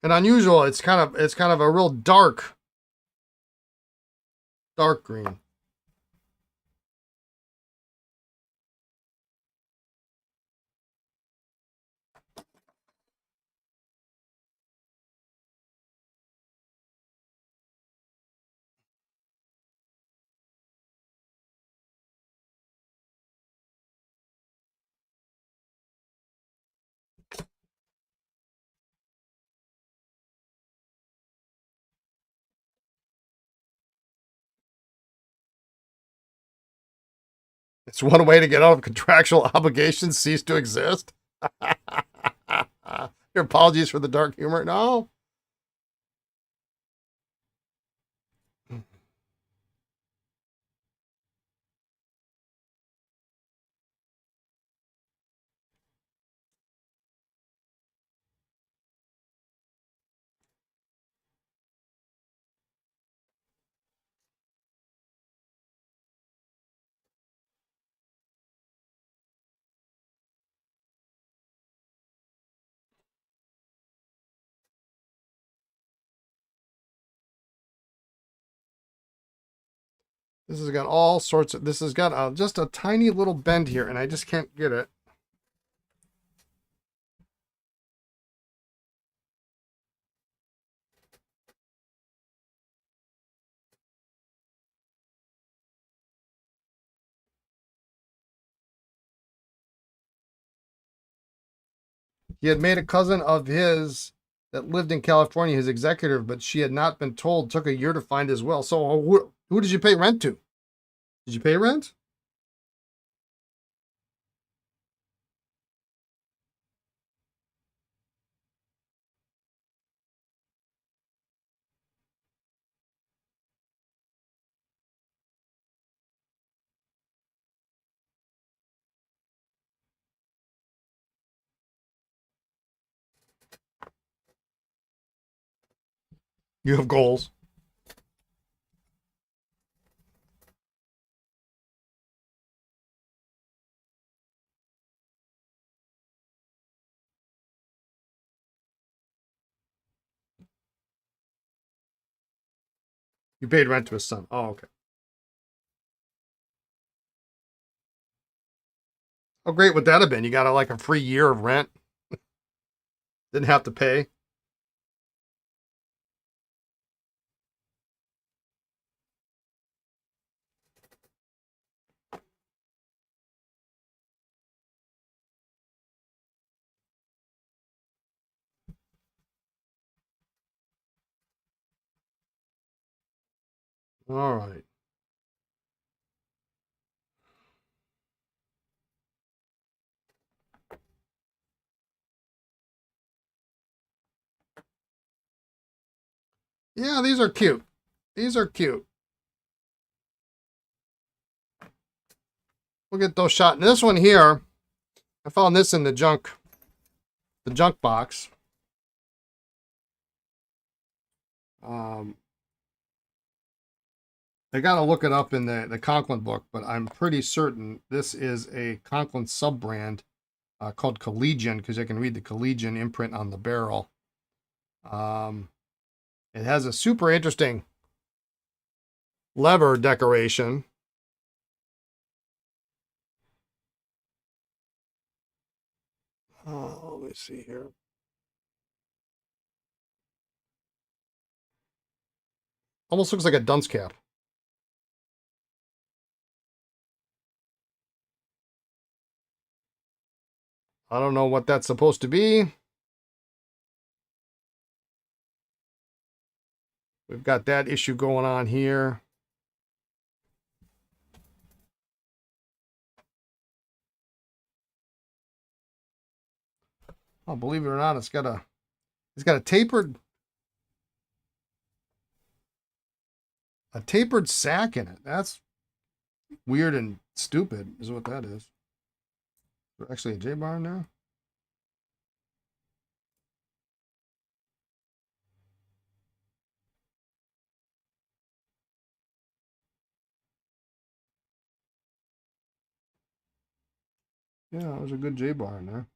And unusual, it's kind of a real dark green. It's one way to get out of contractual obligations cease to exist. Your apologies for the dark humor. No. This has got all sorts of, this has got just a tiny little bend here, and I just can't get it. He had made a cousin of his that lived in California his executive, but she had not been told. Took a year to find his will. So who did you pay rent to? Did you pay rent? You have goals. You paid rent to his son. Oh, okay. How great would that have been? You got like a free year of rent. Didn't have to pay. All right. Yeah, these are cute. These are cute. We'll get those shot. And this one here, I found this in the junk box. Um, I got to look it up in the Conklin book, but I'm pretty certain this is a Conklin sub brand called Collegian, because I can read the Collegian imprint on the barrel. It has a super interesting lever decoration. Let me see here. Almost looks like a dunce cap. I don't know what that's supposed to be. We've got that issue going on here. Oh, believe it or not, it's got a tapered sack in it. That's weird and stupid, is what that is. Actually, a J bar now. Yeah, there's a good J bar in there.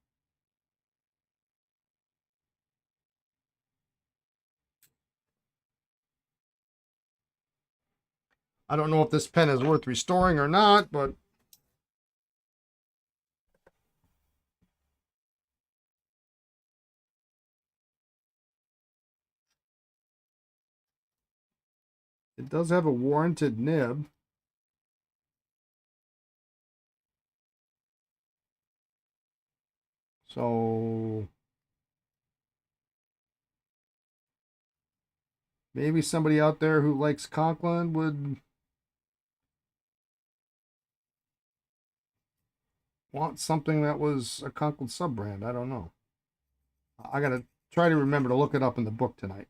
I don't know if this pen is worth restoring or not, but it does have a warranted nib. So maybe somebody out there who likes Conklin would want something that was a Conklin sub brand. I don't know. I got to try to remember to look it up in the book tonight.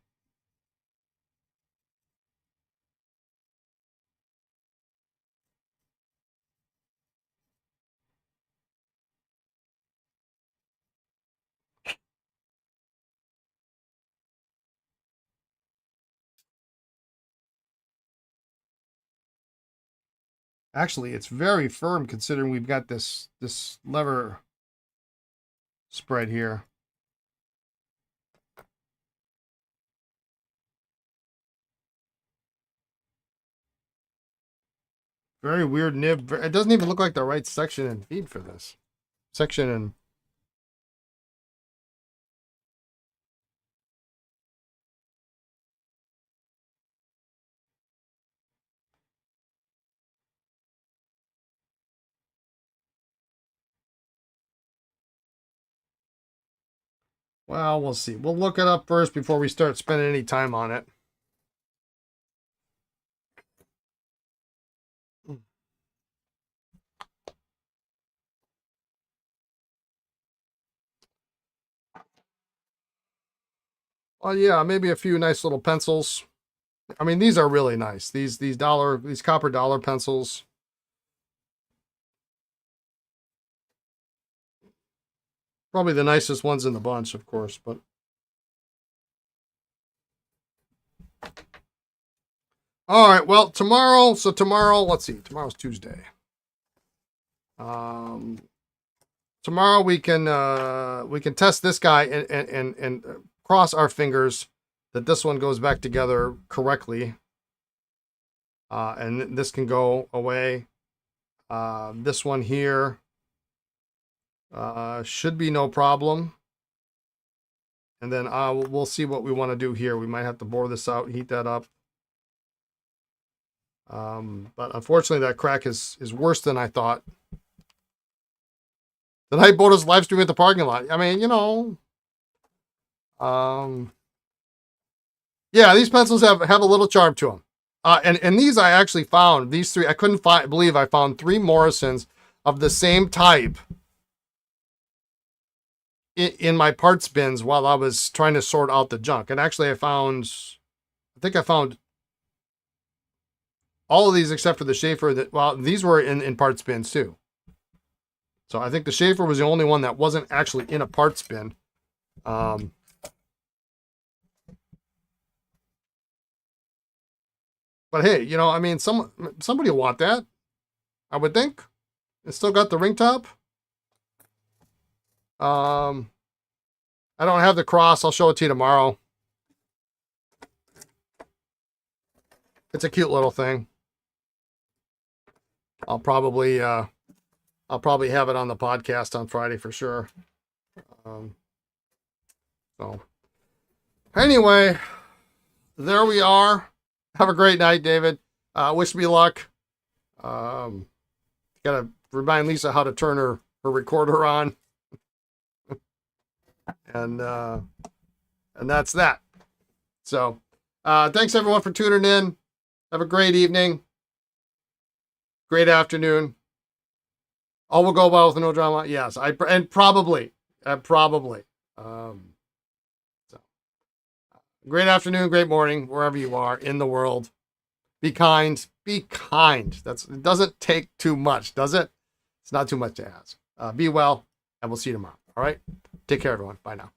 Actually, it's very firm considering we've got this lever spread here. Very weird nib. It doesn't even look like the right section and feed for this. Section and... Well, we'll see. We'll look it up first before we start spending any time on it. Well, yeah, maybe a few nice little pencils. I mean, these are really nice. These copper dollar pencils. Probably the nicest ones in the bunch, of course, but all right, well, tomorrow, let's see. Tomorrow's Tuesday. Tomorrow we can test this guy and cross our fingers that this one goes back together correctly. And this can go away. This one here should be no problem. And then we'll see what we want to do here. We might have to bore this out, heat that up. But unfortunately, that crack is worse than I thought. The night boat is live streaming at the parking lot. I mean, you know, yeah, these pencils have a little charm to them. And these I actually found, these three, I couldn't believe I found 3 Morrisons of the same type in my parts bins while I was trying to sort out the junk. And actually I think I found all of these except for the Schaefer well, these were in parts bins too. So I think the Schaefer was the only one that wasn't actually in a parts bin. But hey, you know, I mean, somebody will want that, I would think. It's still got the ring top. I don't have the cross. I'll show it to you tomorrow. It's a cute little thing. I'll probably have it on the podcast on Friday for sure. So anyway, there we are. Have a great night, David. Wish me luck. Gotta remind Lisa how to turn her recorder on. And that's that. So thanks everyone for tuning in. Have a great evening. Great afternoon. All will go well with no drama. Yes, probably. So great afternoon, great morning, wherever you are in the world. Be kind. Be kind. It doesn't take too much, does it? It's not too much to ask. Be well, and we'll see you tomorrow. All right. Take care, everyone. Bye now.